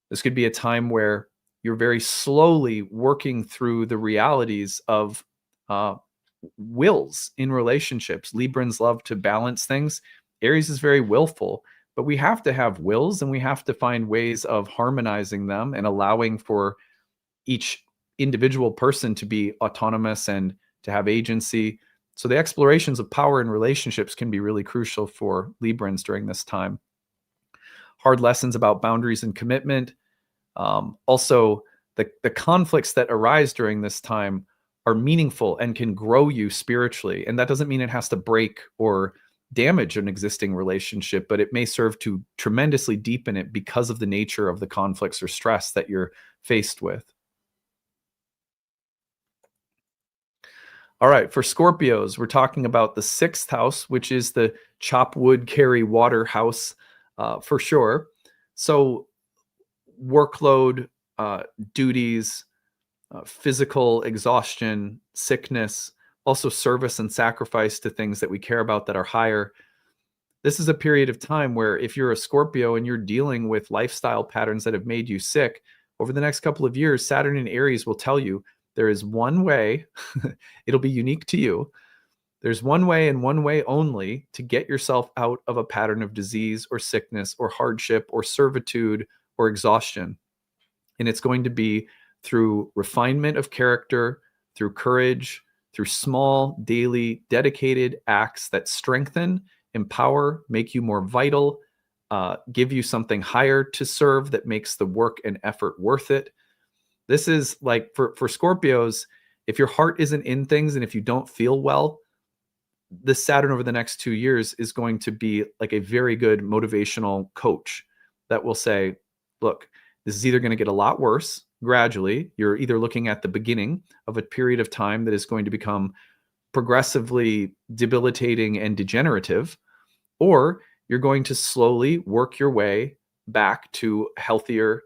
this could be a time where you're very slowly working through the realities of wills in relationships. Librans love to balance things. Aries is very willful, but we have to have wills and we have to find ways of harmonizing them and allowing for each individual person to be autonomous and to have agency. So the explorations of power in relationships can be really crucial for Librans during this time. Hard lessons about boundaries and commitment. Also, the conflicts that arise during this time are meaningful and can grow you spiritually. And that doesn't mean it has to break or damage an existing relationship, but it may serve to tremendously deepen it because of the nature of the conflicts or stress that you're faced with. All right, for Scorpios, we're talking about the 6th house, which is the chop wood, carry water house for sure. So workload, duties, physical exhaustion, sickness, also service and sacrifice to things that we care about that are higher. This is a period of time where if you're a Scorpio and you're dealing with lifestyle patterns that have made you sick, over the next couple of years, Saturn in Aries will tell you there is one way, it'll be unique to you. There's one way and one way only to get yourself out of a pattern of disease or sickness or hardship or servitude or exhaustion. And it's going to be through refinement of character, through courage, through small, daily, dedicated acts that strengthen, empower, make you more vital, give you something higher to serve that makes the work and effort worth it. This is like for Scorpios, if your heart isn't in things and if you don't feel well, this Saturn over the next 2 years is going to be like a very good motivational coach that will say, look, this is either going to get a lot worse gradually. You're either looking at the beginning of a period of time that is going to become progressively debilitating and degenerative, or you're going to slowly work your way back to a healthier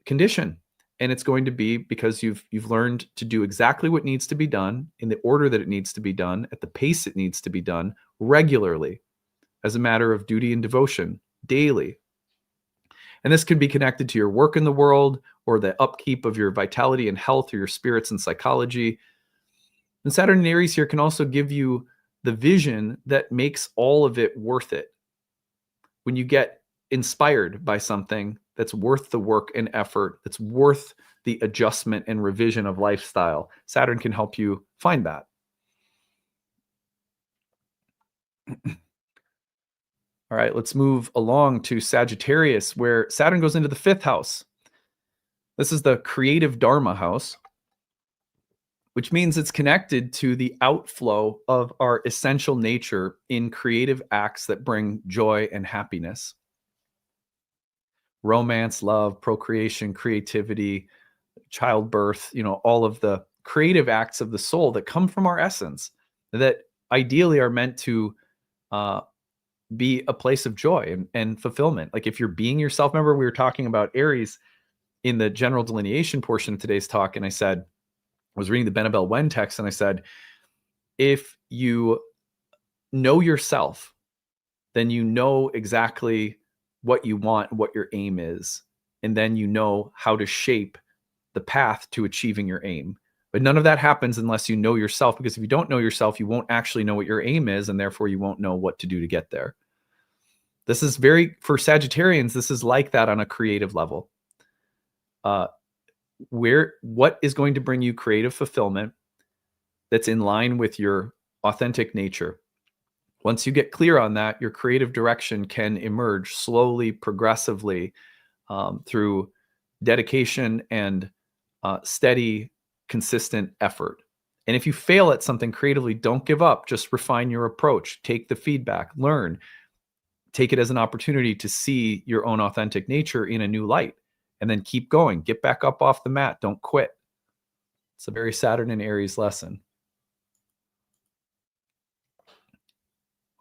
condition. And it's going to be because you've learned to do exactly what needs to be done in the order that it needs to be done, at the pace it needs to be done, regularly, as a matter of duty and devotion, daily. And this could be connected to your work in the world or the upkeep of your vitality and health or your spirits and psychology. And Saturn in Aries here can also give you the vision that makes all of it worth it. When you get inspired by something that's worth the work and effort, that's worth the adjustment and revision of lifestyle, Saturn can help you find that. All right, let's move along to Sagittarius, where Saturn goes into the 5th house. This is the creative Dharma house, which means it's connected to the outflow of our essential nature in creative acts that bring joy and happiness. Romance, love, procreation, creativity, childbirth, all of the creative acts of the soul that come from our essence that ideally are meant to be a place of joy and fulfillment. Like if you're being yourself, remember we were talking about Aries in the general delineation portion of today's talk. And I said, I was reading the Benabel Wen text and I said, if you know yourself, then you know exactly what you want, what your aim is. And then you know how to shape the path to achieving your aim. But none of that happens unless you know yourself, because if you don't know yourself, you won't actually know what your aim is, and therefore you won't know what to do to get there. This is for Sagittarians, this is like that on a creative level. What is going to bring you creative fulfillment that's in line with your authentic nature? Once you get clear on that, your creative direction can emerge slowly, progressively, through dedication and steady, consistent effort. And if you fail at something creatively, don't give up. Just refine your approach. Take the feedback, learn, take it as an opportunity to see your own authentic nature in a new light, and then keep going. Get back up off the mat. Don't quit. It's a very Saturn and Aries lesson.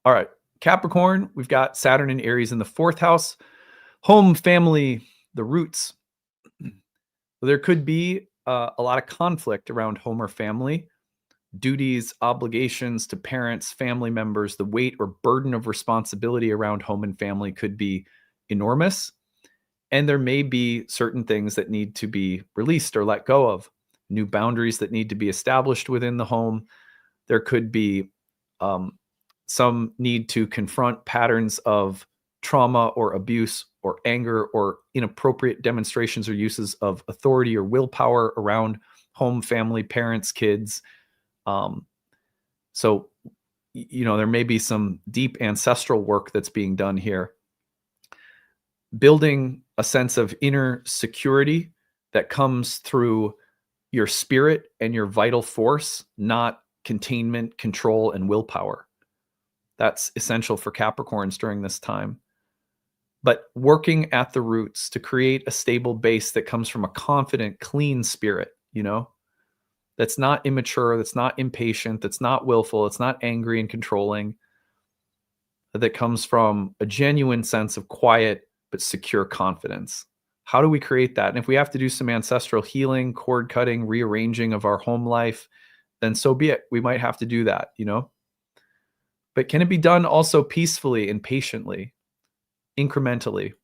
All right, Capricorn, we've got Saturn and Aries in the 4th house. Home, family, the roots. There could be a lot of conflict around home or family. Duties, obligations to parents, family members, the weight or burden of responsibility around home and family could be enormous. And there may be certain things that need to be released or let go of, new boundaries that need to be established within the home. There could be some need to confront patterns of trauma or abuse or anger or inappropriate demonstrations or uses of authority or willpower around home, family, parents, kids. So, there may be some deep ancestral work that's being done here. Building a sense of inner security that comes through your spirit and your vital force, not containment, control, and willpower. That's essential for Capricorns during this time. But working at the roots to create a stable base that comes from a confident, clean spirit, that's not immature, that's not impatient, that's not willful, it's not angry and controlling, that comes from a genuine sense of quiet but secure confidence. How do we create that? And if we have to do some ancestral healing, cord cutting, rearranging of our home life, then so be it. We might have to do that, But can it be done also peacefully and patiently, incrementally?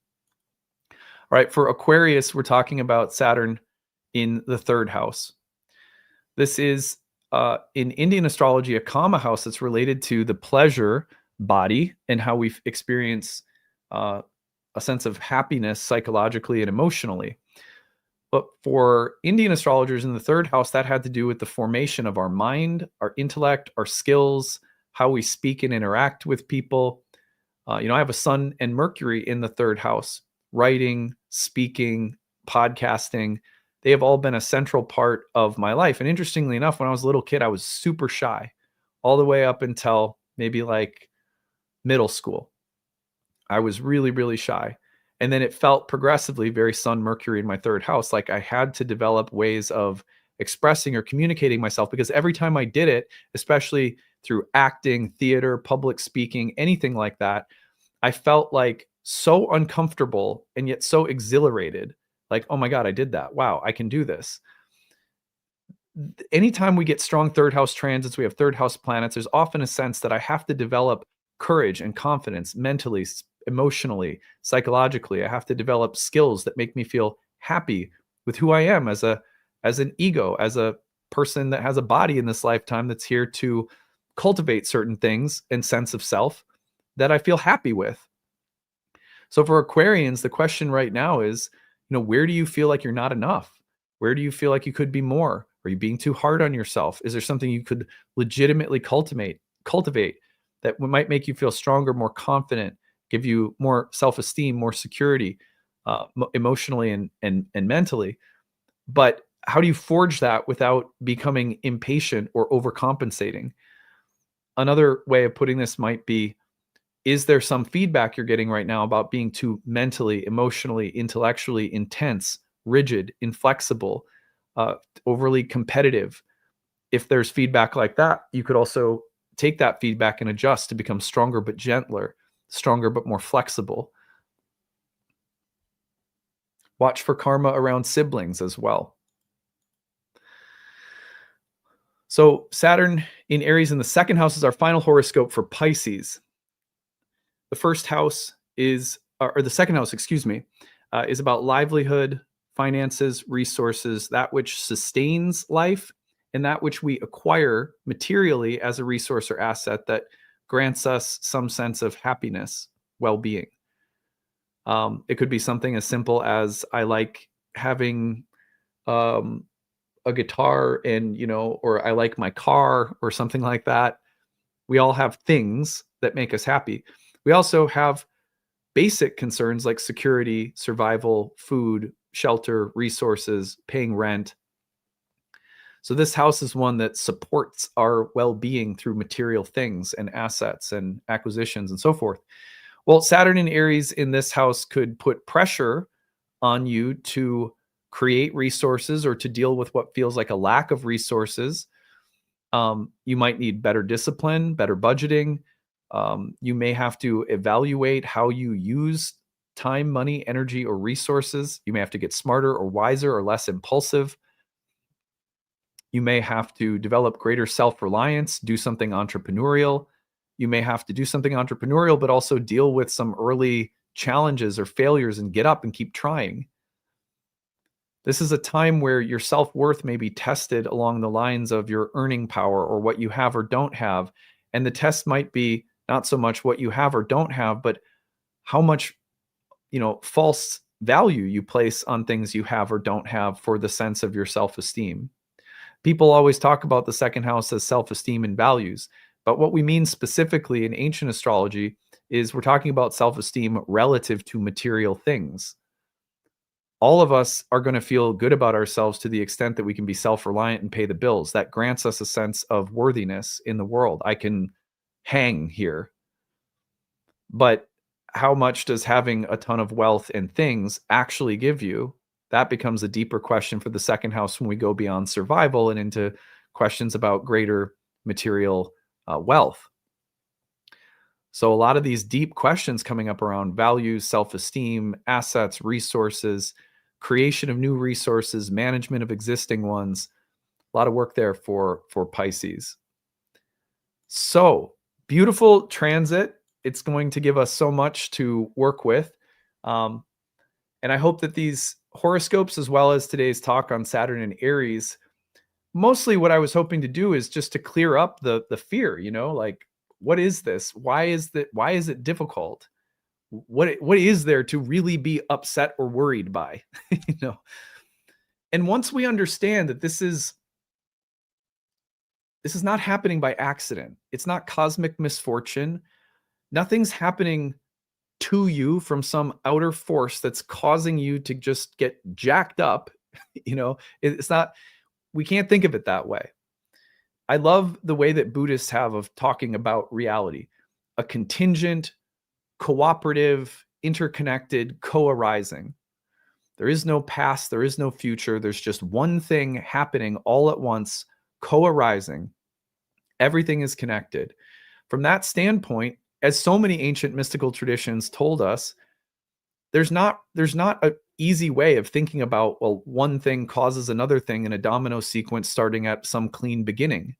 All right, for Aquarius, we're talking about Saturn in the 3rd house. This is, in Indian astrology, a Kama house that's related to the pleasure body and how we experience a sense of happiness psychologically and emotionally. But for Indian astrologers in the third house, that had to do with the formation of our mind, our intellect, our skills, how we speak and interact with people. I have a Sun and Mercury in the third house. Writing, speaking, podcasting, they have all been a central part of my life. And interestingly enough, when I was a little kid, I was super shy all the way up until maybe like middle school. I was really, really shy. And then it felt progressively very Sun, Mercury in my third house. Like I had to develop ways of expressing or communicating myself, because every time I did it, especially through acting, theater, public speaking, anything like that, I felt like so uncomfortable and yet so exhilarated. Like, oh my God, I did that. Wow, I can do this. Anytime we get strong third house transits, we have third house planets, there's often a sense that I have to develop courage and confidence mentally, emotionally, psychologically. I have to develop skills that make me feel happy with who I am as an ego, as a person that has a body in this lifetime that's here to cultivate certain things and sense of self that I feel happy with. So for Aquarians, the question right now is, where do you feel like you're not enough? Where do you feel like you could be more? Are you being too hard on yourself? Is there something you could legitimately cultivate that might make you feel stronger, more confident, give you more self-esteem, more security, emotionally and mentally? But how do you forge that without becoming impatient or overcompensating? Another way of putting this might be, is there some feedback you're getting right now about being too mentally, emotionally, intellectually intense, rigid, inflexible, overly competitive? If there's feedback like that, you could also take that feedback and adjust to become stronger but gentler, stronger but more flexible. Watch for karma around siblings as well. So Saturn in Aries in the second house is our final horoscope for Pisces. The first house is, or the second house, excuse me, is about livelihood, finances, resources, that which sustains life, and that which we acquire materially as a resource or asset that grants us some sense of happiness, well-being. It could be something as simple as, I like having a guitar and, or I like my car or something like that. We all have things that make us happy. We also have basic concerns like security, survival, food, shelter, resources, paying rent. So this house is one that supports our well-being through material things and assets and acquisitions and so forth. Well, Saturn in Aries in this house could put pressure on you to create resources or to deal with what feels like a lack of resources. You might need better discipline, better budgeting. You may have to evaluate how you use time, money, energy, or resources. You may have to get smarter or wiser or less impulsive. You may have to develop greater self-reliance, do something entrepreneurial. You may have to do something entrepreneurial, but also deal with some early challenges or failures and get up and keep trying. This is a time where your self-worth may be tested along the lines of your earning power or what you have or don't have. And the test might be not so much what you have or don't have, but how much, false value you place on things you have or don't have for the sense of your self-esteem. People always talk about the second house as self-esteem and values, but what we mean specifically in ancient astrology is we're talking about self-esteem relative to material things. All of us are going to feel good about ourselves to the extent that we can be self-reliant and pay the bills. That grants us a sense of worthiness in the world. I can hang here. But how much does having a ton of wealth and things actually give you? That becomes a deeper question for the second house when we go beyond survival and into questions about greater material wealth. So a lot of these deep questions coming up around values, self-esteem, assets, resources, creation of new resources, management of existing ones. A lot of work there for Pisces. So beautiful transit. It's going to give us so much to work with. And I hope that these horoscopes, as well as today's talk on Saturn and Aries, mostly what I was hoping to do is just to clear up the fear, like, what is this? Why is it difficult? What is there to really be upset or worried by? And once we understand that this is not happening by accident, it's not cosmic misfortune, nothing's happening to you from some outer force that's causing you to just get jacked up. It's not, we can't think of it that way. I love the way that Buddhists have of talking about reality, a contingent, cooperative, interconnected, co-arising. There is no past, there is no future. There's just one thing happening all at once, co-arising. Everything is connected. From that standpoint, as so many ancient mystical traditions told us, there's not an easy way of thinking about, well, one thing causes another thing in a domino sequence starting at some clean beginning.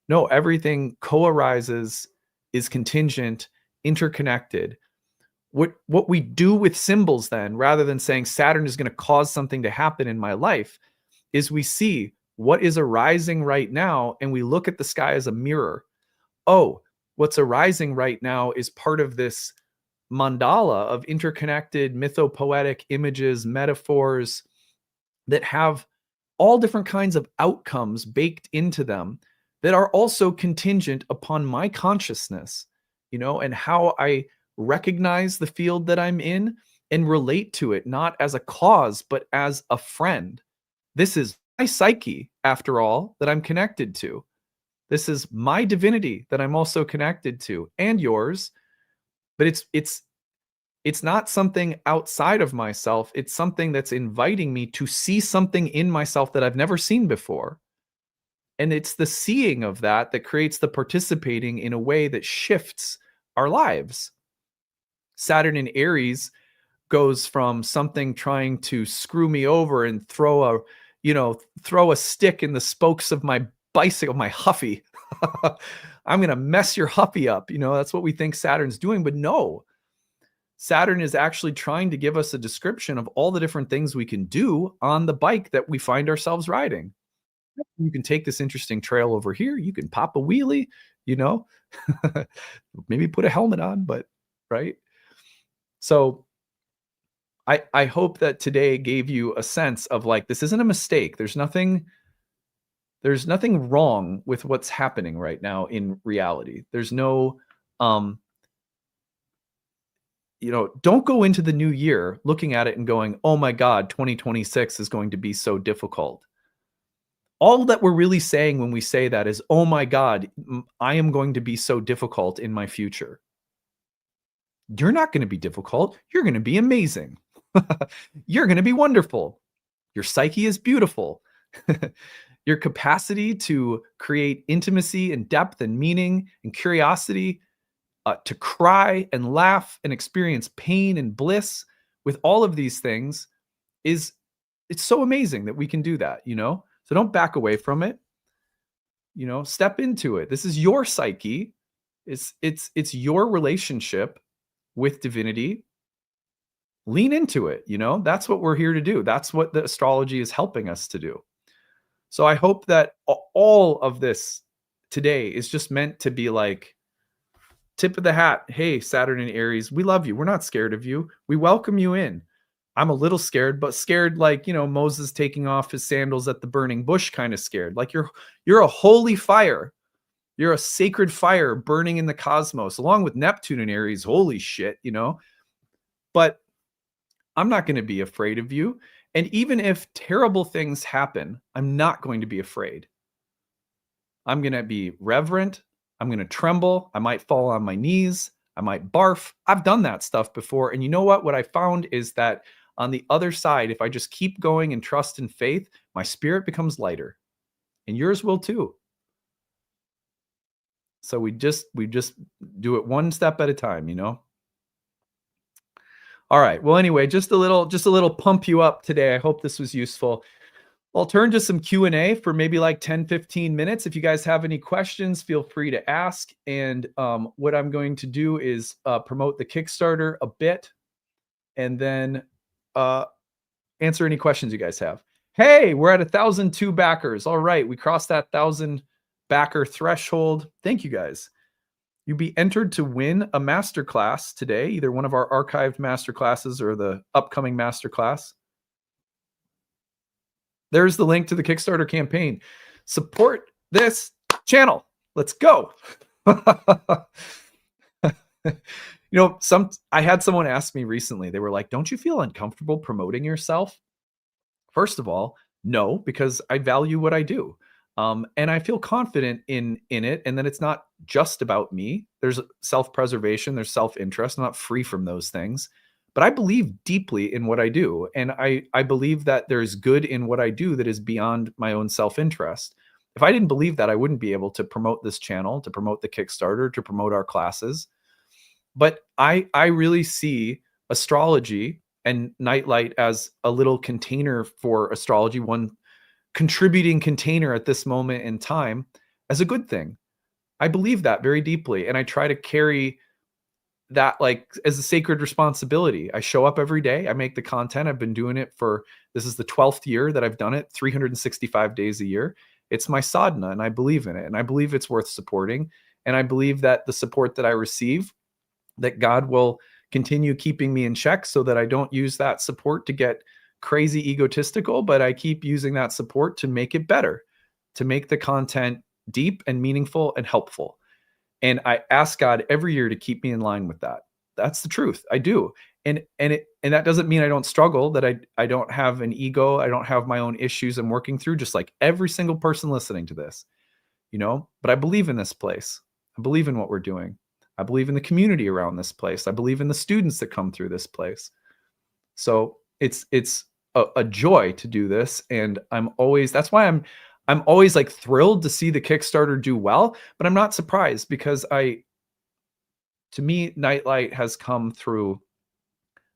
No, everything co-arises, is contingent, interconnected. What we do with symbols then, rather than saying Saturn is going to cause something to happen in my life, is we see what is arising right now and we look at the sky as a mirror. Oh, what's arising right now is part of this mandala of interconnected mythopoetic images, metaphors that have all different kinds of outcomes baked into them that are also contingent upon my consciousness, and how I recognize the field that I'm in and relate to it, not as a cause, but as a friend. This is my psyche, after all, that I'm connected to. This is my divinity that I'm also connected to, and yours. But it's not something outside of myself. It's something that's inviting me to see something in myself that I've never seen before. And it's the seeing of that that creates the participating in a way that shifts our lives. Saturn in Aries goes from something trying to screw me over and throw a stick in the spokes of my bicycle, my Huffy. I'm going to mess your Huffy up. That's what we think Saturn's doing. But no, Saturn is actually trying to give us a description of all the different things we can do on the bike that we find ourselves riding. You can take this interesting trail over here. You can pop a wheelie, maybe put a helmet on, but right. So I hope that today gave you a sense of like, this isn't a mistake. There's nothing wrong with what's happening right now in reality. There's no, don't go into the new year looking at it and going, oh my God, 2026 is going to be so difficult. All that we're really saying when we say that is, oh my God, I am going to be so difficult in my future. You're not going to be difficult. You're going to be amazing. You're going to be wonderful. Your psyche is beautiful. Your capacity to create intimacy and depth and meaning and curiosity, to cry and laugh and experience pain and bliss with all of these things it's so amazing that we can do that, So don't back away from it. Step into it. This is your psyche. It's your relationship with divinity. Lean into it. That's what we're here to do. That's what the astrology is helping us to do. So I hope that all of this today is just meant to be like tip of the hat. Hey, Saturn and Aries, we love you. We're not scared of you. We welcome you in. I'm a little scared, but scared like, Moses taking off his sandals at the burning bush kind of scared. Like you're a holy fire. You're a sacred fire burning in the cosmos, along with Neptune and Aries. Holy shit, But I'm not going to be afraid of you. And even if terrible things happen, I'm not going to be afraid. I'm going to be reverent. I'm going to tremble. I might fall on my knees. I might barf. I've done that stuff before. And you know what? What I found is that on the other side, if I just keep going and trust and faith, my spirit becomes lighter, and yours will too. So we just do it one step at a time, All right. Well, anyway, just a little pump you up today. I hope this was useful. I'll turn to some Q&A for maybe like 10, 15 minutes. If you guys have any questions, feel free to ask. And what I'm going to do is promote the Kickstarter a bit and then answer any questions you guys have. Hey, we're at 1,002 backers. All right. We crossed that 1,000 backer threshold. Thank you guys. You'll be entered to win a masterclass today, either one of our archived masterclasses or the upcoming masterclass. There's the link to the Kickstarter campaign. Support this channel. Let's go. I had someone ask me recently, they were like, don't you feel uncomfortable promoting yourself? First of all, no, because I value what I do. And I feel confident in it, and that it's not just about me. There's self-preservation, there's self-interest. I'm not free from those things, but I believe deeply in what I do, and I believe that there's good in what I do that is beyond my own self-interest. If I didn't believe that, I wouldn't be able to promote this channel, to promote the Kickstarter, to promote our classes. But I really see astrology and Nightlight as a little container for astrology, one contributing container at this moment in time, as a good thing. I believe that very deeply, and I try to carry that like as a sacred responsibility. I show up every day. I make the content. I've been doing it for, this is the 12th year that I've done it, 365 days a year. It's my sadhana, and I believe in it, and I believe it's worth supporting. And I believe that the support that I receive, that God will continue keeping me in check so that I don't use that support to get crazy egotistical, but I keep using that support to make it better, to make the content deep and meaningful and helpful. And I ask God every year to keep me in line with that. That's the truth. I do. And that doesn't mean I don't struggle, that I don't have an ego, I don't have my own issues I'm working through, just like every single person listening to this, but I believe in this place. I believe in what we're doing. I believe in the community around this place. I believe in the students that come through this place. So it's a joy to do this, and that's why I'm always like thrilled to see the Kickstarter do well, but I'm not surprised, because to me, Nightlight has come through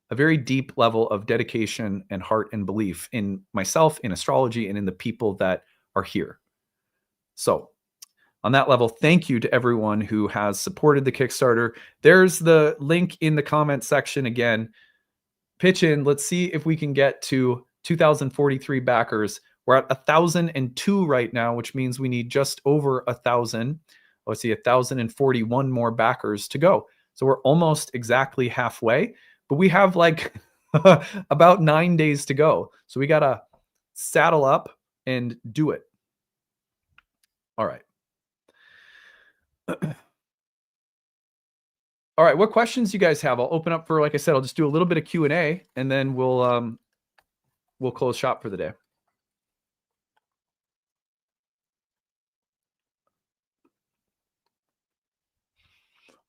a very deep level of dedication and heart and belief in myself, in astrology, and in the people that are here. So on that level, thank you to everyone who has supported the Kickstarter. There's the link in the comment section again. Pitch in. Let's see if we can get to 2,043 backers. We're at 1,002 right now, which means we need just over 1,000. Let's see, 1,041 more backers to go. So we're almost exactly halfway, but we have like about 9 days to go. So we got to saddle up and do it. All right. All right, what questions you guys have? I'll open up for, like I said, I'll just do a little bit of Q&A, and then we'll close shop for the day.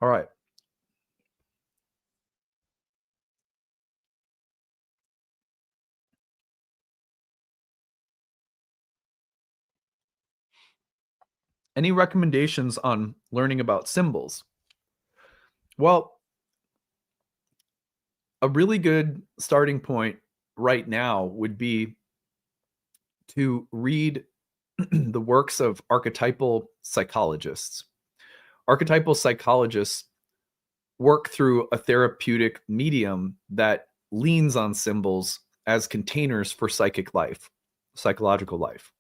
All right. Any recommendations on learning about symbols? Well, a really good starting point right now would be to read the works of archetypal psychologists. Archetypal psychologists work through a therapeutic medium that leans on symbols as containers for psychic life, psychological life.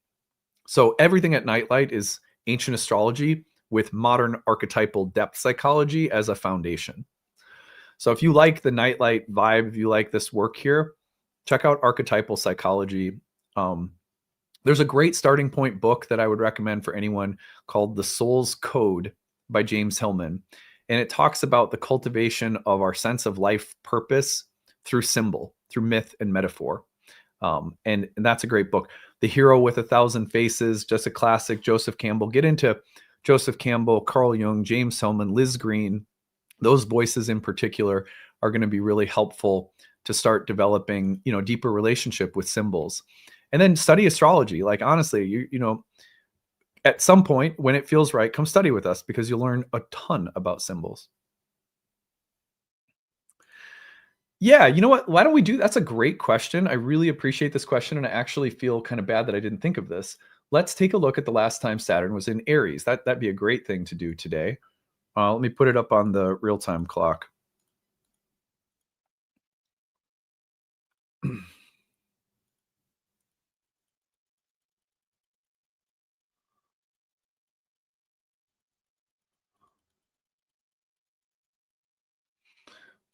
So everything at Nightlight is ancient astrology with modern archetypal depth psychology as a foundation. So if you like the Nightlight vibe, if you like this work here, check out archetypal psychology. There's a great starting point book that I would recommend for anyone called The Soul's Code by James Hillman. And it talks about the cultivation of our sense of life purpose through symbol, through myth and metaphor. And that's a great book. The Hero with 1,000 Faces, just a classic. Joseph Campbell. Get into Joseph Campbell, Carl Jung, James Hillman, Liz Green. Those voices in particular are going to be really helpful to start developing, deeper relationship with symbols. And then study astrology. Like, honestly, at some point when it feels right, come study with us, because you'll learn a ton about symbols. Yeah, you know what? Why don't we do, that's a great question. I really appreciate this question, and I actually feel kind of bad that I didn't think of this. Let's take a look at the last time Saturn was in Aries. That'd be a great thing to do today. Let me put it up on the real-time clock.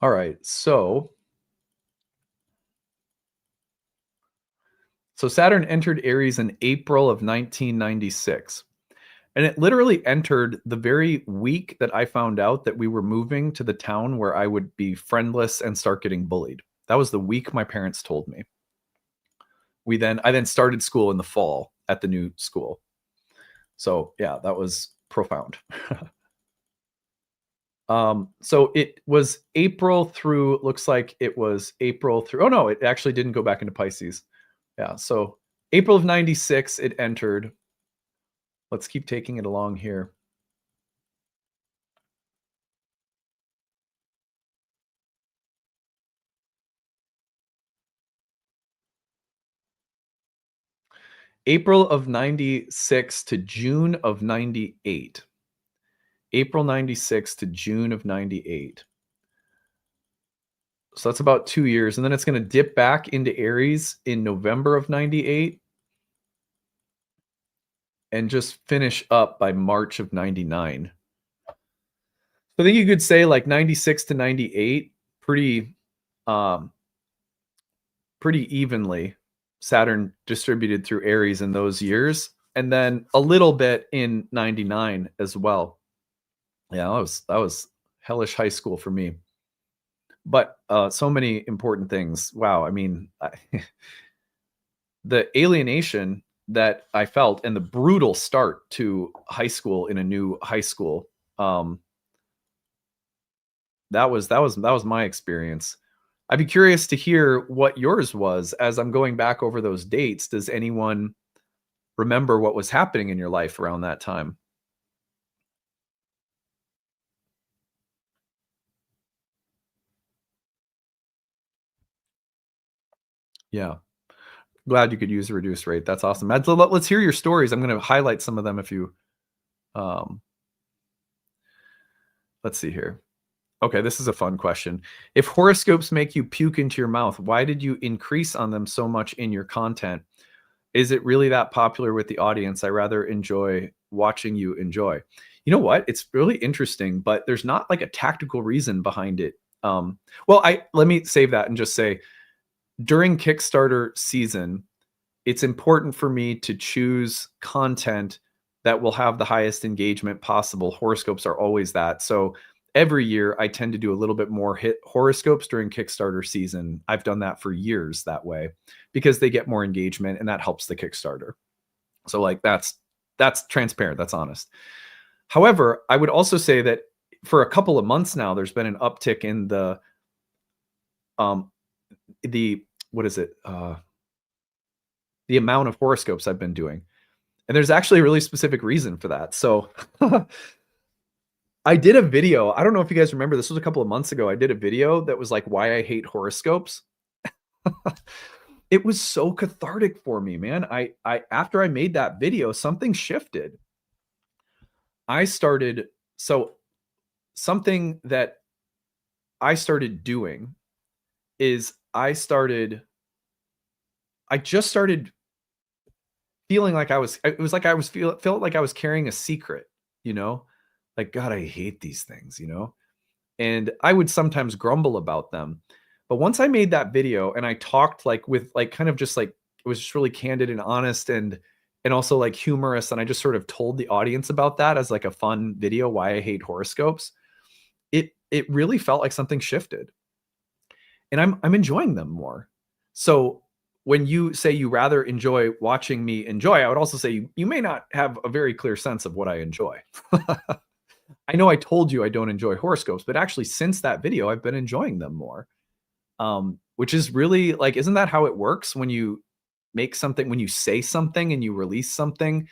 All right, so So Saturn entered Aries in April of 1996. And it literally entered the very week that I found out that we were moving to the town where I would be friendless and start getting bullied. That was the week my parents told me. I then started school in the fall at the new school. So yeah, that was profound. So it was April through, looks like it was April through, oh no, it actually didn't go back into Pisces. Yeah, so April of 96, it entered. Let's keep taking it along here. April of 96 to June of 98. April 96 to June of 98. So that's about 2 years. And then it's going to dip back into Aries in November of 98 and just finish up by March of 99. So I think you could say like 96 to 98, pretty evenly Saturn distributed through Aries in those years. And then a little bit in 99 as well. Yeah, that was hellish high school for me. But so many important things. Wow. I mean, the alienation that I felt and the brutal start to high school in a new high school. That was my experience. I'd be curious to hear what yours was as I'm going back over those dates. Does anyone remember what was happening in your life around that time? Yeah. Glad you could use a reduced rate. That's awesome. Let's hear your stories. I'm going to highlight some of them if you, let's see here. Okay, this is a fun question. If horoscopes make you puke into your mouth, why did you increase on them so much in your content? Is it really that popular with the audience? I rather enjoy watching you enjoy. You know what? It's really interesting, but there's not like a tactical reason behind it. Well, let me save that and just say, during Kickstarter season, it's important for me to choose content that will have the highest engagement possible. Horoscopes are always that. So every year I tend to do a little bit more hit horoscopes during Kickstarter season. I've done that for years that way because they get more engagement and that helps the Kickstarter. So like that's transparent, that's honest. However, I would also say that for a couple of months now, there's been an uptick in the what is it? The amount of horoscopes I've been doing. And there's actually a really specific reason for that. So I did a video. I don't know if you guys remember, this was a couple of months ago. I did a video that was like why I hate horoscopes. It was so cathartic for me, man. I after I made that video, something shifted. Something that I started doing is I just started feeling like felt like I was carrying a secret, you know, like, God, I hate these things, you know, and I would sometimes grumble about them. But once I made that video and I talked like with like kind of just like, it was just really candid and honest and also like humorous. And I just sort of told the audience about that as like a fun video, why I hate horoscopes. It really felt like something shifted and I'm enjoying them more. So when you say you rather enjoy watching me enjoy, I would also say you may not have a very clear sense of what I enjoy. I know I told you I don't enjoy horoscopes, but actually since that video, I've been enjoying them more. Which is really like, isn't that how it works when you make something, when you say something and you release something,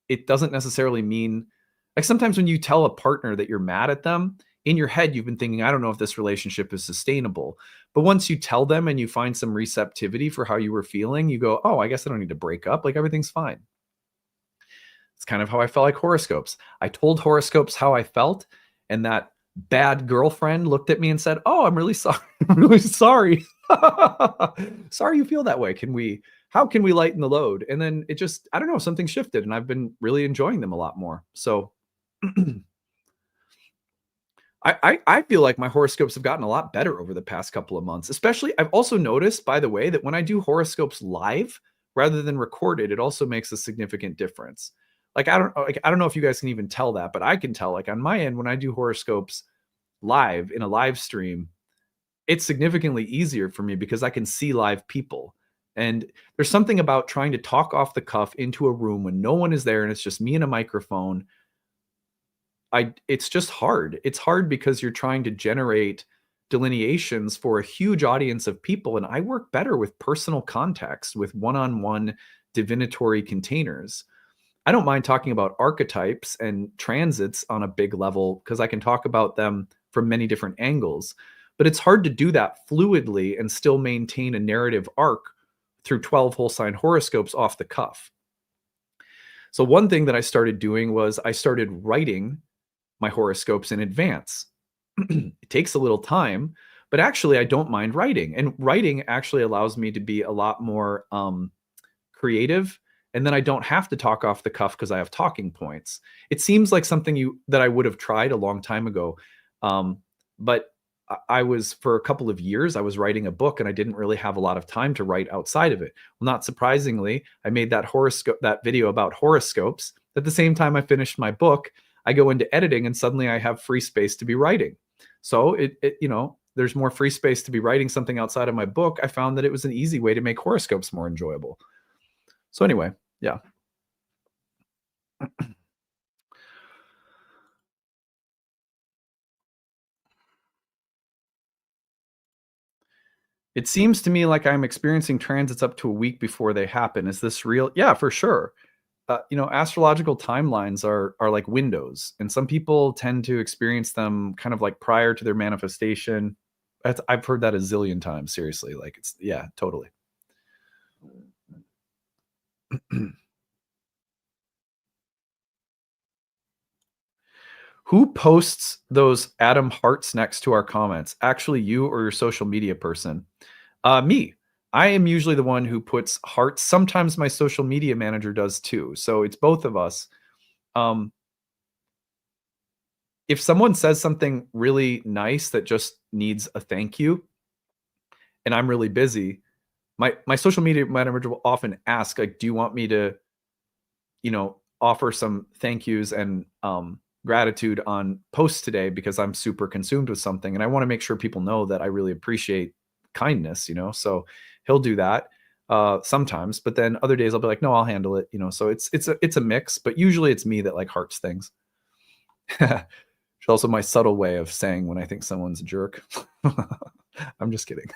it doesn't necessarily mean, like sometimes when you tell a partner that you're mad at them, in your head, you've been thinking, I don't know if this relationship is sustainable. But once you tell them and you find some receptivity for how you were feeling, you go, oh, I guess I don't need to break up. Like everything's fine. It's kind of how I felt like horoscopes. I told horoscopes how I felt, and that bad girlfriend looked at me and said, oh, I'm really sorry. I'm really sorry. Sorry you feel that way. How can we lighten the load? And then it just, I don't know, something shifted and I've been really enjoying them a lot more. So I feel like my horoscopes have gotten a lot better over the past couple of months. Especially, I've also noticed, by the way, that when I do horoscopes live rather than recorded, it also makes a significant difference. Like, I don't know if you guys can even tell that, but I can tell, like on my end, when I do horoscopes live in a live stream, it's significantly easier for me because I can see live people. And there's something about trying to talk off the cuff into a room when no one is there and it's just me and a microphone. It's just hard. It's hard because you're trying to generate delineations for a huge audience of people. And I work better with personal context, with one-on-one divinatory containers. I don't mind talking about archetypes and transits on a big level because I can talk about them from many different angles. But it's hard to do that fluidly and still maintain a narrative arc through 12 whole sign horoscopes off the cuff. So one thing that I started doing was I started writing my horoscopes in advance. It takes a little time, but actually I don't mind writing. And writing actually allows me to be a lot more creative. And then I don't have to talk off the cuff because I have talking points. It seems like something that I would have tried a long time ago. But I was, for a couple of years, I was writing a book and I didn't really have a lot of time to write outside of it. Well, not surprisingly, I made that video about horoscopes. At the same time I finished my book, I go into editing and suddenly I have free space to be writing. So there's more free space to be writing something outside of my book. I found that it was an easy way to make horoscopes more enjoyable. So anyway, yeah. It seems to me like I'm experiencing transits up to a week before they happen. Is this real? Yeah, for sure. Astrological timelines are like windows, and some people tend to experience them kind of like prior to their manifestation. I've heard that a zillion times. Seriously, like yeah, totally. Who posts those Adam hearts next to our comments? Actually, you or your social media person? Me. I am usually the one who puts hearts. Sometimes my social media manager does too. So it's both of us. If someone says something really nice that just needs a thank you, and I'm really busy, my social media manager will often ask, like, do you want me to, offer some thank yous and gratitude on posts today because I'm super consumed with something. And I want to make sure people know that I really appreciate kindness, so he'll do that sometimes, but then other days I'll be like, no, I'll handle it, so it's a mix, but usually it's me that like hearts things. It's also my subtle way of saying when I think someone's a jerk. I'm just kidding.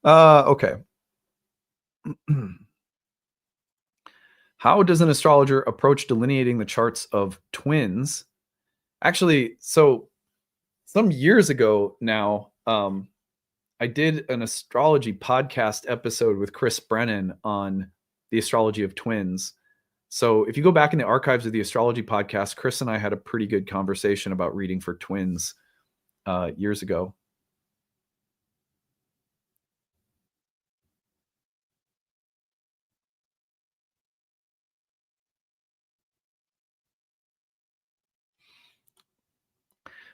Okay. How does an astrologer approach delineating the charts of twins? Actually, so some years ago now, I did an astrology podcast episode with Chris Brennan on the astrology of twins. So if you go back in the archives of the astrology podcast, Chris and I had a pretty good conversation about reading for twins years ago.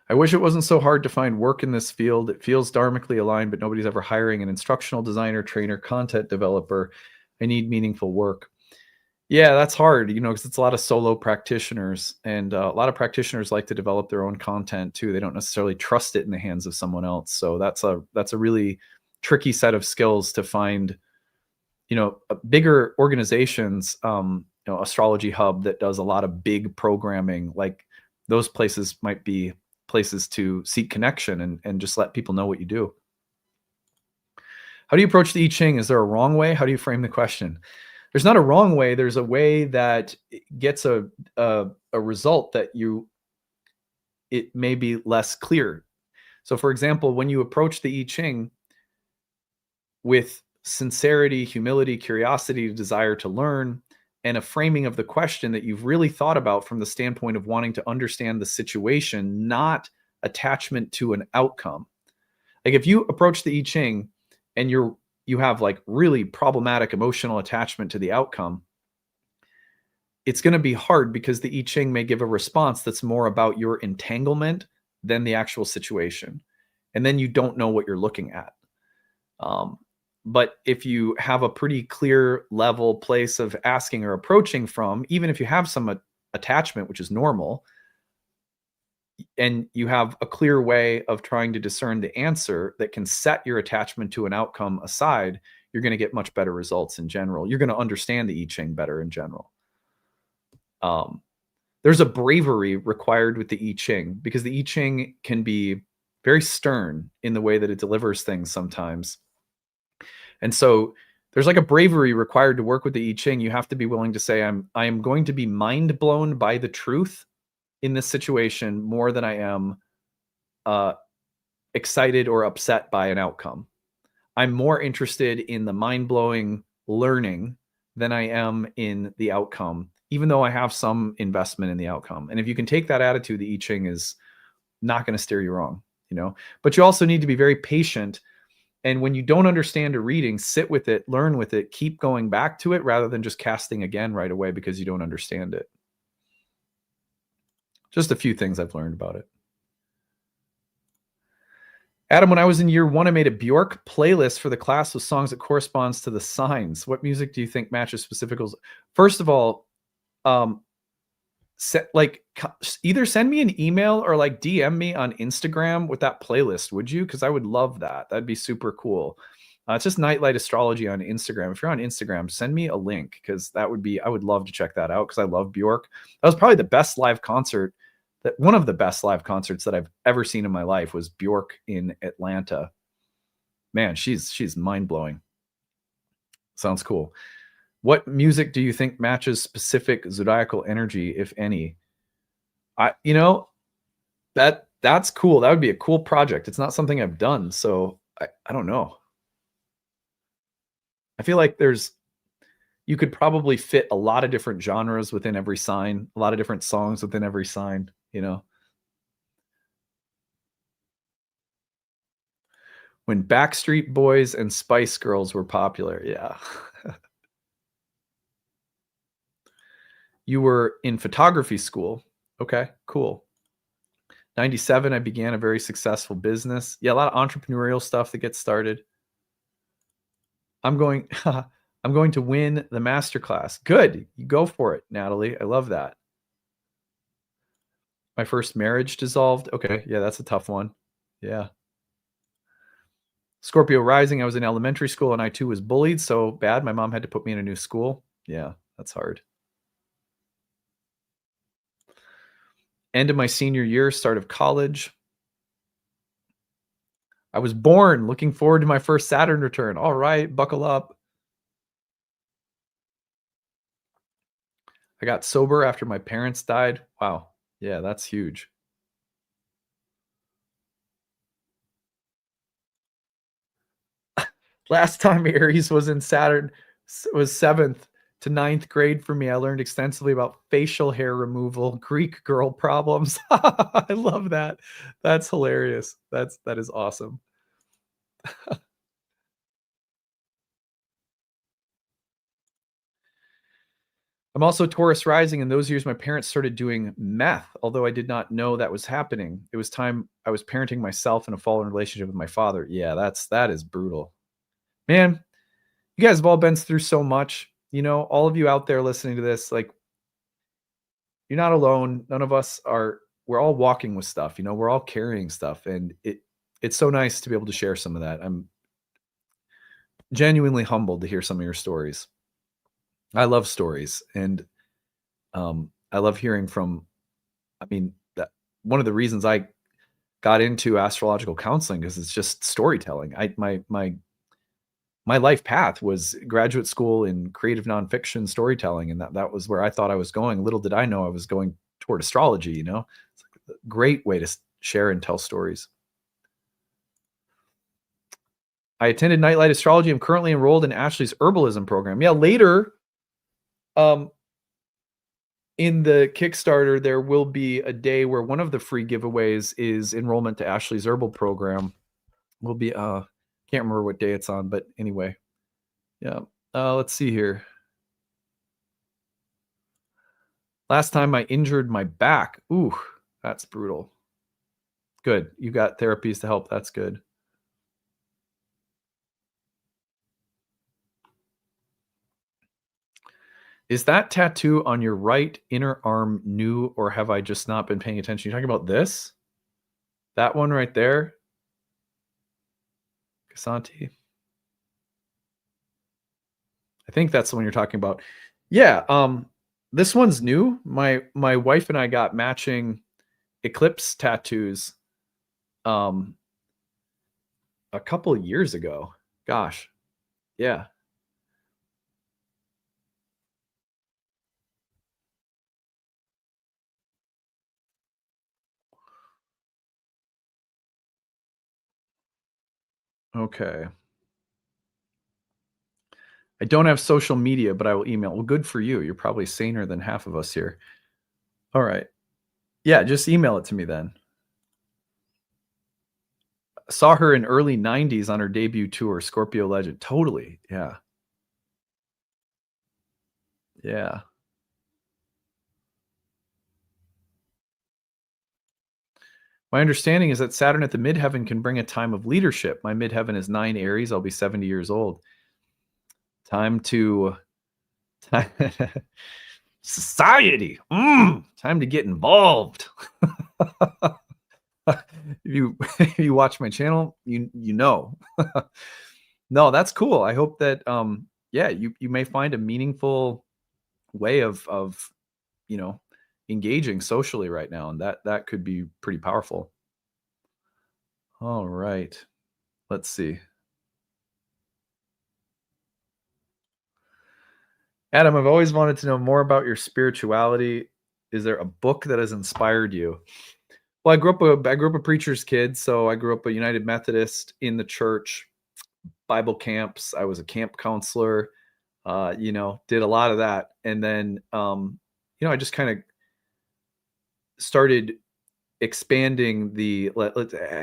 I wish it wasn't so hard to find work in this field. It feels dharmically aligned, but nobody's ever hiring an instructional designer, trainer, content developer. I need meaningful work. Yeah, that's hard, because it's a lot of solo practitioners, and a lot of practitioners like to develop their own content too. They don't necessarily trust it in the hands of someone else. So that's a really tricky set of skills to find. Bigger organizations, Astrology Hub that does a lot of big programming, like those places might be places to seek connection and just let people know what you do. How do you approach the I Ching? Is there a wrong way? How do you frame the question? There's not a wrong way. There's a way that gets a result that it may be less clear. So for example, when you approach the I Ching with sincerity, humility, curiosity, desire to learn, and a framing of the question that you've really thought about from the standpoint of wanting to understand the situation, not attachment to an outcome. Like if you approach the I Ching and you have like really problematic emotional attachment to the outcome, it's going to be hard because the I Ching may give a response that's more about your entanglement than the actual situation. And then you don't know what you're looking at. But if you have a pretty clear level place of asking or approaching from, even if you have some attachment, which is normal, and you have a clear way of trying to discern the answer that can set your attachment to an outcome aside, you're going to get much better results in general. You're going to understand the I Ching better in general. There's a bravery required with the I Ching because the I Ching can be very stern in the way that it delivers things sometimes. And so there's like a bravery required to work with the I Ching. You have to be willing to say, I am going to be mind blown by the truth in this situation more than I am excited or upset by an outcome. I'm more interested in the mind-blowing learning than I am in the outcome, even though I have some investment in the outcome. And if you can take that attitude, the I Ching is not going to steer you wrong, you know. But you also need to be very patient. And when you don't understand a reading, sit with it, learn with it, keep going back to it rather than just casting again right away because you don't understand it. Just a few things I've learned about it. Adam, when I was in year 1, I made a Bjork playlist for the class with songs that corresponds to the signs. What music do you think matches specific goals? First of all, either send me an email or like DM me on Instagram with that playlist, would you? Because I would love that. That'd be super cool. It's just Nightlight Astrology on Instagram. If you're on Instagram, send me a link because I would love to check that out because I love Bjork. That was probably the best live concert. One of the best live concerts that I've ever seen in my life was Bjork in Atlanta. Man, she's mind-blowing. Sounds cool. What music do you think matches specific zodiacal energy, if any? That's cool. That would be a cool project. It's not something I've done, so I don't know. I feel like you could probably fit a lot of different genres within every sign, a lot of different songs within every sign, you know. When Backstreet Boys and Spice Girls were popular, yeah. You were in photography school. Okay, cool. 97, I began a very successful business. Yeah, a lot of entrepreneurial stuff that gets started. I'm going to win the masterclass. Good. You go for it, Natalie. I love that. My first marriage dissolved. Okay, yeah, that's a tough one. Yeah. Scorpio rising, I was in elementary school and I too was bullied so bad my mom had to put me in a new school. Yeah, that's hard. End of my senior year, start of college. I was born, looking forward to my first Saturn return. All right, buckle up. I got sober after my parents died. Wow. Yeah, that's huge. Last time Aries was in Saturn was 7th to 9th grade for me. I learned extensively about facial hair removal, Greek girl problems. I love that. That's hilarious. That is awesome. I'm also Taurus rising. In those years, my parents started doing meth, although I did not know that was happening. It was time I was parenting myself in a fallen relationship with my father. Yeah, that is brutal. Man, you guys have all been through so much. You know, all of you out there listening to this, like, you're not alone. None of us are. We're all walking with stuff. You know, we're all carrying stuff, and it's so nice to be able to share some of that. I'm genuinely humbled to hear some of your stories. I love stories, and I love hearing from. I mean, one of the reasons I got into astrological counseling is it's just storytelling. My life path was graduate school in creative nonfiction storytelling, and that was where I thought I was going. Little did I know I was going toward astrology. You know, it's like a great way to share and tell stories. I attended Nightlight Astrology. I'm currently enrolled in Ashley's herbalism program. Yeah, later, in the Kickstarter, there will be a day where one of the free giveaways is enrollment to Ashley's herbal program. Will be can't remember what day it's on, but anyway, yeah. Let's see here. Last time I injured my back. Ooh, that's brutal. Good. You got therapies to help. That's good. Is that tattoo on your right inner arm new, or have I just not been paying attention? You're talking about this? That one right there? Casanti? I think that's the one you're talking about. Yeah, this one's new. My wife and I got matching eclipse tattoos um a couple of years ago. Gosh. Yeah. Okay. I don't have social media, but I will email. Well, good for you. You're probably saner than half of us here. All right. Yeah, just email it to me then. Saw her in early 90s on her debut tour, Scorpio Legend. Totally. Yeah. Yeah. My understanding is that Saturn at the midheaven can bring a time of leadership. My midheaven is 9 Aries. I'll be 70 years old. Time to society. Time to get involved. if you if you watch my channel, you know. No, that's cool. I hope that yeah, you may find a meaningful way of you know engaging socially right now, and that could be pretty powerful. All right. Let's see. Adam, I've always wanted to know more about your spirituality. Is there a book that has inspired you? Well, I grew up a preacher's kid, so I grew up a United Methodist in the church, Bible camps. I was a camp counselor, did a lot of that. And then I just kind of started expanding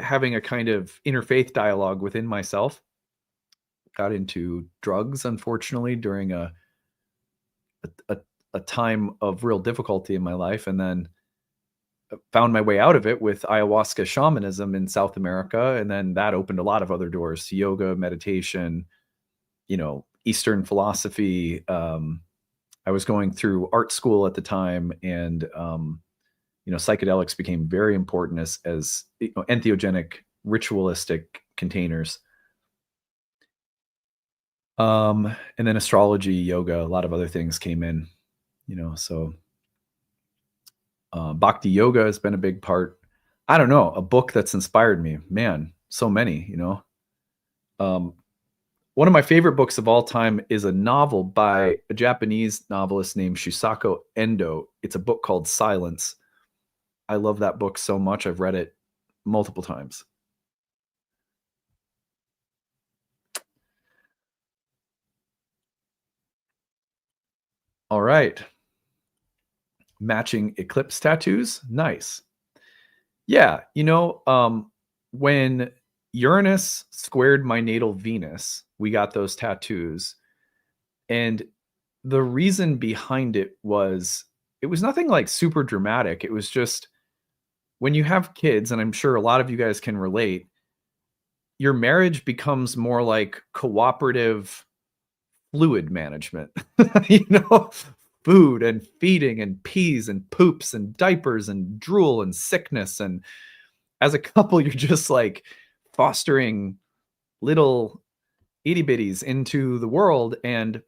having a kind of interfaith dialogue within myself. Got into drugs, unfortunately, during a time of real difficulty in my life, and then found my way out of it with ayahuasca shamanism in South America. And then that opened a lot of other doors to yoga, meditation, Eastern philosophy. I was going through art school at the time, and psychedelics became very important as entheogenic, ritualistic containers. And then astrology, yoga, a lot of other things came in, so bhakti yoga has been a big part. I don't know, a book that's inspired me, man, so many, one of my favorite books of all time is a novel by a Japanese novelist named Shusaku Endo. It's a book called Silence. I love that book so much. I've read it multiple times. All right. Matching eclipse tattoos. Nice. Yeah. When Uranus squared my natal Venus, we got those tattoos. And the reason behind it was nothing like super dramatic. It was just when you have kids, and I'm sure a lot of you guys can relate, your marriage becomes more like cooperative fluid management, food and feeding and pees and poops and diapers and drool and sickness. And as a couple, you're just like fostering little itty bitties into the world, and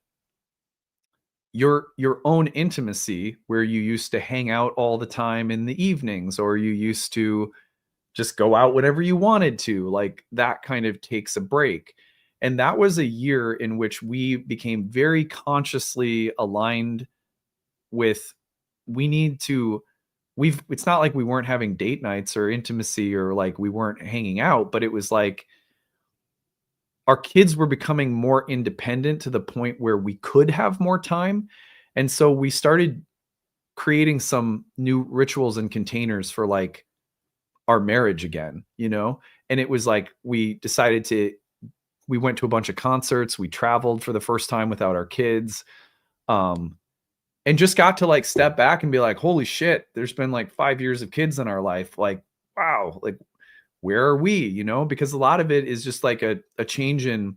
your own intimacy, where you used to hang out all the time in the evenings, or you used to just go out whenever you wanted to, like that kind of takes a break. And that was a year in which we became very consciously aligned with it's not like we weren't having date nights or intimacy, or like we weren't hanging out, but it was like our kids were becoming more independent to the point where we could have more time. And so we started creating some new rituals and containers for like our marriage again, and it was like we went to a bunch of concerts, we traveled for the first time without our kids, and just got to like step back and be like, holy shit, there's been like 5 years of kids in our life. Like, wow, like where are we, because a lot of it is just like a change in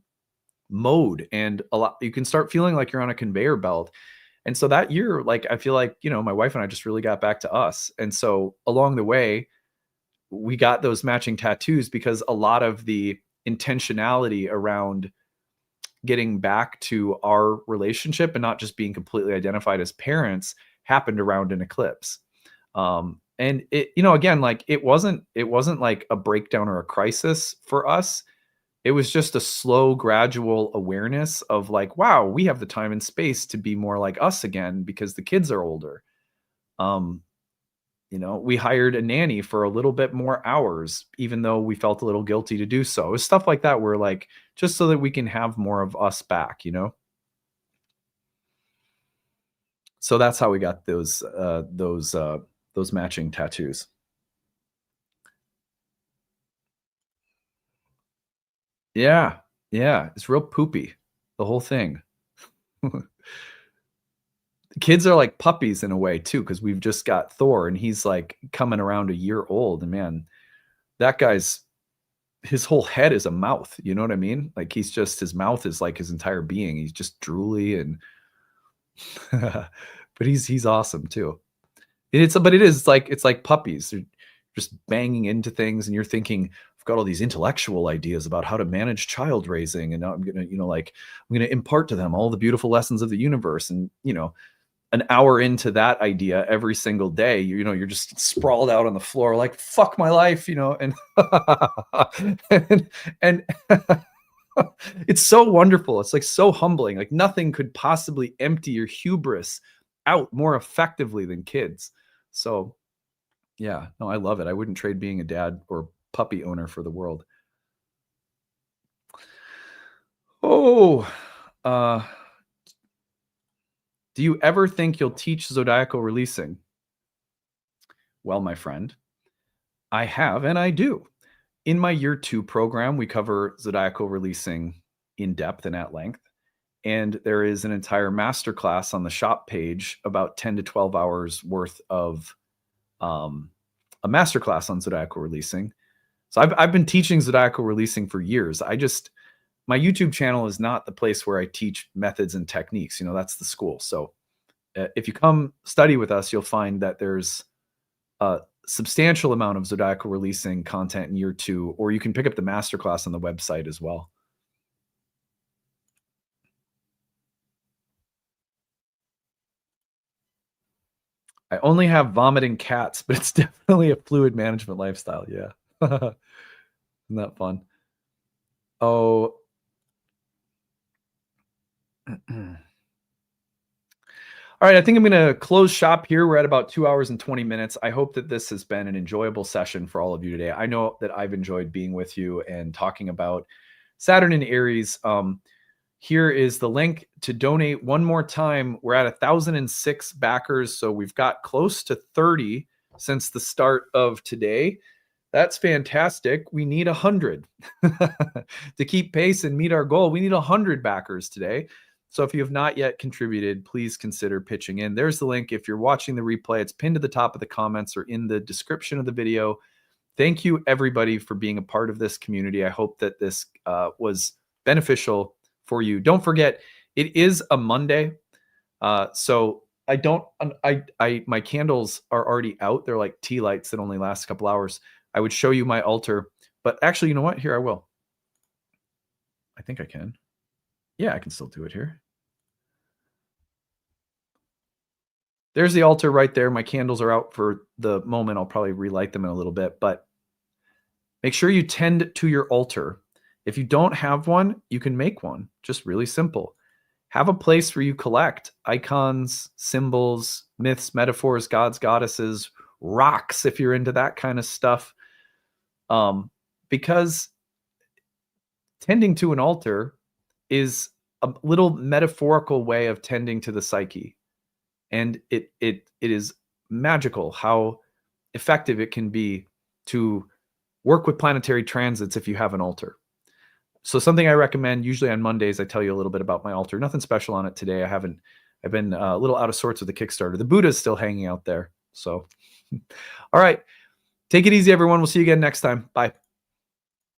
mode, and you can start feeling like you're on a conveyor belt. And so that year, like, I feel like, you know, my wife and I just really got back to us. And so along the way, we got those matching tattoos because a lot of the intentionality around getting back to our relationship and not just being completely identified as parents happened around an eclipse. And it, you know, again, like it wasn't like a breakdown or a crisis for us. It was just a slow, gradual awareness of like, wow, we have the time and space to be more like us again because the kids are older. You know, we hired a nanny for a little bit more hours, even though we felt a little guilty to do so. It was stuff like that where like, just so that we can have more of us back, you know? So that's how we got those matching tattoos. Yeah. Yeah. It's real poopy, the whole thing. The kids are like puppies in a way too, because we've just got Thor and he's like coming around a year old. And man, that guy's his whole head is a mouth. You know what I mean? Like he's just his mouth is like his entire being. He's just drooly and but he's awesome too. But it is like it's like puppies. They're just banging into things, and you're thinking, I've got all these intellectual ideas about how to manage child raising, and now I'm gonna, you know, like I'm gonna impart to them all the beautiful lessons of the universe. And you know, an hour into that idea every single day, you know, you're just sprawled out on the floor, like fuck my life, you know, and and it's so wonderful. It's like so humbling. Like nothing could possibly empty your hubris out more effectively than kids. So yeah, no, I love it. I wouldn't trade being a dad or puppy owner for the world. Oh, do you ever think you'll teach zodiacal releasing? Well, my friend, I have and I do. In my year 2 program, we cover zodiacal releasing in depth and at length. And there is an entire masterclass on the shop page, about 10 to 12 hours worth of a masterclass on zodiacal releasing. So I've been teaching zodiacal releasing for years. My YouTube channel is not the place where I teach methods and techniques. You know, that's the school. So if you come study with us, you'll find that there's a substantial amount of zodiacal releasing content in year 2, or you can pick up the masterclass on the website as well. I only have vomiting cats, but it's definitely a fluid management lifestyle. Yeah. Isn't that fun? Oh. All right, I think I'm going to close shop here. We're at about 2 hours and 20 minutes. I hope that this has been an enjoyable session for all of you today. I know that I've enjoyed being with you and talking about Saturn and Aries. Here is the link to donate one more time. We're at 1,006 backers, so we've got close to 30 since the start of today. That's fantastic. We need 100 to keep pace and meet our goal. We need 100 backers today. So if you have not yet contributed, please consider pitching in. There's the link. If you're watching the replay, it's pinned to the top of the comments or in the description of the video. Thank you, everybody, for being a part of this community. I hope that this was beneficial for you. Don't forget, it is a Monday. So my candles are already out. They're like tea lights that only last a couple hours. I would show you my altar, but actually, you know what? Here, I will. I think I can. Yeah, I can still do it here. There's the altar right there. My candles are out for the moment. I'll probably relight them in a little bit, but make sure you tend to your altar. If you don't have one, you can make one. Just really simple. Have a place where you collect icons, symbols, myths, metaphors, gods, goddesses, rocks, if you're into that kind of stuff. Because tending to an altar is a little metaphorical way of tending to the psyche. And it is magical how effective it can be to work with planetary transits if you have an altar. So something I recommend, usually on Mondays, I tell you a little bit about my altar. Nothing special on it today. I've been a little out of sorts with the Kickstarter. The Buddha's still hanging out there. So, all right. Take it easy, everyone. We'll see you again next time. Bye.